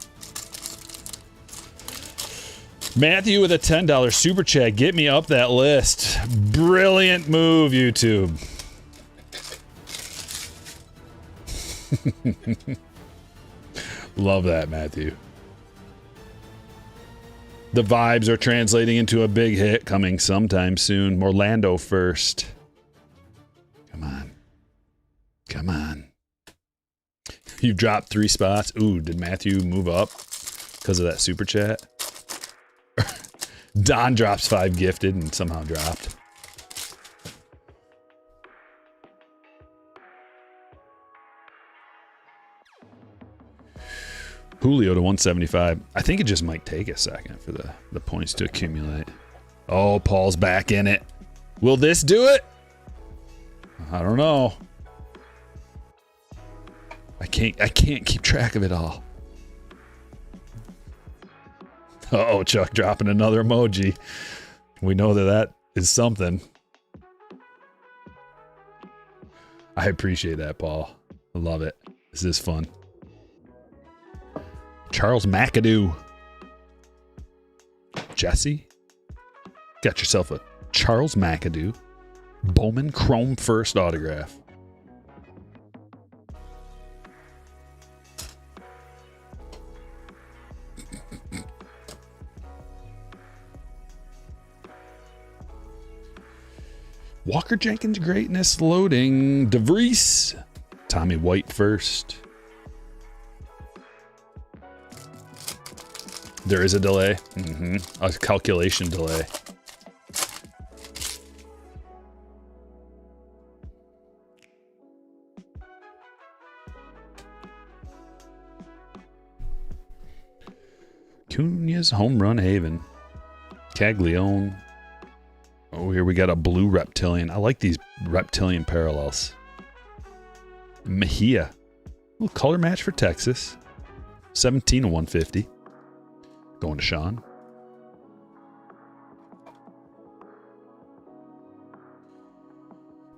Matthew with a $10 super chat. Get me up that list. Brilliant move, YouTube. Love that, Matthew. The vibes are translating into a big hit coming sometime soon. Orlando first. Come on. Come on. You've dropped 3 spots. Ooh, did Matthew move up because of that super chat? Don drops 5 gifted and somehow dropped. Julio to 175. I think it just might take a second for the points to accumulate. Oh, Paul's back in it. Will this do it? I don't know. I can't keep track of it all. Uh-oh, Chuck dropping another emoji. We know that that is something. I appreciate that, Paul. I love it. This is fun. Charles McAdoo. Jesse? Got yourself a Charles McAdoo Bowman Chrome first autograph. Walker Jenkins greatness loading. DeVries. Tommy White first. There is a delay. A calculation delay. Cunha's home run haven. Caglione. Oh, here we got a blue reptilian. I like these reptilian parallels. Mejia. Little color match for Texas. 17 of 150. Going to Sean.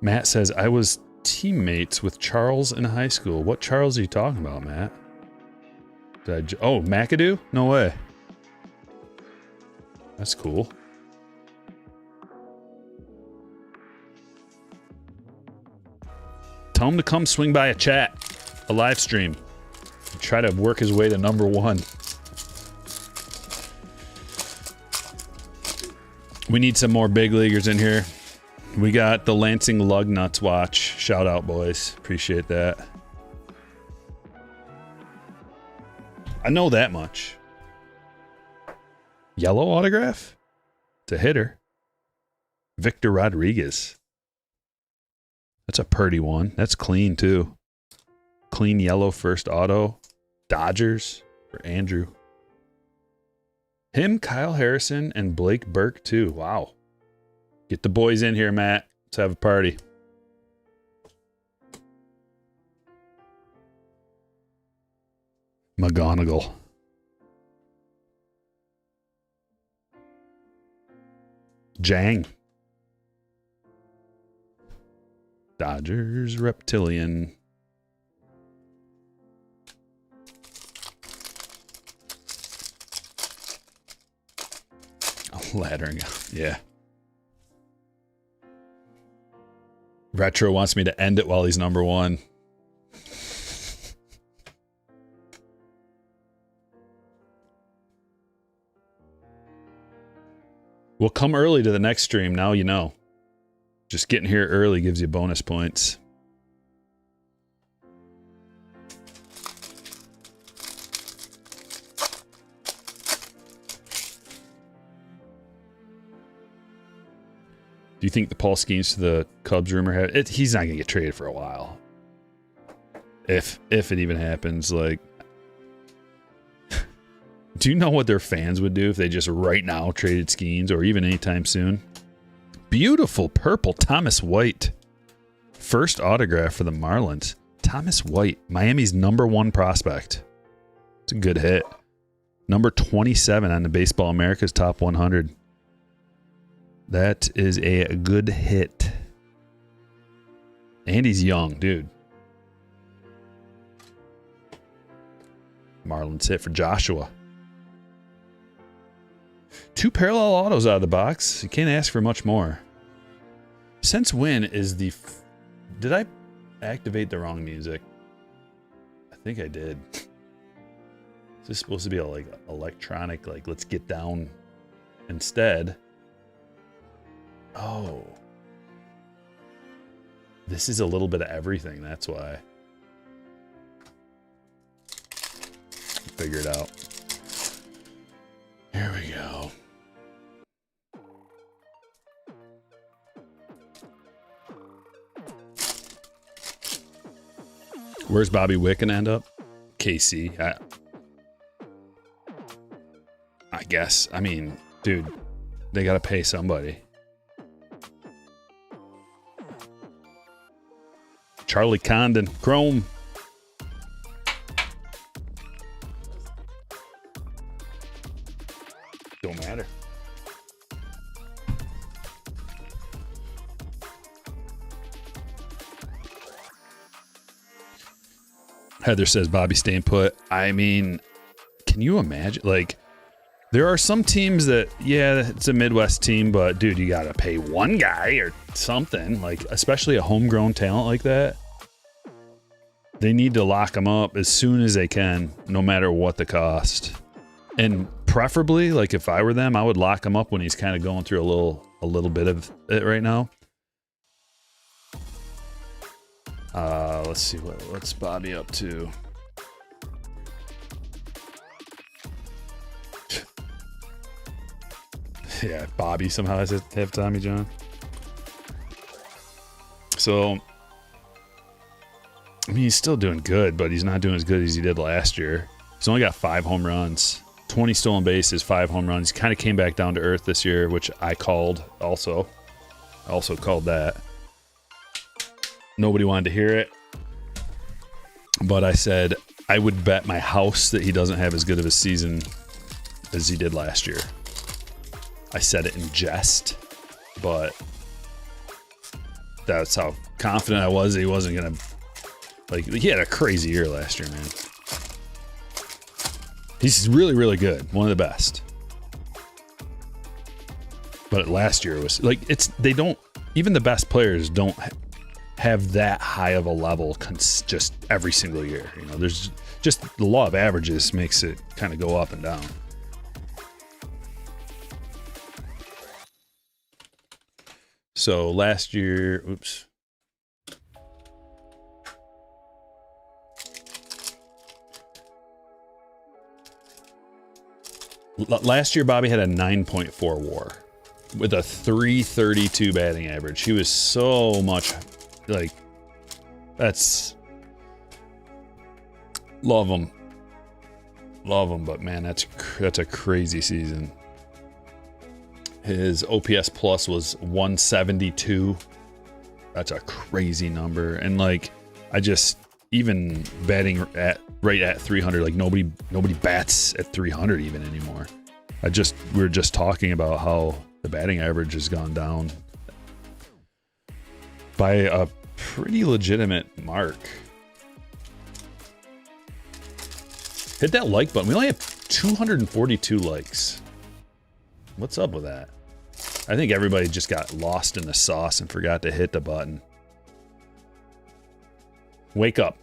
Matt says, I was teammates with Charles in high school. What Charles are you talking about, Matt? Oh, McAdoo? No way. That's cool. Tell him to come swing by a chat, a live stream. Try to work his way to #1. We need some more big leaguers in here. We got the Lansing Lugnuts watch. Shout out, boys. Appreciate that. I know that much. Yellow autograph? To hitter. Victor Rodriguez. That's a pretty one. That's clean, too. Clean yellow first auto. Dodgers for Andrew. Him, Kyle Harrison, and Blake Burke, too. Wow. Get the boys in here, Matt. Let's have a party. McGonigal. Jang. Dodgers Reptilian. Laddering up, yeah. Retro wants me to end it while he's #1. We'll come early to the next stream, now you know. Just getting here early gives you bonus points. Do you think the Paul Skeens to the Cubs rumor he's not gonna get traded for a while. If it even happens, like, do you know what their fans would do if they just right now traded Skeens or even anytime soon? Beautiful purple Thomas White. First autograph for the Marlins. Thomas White, Miami's #1 prospect. It's a good hit. Number 27 on the Baseball America's Top 100. That is a good hit. And he's young, dude. Marlins hit for Joshua. 2 parallel autos out of the box. You can't ask for much more. Since when is the... Did I activate the wrong music? I think I did. Is this supposed to be a, like, electronic, like, let's get down instead? Oh. This is a little bit of everything, that's why. Figure it out. Here we go. Where's Bobby Wick gonna end up? KC. I guess. I mean, dude, they gotta pay somebody. Charlie Condon, Chrome. Don't matter. Heather says Bobby staying put. I mean, can you imagine? Like, there are some teams that, yeah, it's a Midwest team, but dude, you gotta pay one guy or something. Like, especially a homegrown talent like that. They need to lock him up as soon as they can, no matter what the cost. And preferably, like if I were them, I would lock him up when he's kind of going through a little bit of it right now. Let's see what's Bobby up to. Yeah, Bobby somehow has to have Tommy John. So, I mean, he's still doing good, but he's not doing as good as he did last year. He's only got 5 home runs, 20 stolen bases, 5 home runs. He kind of came back down to earth this year, which I called also. I also called that. Nobody wanted to hear it. But I said I would bet my house that he doesn't have as good of a season as he did last year. I said it in jest, but that's how confident I was that he wasn't going to... Like, he had a crazy year last year, man. He's really, really good. One of the best. But last year was... Like, they don't... Even the best players don't have that high of a level just every single year. You know, there's just the law of averages makes it kind of go up and down. So last year, oops. Last year, Bobby had a 9.4 WAR with a 332 batting average. He was so much like, that's, love him, but man, that's a crazy season. His OPS plus was 172. That's a crazy number. And like, even batting right at 300, like nobody bats at 300 even anymore. We were just talking about how the batting average has gone down by a pretty legitimate mark. Hit that like button. We only have 242 likes. What's up with that? I think everybody just got lost in the sauce and forgot to hit the button. Wake up.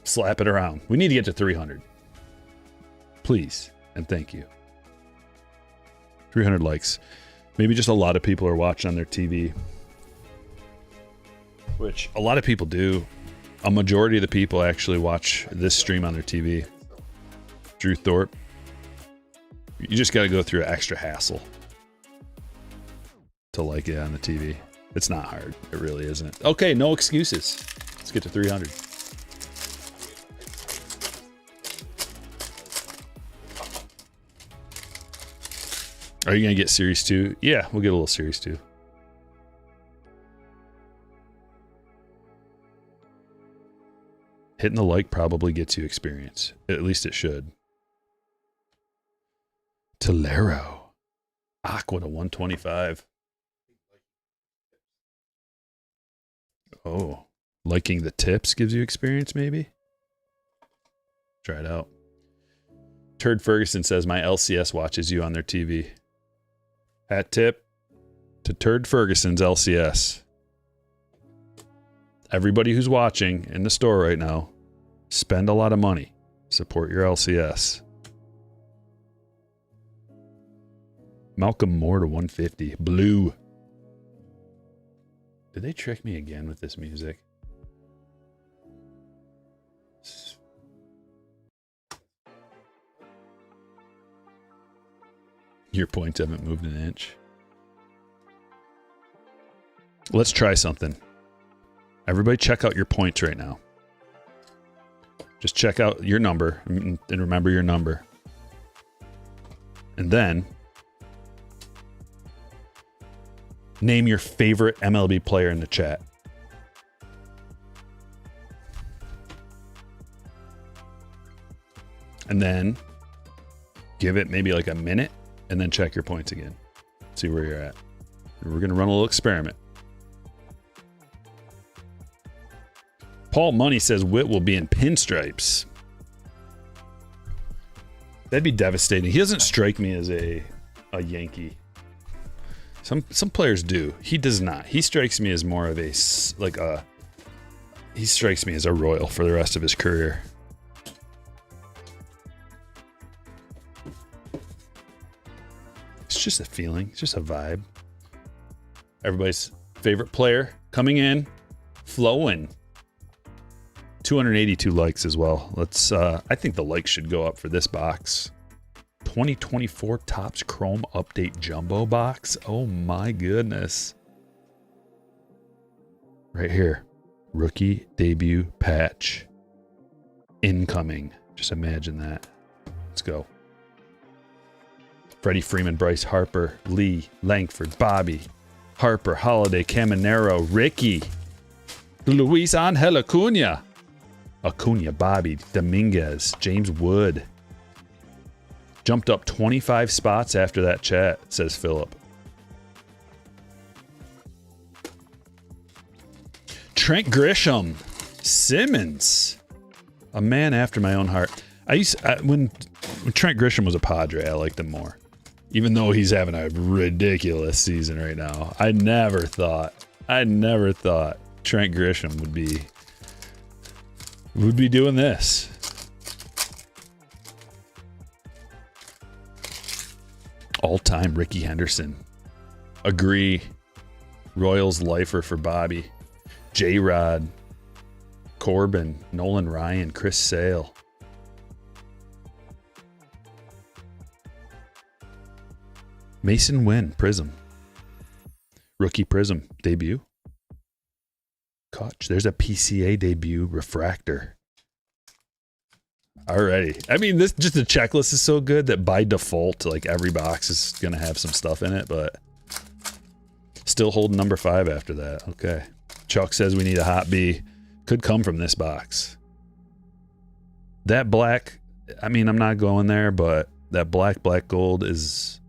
Slap it around. We need to get to 300. Please and thank you. 300 likes. Maybe just a lot of people are watching on their TV. Which a lot of people do. A majority of the people actually watch this stream on their TV. Drew Thorpe. You just got to go through an extra hassle to like it on the TV. It's not hard. It really isn't. Okay, no excuses. Let's get to 300. Are you going to get Series 2? Yeah, we'll get a little Series 2. Hitting the like probably gets you experience. At least it should. Tolero. Aqua to 125. Oh. Liking the tips gives you experience, maybe? Try it out. Turd Ferguson says, my LCS watches you on their TV. Hat tip to Turd Ferguson's LCS. Everybody who's watching in the store right now, spend a lot of money. Support your LCS. Malcolm Moore to 150. Blue. Did they trick me again with this music? Your points haven't moved an inch. Let's try something. Everybody check out your points right now. Just check out your number and remember your number. And then name your favorite MLB player in the chat. And then give it maybe like a minute and then check your points again. See where you're at. We're going to run a little experiment. Paul Money says Witt will be in pinstripes. That'd be devastating. He doesn't strike me as a Yankee. Some players do. He does not. He strikes me as more of he strikes me as a Royal for the rest of his career. It's just a feeling. It's just a vibe. Everybody's favorite player coming in, flowing. 282 likes as well. Let's. I think the likes should go up for this box. 2024 Topps Chrome Update Jumbo Box. Oh my goodness. Right here. Rookie debut patch. Incoming. Just imagine that. Let's go. Freddie Freeman, Bryce Harper, Lee, Langford, Bobby, Harper, Holiday, Caminero, Ricky, Luis Angel Acuna, Bobby, Dominguez, James Wood. Jumped up 25 spots after that chat, says Philip. Trent Grisham, Simmons, a man after my own heart. When Trent Grisham was a Padre, I liked him more. Even though he's having a ridiculous season right now. I never thought Trent Grisham would be doing this. All-time Ricky Henderson. Agree. Royals lifer for Bobby. J-Rod. Corbin. Nolan Ryan. Chris Sale. Mason Wynn. Prism. Rookie Prism. Debut. Koch. There's a PCA debut. Refractor. Alrighty. I mean, this just the checklist is so good that by default, like every box is gonna have some stuff in it, but still holding number 5 after that. Okay. Chuck says we need a hot B. Could come from this box. That black, I mean, I'm not going there, but that black gold is,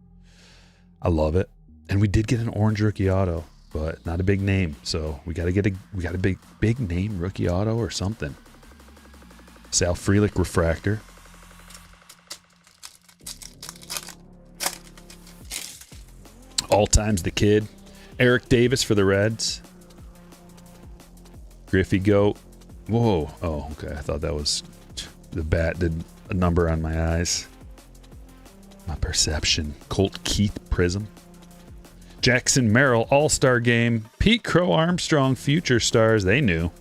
I love it. And we did get an orange rookie auto, but not a big name. So we got a big name rookie auto or something. Sal Frelick Refractor. All times the kid. Eric Davis for the Reds. Griffey Goat. Whoa. Oh, okay. I thought that was the bat did a number on my eyes. My perception. Colt Keith Prism. Jackson Merrill All-Star Game. Pete Crow Armstrong Future Stars. They knew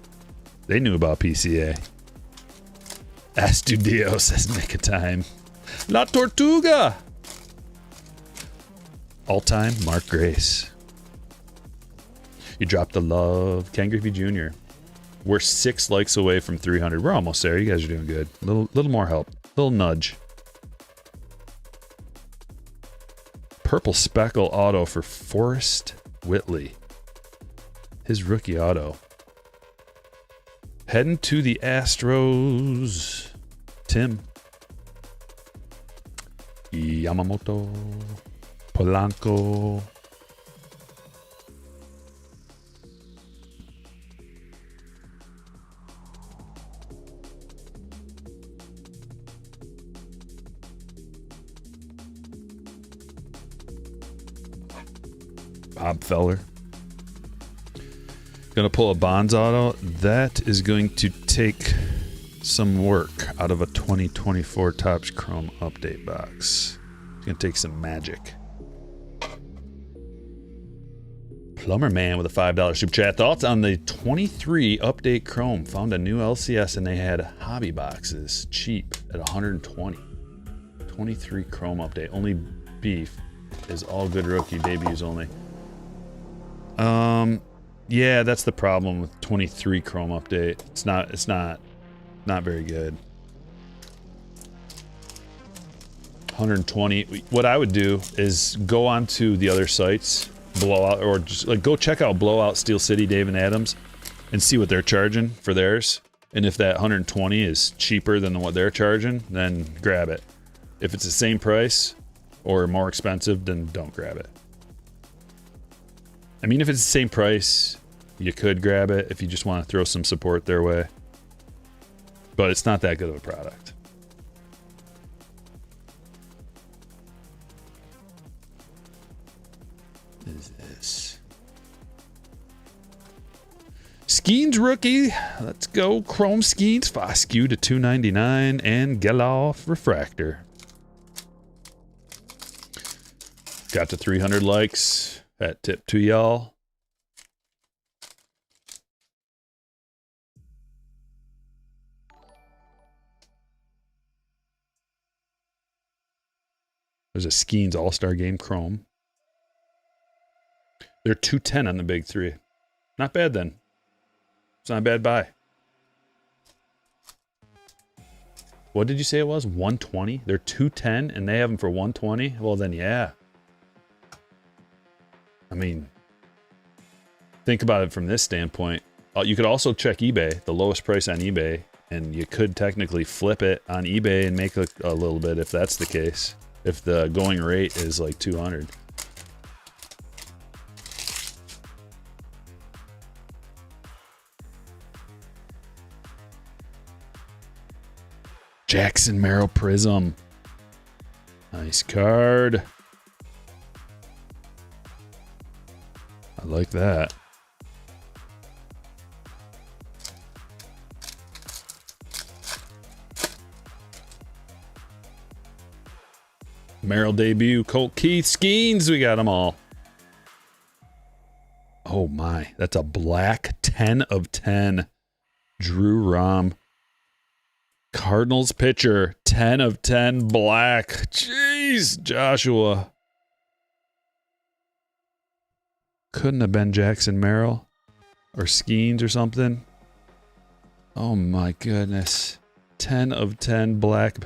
about PCA. Astudio says nick of time. La Tortuga. All-time Mark Grace. You dropped the love. Ken Griffey Jr. We're 6 likes away from 300. We're almost there. You guys are doing good. Little more help. Little nudge. Purple Speckle auto for Forrest Whitley. His rookie auto. Heading to the Astros. Tim. Yamamoto. Polanco. Bob Feller. Gonna pull a Bonds auto. That is going to take some work out of a 2024 Topps Chrome update box. It's gonna take some magic. Plumber Man with a $5 super chat. Thoughts on the 23 update Chrome? Found a new LCS and they had hobby boxes cheap at 120. 23 Chrome update. Only beef is all good rookie debuts only. Yeah, that's the problem with 23 Chrome update. It's not very good. 120. What I would do is go onto the other sites, Blowout, or just like go check out Blowout, Steel City, Dave and Adams, and see what they're charging for theirs. And if that 120 is cheaper than what they're charging, then grab it. If it's the same price or more expensive, then don't grab it. I mean, if it's the same price, you could grab it if you just want to throw some support their way. But it's not that good of a product. What is this? Skeens rookie. Let's go. Chrome Skeens. Foscue to $2.99 and Geloff Refractor. Got to 300 likes. That tip to y'all. There's a Skeens All-Star Game Chrome. They're 210 on the big three. Not bad then. It's not a bad buy. What did you say it was? 120? They're 210 and they have them for 120? Well then, yeah. I mean, think about it from this standpoint. You could also check eBay, the lowest price on eBay, and you could technically flip it on eBay and make a little bit if that's the case. If the going rate is like 200. Jackson Merrill Prism. Nice card. I like that. Merrill debut, Colt Keith, Skeens, we got them all. Oh my, that's a black 10 of 10. Drew Rom. Cardinals pitcher, 10 of 10 black. Jeez, Joshua. Couldn't have been Jackson Merrill or Skeens or something. Oh my goodness. 10 of 10 black.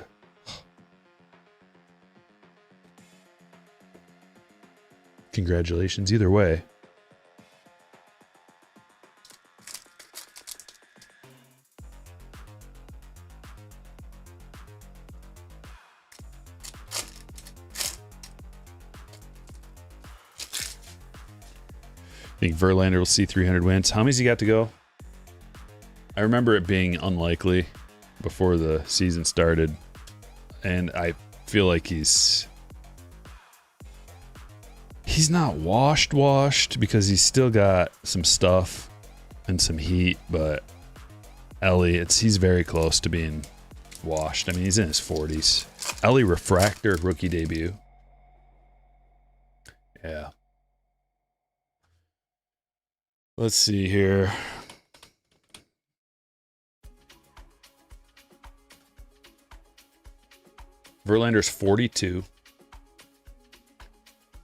Congratulations either way. I think Verlander will see 300 wins. How many's he got to go? I remember it being unlikely before the season started. And I feel like he's not washed because he's still got some stuff and some heat, but Ellie, he's very close to being washed. I mean, he's in his 40s. Ellie Refractor rookie debut. Yeah. Let's see here. Verlander's 42.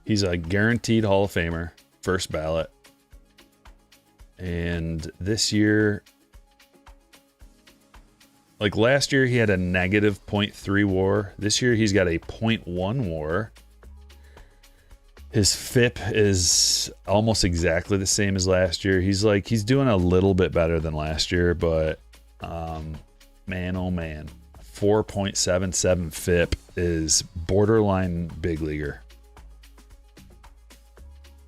He's a guaranteed Hall of Famer, first ballot. And this year, like last year, he had a negative 0.3 WAR. This year, he's got a 0.1 WAR. His FIP is almost exactly the same as last year. He's doing a little bit better than last year, but man, oh man, 4.77 FIP is borderline big leaguer.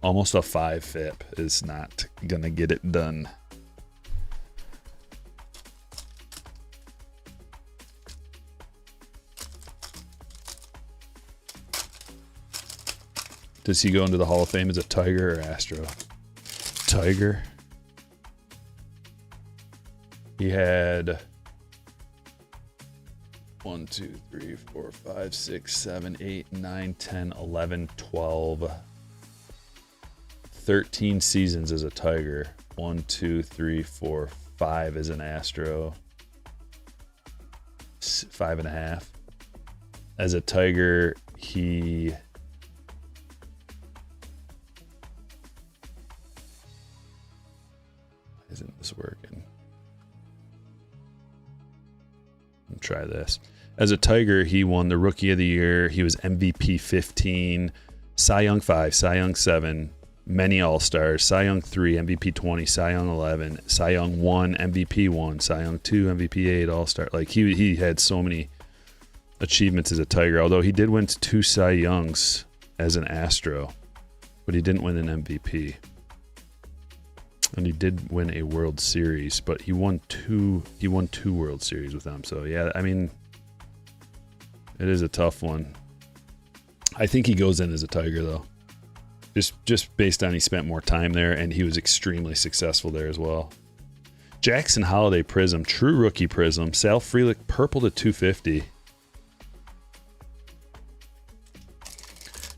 Almost a 5 FIP is not gonna get it done. Does he go into the Hall of Fame as a Tiger or Astro? Tiger. He had 1, 2, 3, 4, 5, 6, 7, 8, 9, 10, 11, 12, 13 seasons as a Tiger. 1, 2, 3, 4, 5 as an Astro. 5.5. As a Tiger, he... Isn't this working? Let's try this. As a Tiger, he won the Rookie of the Year. He was MVP 15, Cy Young 5, Cy Young 7, many All-Stars, Cy Young 3, MVP 20, Cy Young 11, Cy Young 1, MVP 1, Cy Young 2, MVP 8, All-Star. Like he had so many achievements as a Tiger, although he did win 2 Cy Youngs as an Astro, but he didn't win an MVP. And he did win a World Series, but he won two World Series with them. So yeah, I mean, it is a tough one. I think he goes in as a Tiger though. Just based on he spent more time there and he was extremely successful there as well. Jackson Holiday Prism, true rookie prism. Sal Frelick purple to 250.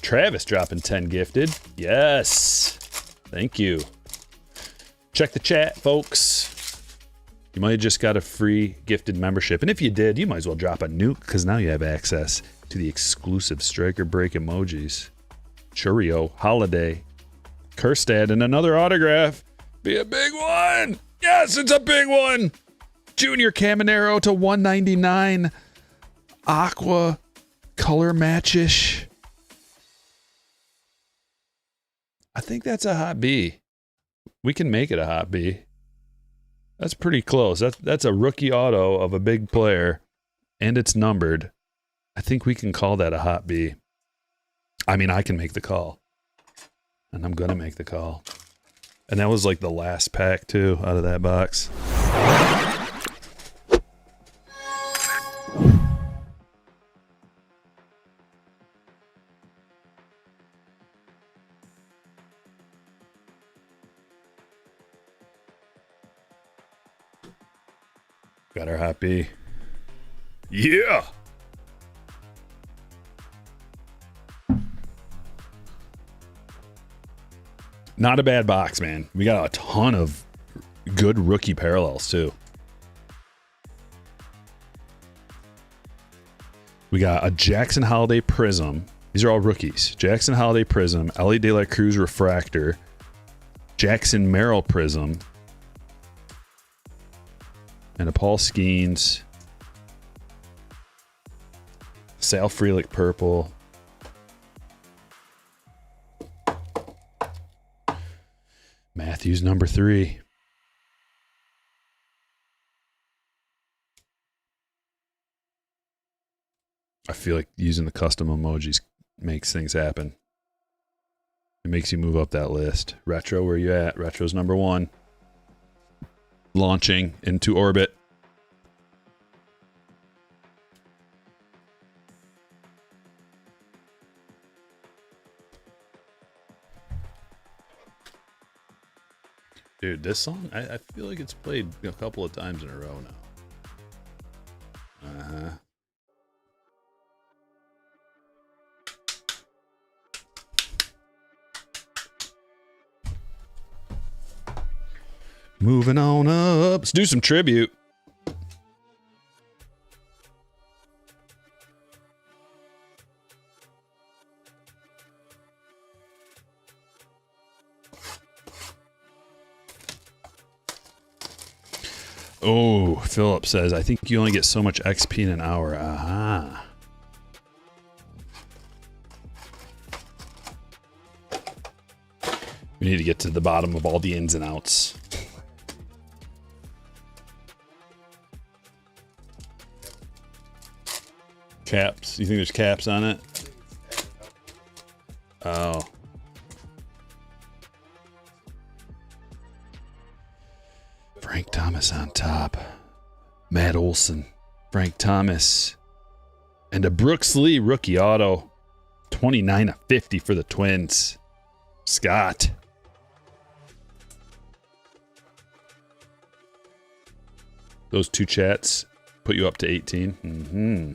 Travis dropping 10 gifted. Yes. Thank you. Check the chat, folks. You might have just got a free gifted membership. And if you did, you might as well drop a nuke because now you have access to the exclusive Stryker break emojis. Churio, Holiday, Kerstad, and another autograph. Be a big one. Yes, it's a big one. Junior Caminero to 199. Aqua, color matchish. I think that's a hot B. We can make it a hot B. That's pretty close. That's a rookie auto of a big player, and it's numbered. I think we can call that a hot B. I mean, I can make the call. And I'm going to make the call. And that was like the last pack, too, out of that box. Got our hot B. Yeah! Not a bad box, man. We got a ton of good rookie parallels, too. We got a Jackson Holiday Prism. These are all rookies. Jackson Holiday Prism, Ellie De La Cruz Refractor, Jackson Merrill Prism, and a Paul Skeens, Sal Frelick Purple, Matthews number 3. I feel like using the custom emojis makes things happen. It makes you move up that list. Retro, where you at? Retro's number 1. Launching into orbit. Dude, this song, I feel like it's played a couple of times in a row now. Uh-huh. Moving on up. Let's do some tribute. Oh, Philip says, I think you only get so much XP in an hour. Aha. We need to get to the bottom of all the ins and outs. Caps. You think there's caps on it? Oh. Frank Thomas on top. Matt Olson. Frank Thomas. And a Brooks Lee rookie auto. 29/50 for the Twins. Scott. Those 2 chats put you up to 18. Mm-hmm.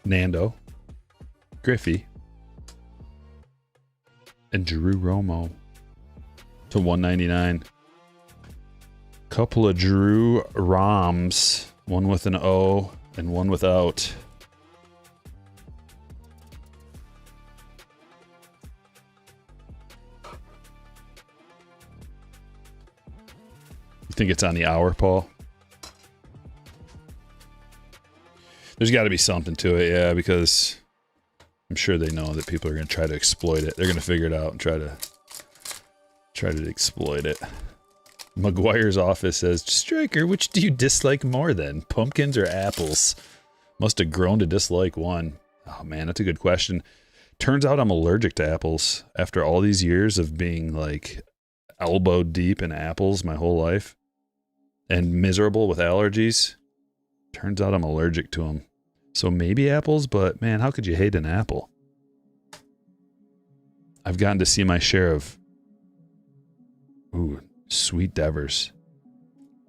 Nando, Griffey, and Drew Romo to 199. Couple of Drew Roms, one with an O and one without. You think it's on the hour, Paul? There's got to be something to it, yeah, because I'm sure they know that people are going to try to exploit it. They're going to figure it out and try to exploit it. McGuire's office says, Stryker, which do you dislike more then? Pumpkins or apples? Must have grown to dislike one. Oh man, that's a good question. Turns out I'm allergic to apples. After all these years of being like elbow deep in apples my whole life and miserable with allergies, turns out I'm allergic to them. So maybe apples, but man, how could you hate an apple? I've gotten to see my share of sweet Devers.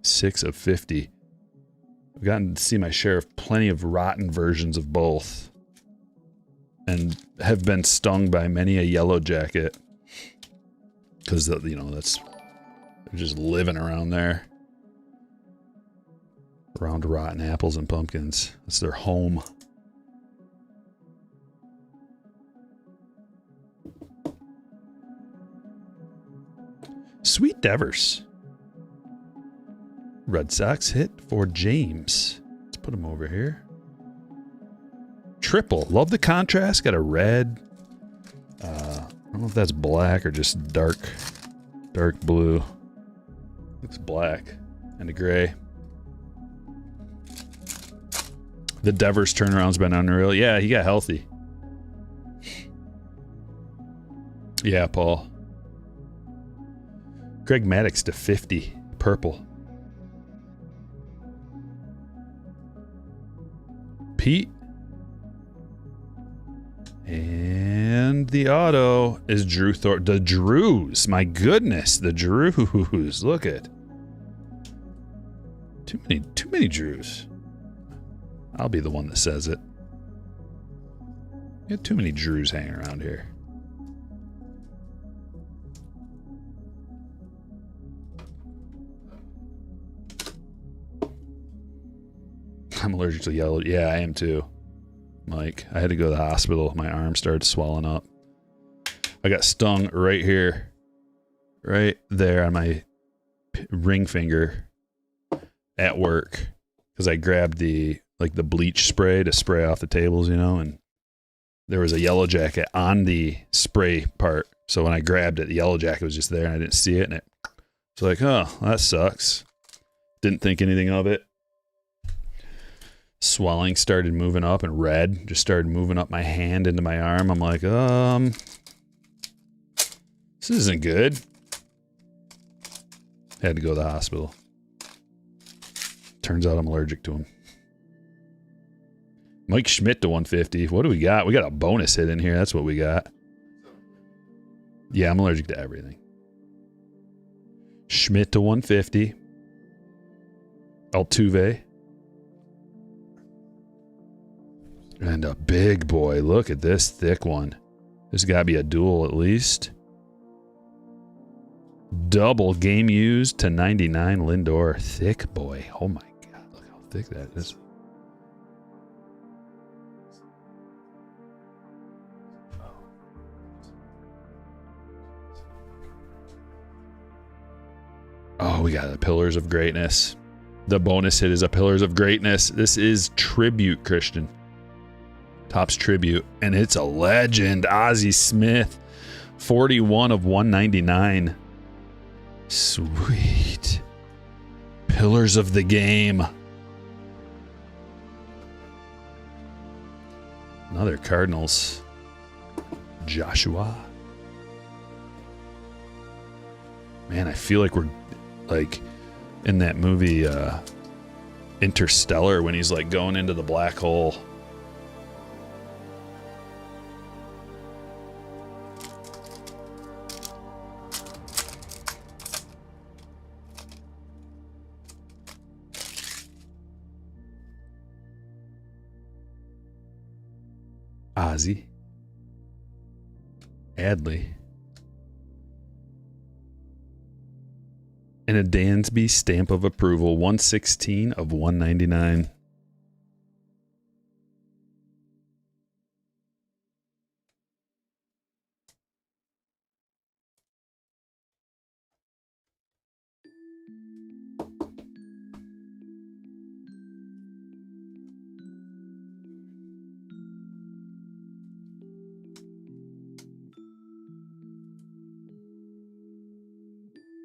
6 of 50. I've gotten to see my share of plenty of rotten versions of both. And have been stung by many a yellow jacket. Because, you know, they're just living around there. Around rotten apples and pumpkins. That's their home. Sweet Devers. Red Sox hit for James. Let's put him over here. Triple. Love the contrast. Got a red. I don't know if that's black or just dark blue. Looks black and a gray. The Devers turnaround's been unreal. Yeah, he got healthy. Yeah, Paul. Greg Maddux to 50. Purple. Pete. And the auto is Drew Thorpe. The Drews. My goodness. The Drews. Look at. Too many Drews. I'll be the one that says it. You got too many Drews hanging around here. I'm allergic to yellow. Yeah, I am too. Mike, I had to go to the hospital. My arm started swelling up. I got stung right here. Right there on my ring finger at work. Because I grabbed the bleach spray to spray off the tables, you know, and there was a yellow jacket on the spray part. So when I grabbed it, the yellow jacket was just there and I didn't see it. And it was like, oh, that sucks. Didn't think anything of it. Swelling started moving up and red just started moving up my hand into my arm. I'm like, this isn't good. Had to go to the hospital. Turns out I'm allergic to him. Mike Schmidt to 150. What do we got? We got a bonus hit in here. That's what we got. Yeah, I'm allergic to everything. Schmidt to 150. Altuve. And a big boy. Look at this thick one. There's got to be a duel at least. Double game used to 99 Lindor. Thick boy. Oh my God. Look how thick that is. Oh, we got the Pillars of Greatness. The bonus hit is a Pillars of Greatness. This is Tribute, Christian. Topps Tribute. And it's a legend. Ozzie Smith. 41 of 199. Sweet. Pillars of the game. Another Cardinals. Joshua. Man, I feel like we're like in that movie Interstellar when he's like going into the black hole. Ozzy. Adley. And a Dansby stamp of approval. 116 of 199.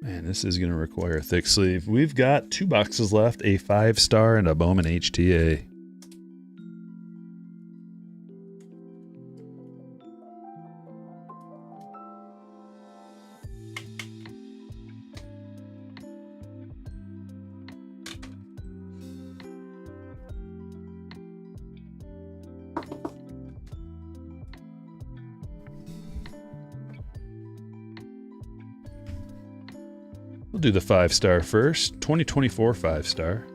Man, this is going to require a thick sleeve. We've got 2 boxes left, a 5-star and a Bowman HTA. We'll do the 5-star first. 2024 5-star.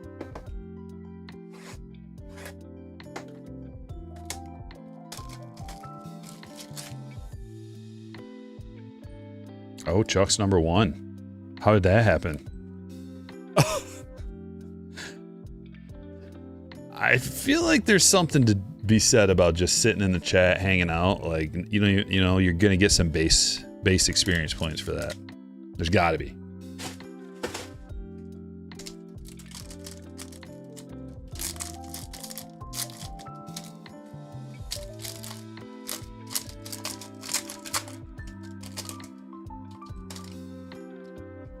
Oh, Chuck's number 1. How did that happen? I feel like there's something to be said about just sitting in the chat, hanging out. Like, you know, you're gonna get some base experience points for that. There's got to be.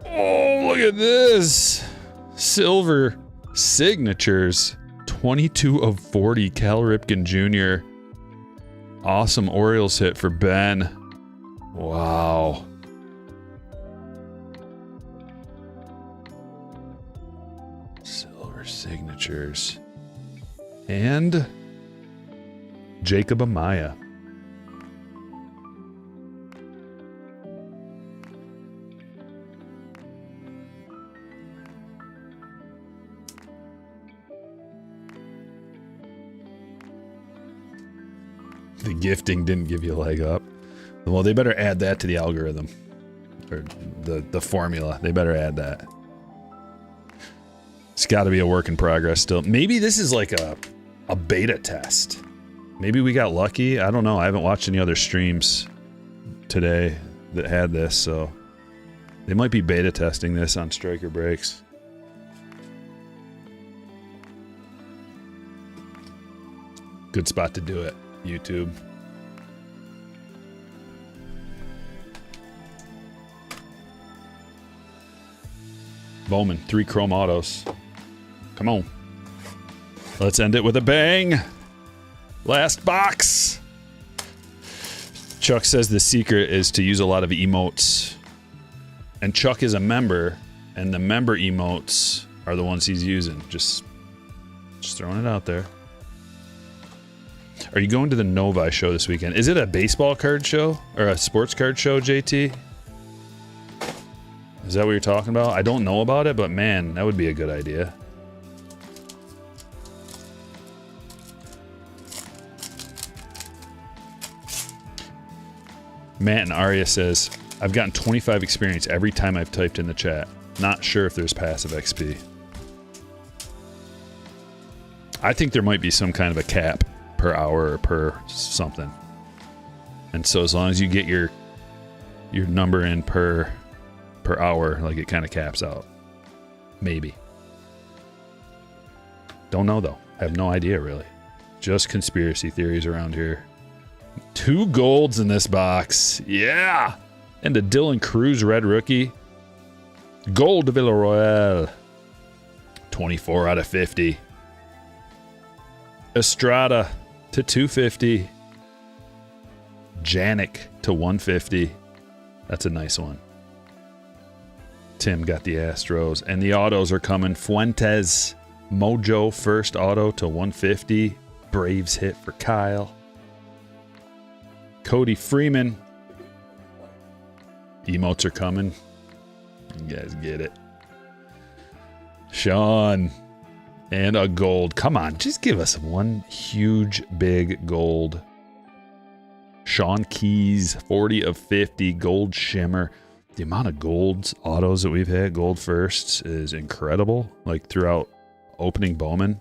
Oh, look at this. Silver signatures. 22 of 40, Cal Ripken Jr. Awesome Orioles hit for Ben. Wow. Silver signatures. And Jacob Amaya. The gifting didn't give you a leg up. Well, they better add that to the algorithm. Or the formula. They better add that. It's got to be a work in progress still. Maybe this is like a beta test. Maybe we got lucky. I don't know. I haven't watched any other streams today that had this, so they might be beta testing this on Stryker breaks. Good spot to do it. YouTube. Bowman, 3 chrome autos. Come on. Let's end it with a bang. Last box. Chuck says the secret is to use a lot of emotes. And Chuck is a member, and the member emotes are the ones he's using. Just throwing it out there. Are you going to the Novi show this weekend? Is it a baseball card show or a sports card show, JT? Is that what you're talking about? I don't know about it, but man, that would be a good idea. Matt and Arya says, I've gotten 25 experience every time I've typed in the chat. Not sure if there's passive XP. I think there might be some kind of a cap per hour or per something. And so as long as you get your number in per hour, like it kind of caps out. Maybe. Don't know though. I have no idea really. Just conspiracy theories around here. 2 golds in this box. Yeah! And a Dylan Cruz red rookie. Gold to Villarreal. 24 out of 50. Estrada to 250. Janik to 150. That's a nice one. Tim got the Astros. And the autos are coming. Fuentes. Mojo first auto to 150. Braves hit for Kyle. Cody Freeman. Emotes are coming. You guys get it. Sean. And a gold. Come on, just give us one huge, big gold. Sean Keys, 40 of 50, gold shimmer. The amount of golds, autos that we've had, gold firsts, is incredible. Like throughout opening Bowman.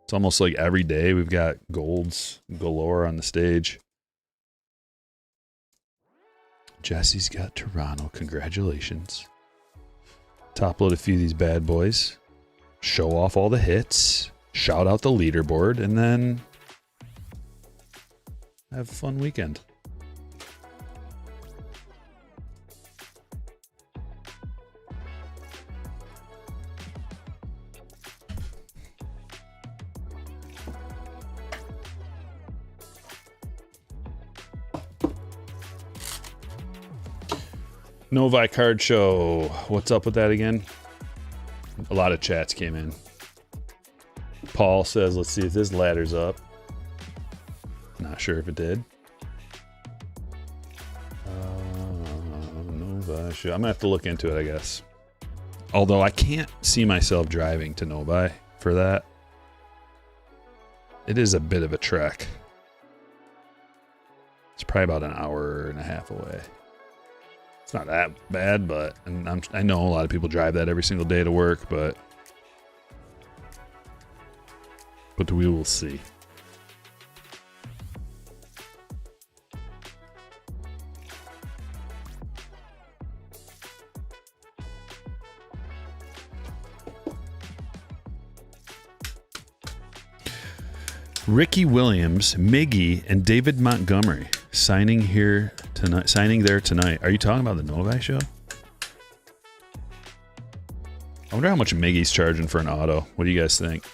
It's almost like every day we've got golds galore on the stage. Jesse's got Toronto. Congratulations. Top load a few of these bad boys. Show off all the hits. Shout out the leaderboard. And then have a fun weekend. Novi Card Show. What's up with that again? A lot of chats came in. Paul says, let's see if this ladder's up. Not sure if it did. Novi Show. I'm going to have to look into it, I guess. Although I can't see myself driving to Novi for that. It is a bit of a trek. It's probably about an hour and a half away. It's not that bad, but I know a lot of people drive that every single day to work, but we will see. Ricky Williams, Miggy, and David Montgomery signing here tonight. Signing there tonight. Are you talking about the Novi show? I wonder how much Miggy's charging for an auto. What do you guys think?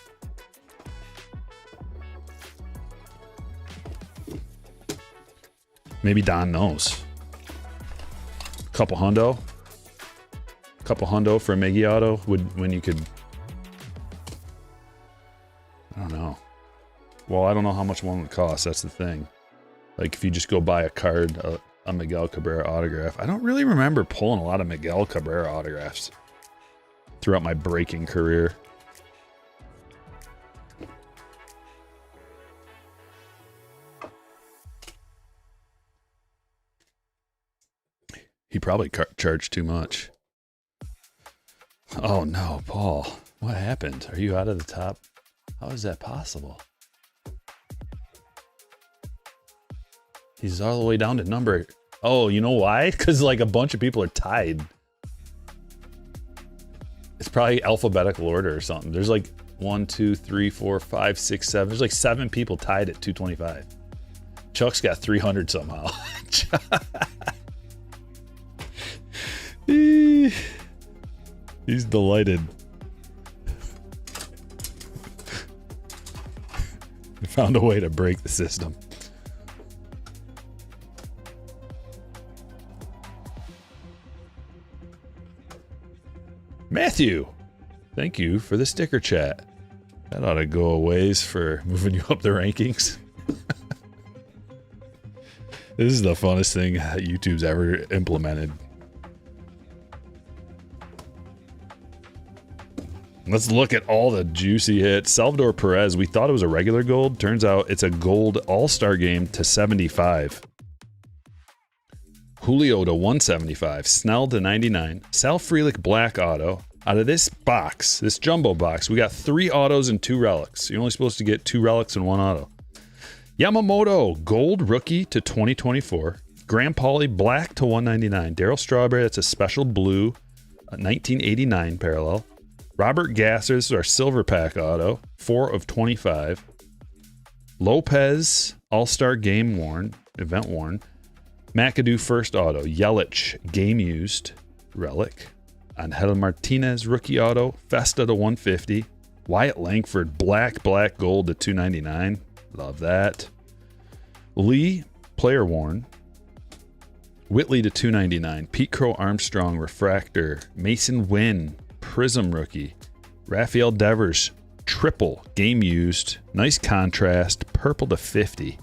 Maybe Don knows. Couple hundo for a Miggy auto when you could. I don't know. Well, I don't know how much one would cost. That's the thing. Like if you just go buy a card, a Miguel Cabrera autograph. I don't really remember pulling a lot of Miguel Cabrera autographs throughout my breaking career. He probably charged too much. Oh no, Paul. What happened? Are you out of the top? How is that possible? He's all the way down to number. Oh, you know why? Because like a bunch of people are tied. It's probably alphabetical order or something. There's like 1, 2, 3, 4, 5, 6, 7. There's like 7 people tied at 225. Chuck's got 300 somehow. He's delighted. We found a way to break the system. Matthew, thank you for the sticker chat. That ought to go a ways for moving you up the rankings. This is the funnest thing YouTube's ever implemented. Let's look at all the juicy hits. Salvador Perez, we thought it was a regular gold. Turns out it's a gold all-star game to 75. Julio to 175. Snell to 99. Sal Frelick black auto. Out of this box, this jumbo box, we got 3 autos and 2 relics. You're only supposed to get 2 relics and 1 auto. Yamamoto, gold rookie to 2024. Graham Pauley, black to 199. Darryl Strawberry, that's a special blue, 1989 parallel. Robert Gasser, this is our silver pack auto, 4 of 25. Lopez, all-star game worn, event worn. McAdoo, first auto. Yelich, game used, relic. Angel Martinez, rookie auto, Festa to 150. Wyatt Langford, black gold to 299. Love that. Lee, player worn. Whitley to 299. Pete Crow Armstrong, refractor. Mason Wynn, prism rookie. Rafael Devers, triple, game used. Nice contrast, purple to 50.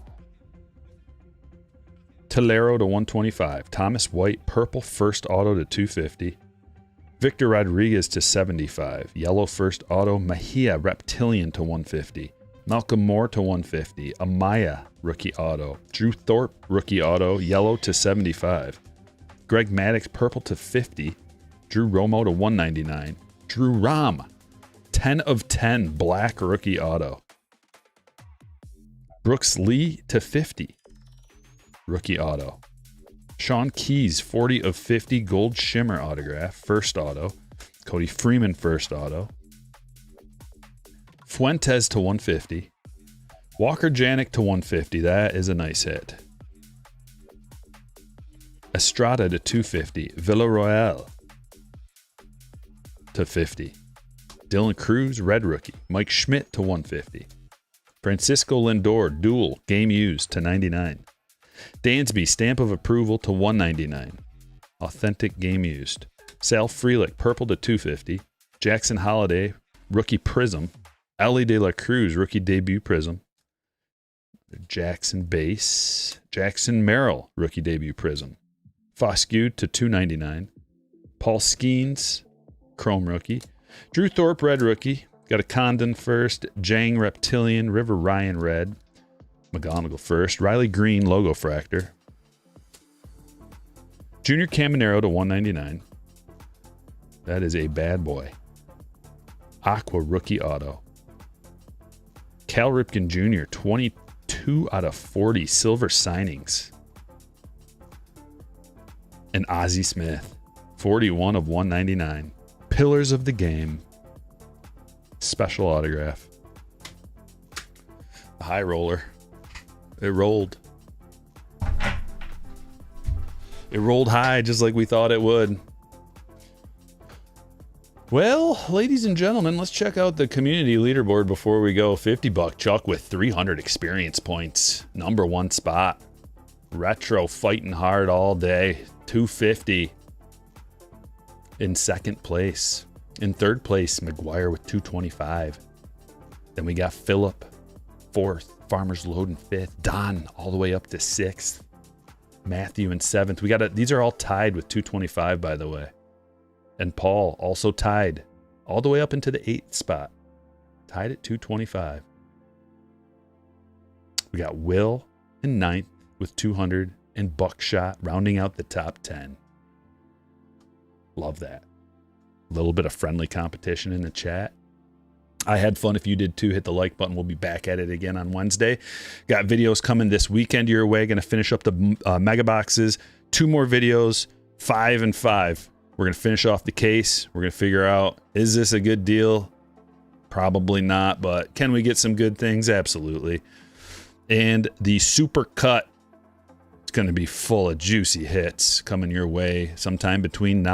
Tolero to 125. Thomas White, purple first auto to 250. Victor Rodriguez to 75. Yellow first auto. Mejia, reptilian to 150. Malcolm Moore to 150. Amaya, rookie auto. Drew Thorpe, rookie auto. Yellow to 75. Greg Maddux, purple to 50. Drew Romo to 199. Drew Rom, 10 of 10, black rookie auto. Brooks Lee to 50. Rookie auto. Sean Keys, 40 of 50, gold shimmer autograph, first auto. Cody Freeman, first auto. Fuentes to 150. Walker Janik to 150. That is a nice hit. Estrada to 250. Villarreal to 50. Dylan Cruz, red rookie. Mike Schmidt to 150. Francisco Lindor, dual, game used to 99. Dansby, stamp of approval to 199. Authentic game used. Sal Frelick, purple to 250. Jackson Holiday, rookie prism. Ellie De La Cruz, rookie debut prism. Jackson base. Jackson Merrill, rookie debut prism. Foscue to 299. Paul Skeens, chrome rookie. Drew Thorpe, red rookie. Got a Condon first. Jang Reptilian, River Ryan red. McGonigal first. Riley Green, logo fractor. Junior Caminero to 199. That is a bad boy. Aqua rookie auto. Cal Ripken Jr., 22 out of 40 silver signings. And Ozzie Smith, 41 of 199. Pillars of the game. Special autograph. A high roller. It rolled. It rolled high just like we thought it would. Well, ladies and gentlemen, let's check out the community leaderboard before we go. $50 Chuck with 300 experience points. Number 1 spot. Retro fighting hard all day. 250. In second place. In third place, McGuire with 225. Then we got Phillip, 4th. Farmers Loading 5th. Don all the way up to 6th. Matthew in 7th. These are all tied with 225, by the way. And Paul also tied all the way up into the 8th spot. Tied at 225. We got Will in 9th with 200 and Buckshot rounding out the top 10. Love that. A little bit of friendly competition in the chat. I had fun. If you did too, hit the like button. We'll be back at it again on Wednesday. Got videos coming this weekend your way. Going to finish up the mega boxes. 2 more videos, 5 and 5. We're going to finish off the case. We're going to figure out, is this a good deal? Probably not, but can we get some good things? Absolutely. And the super cut, it's going to be full of juicy hits coming your way sometime between now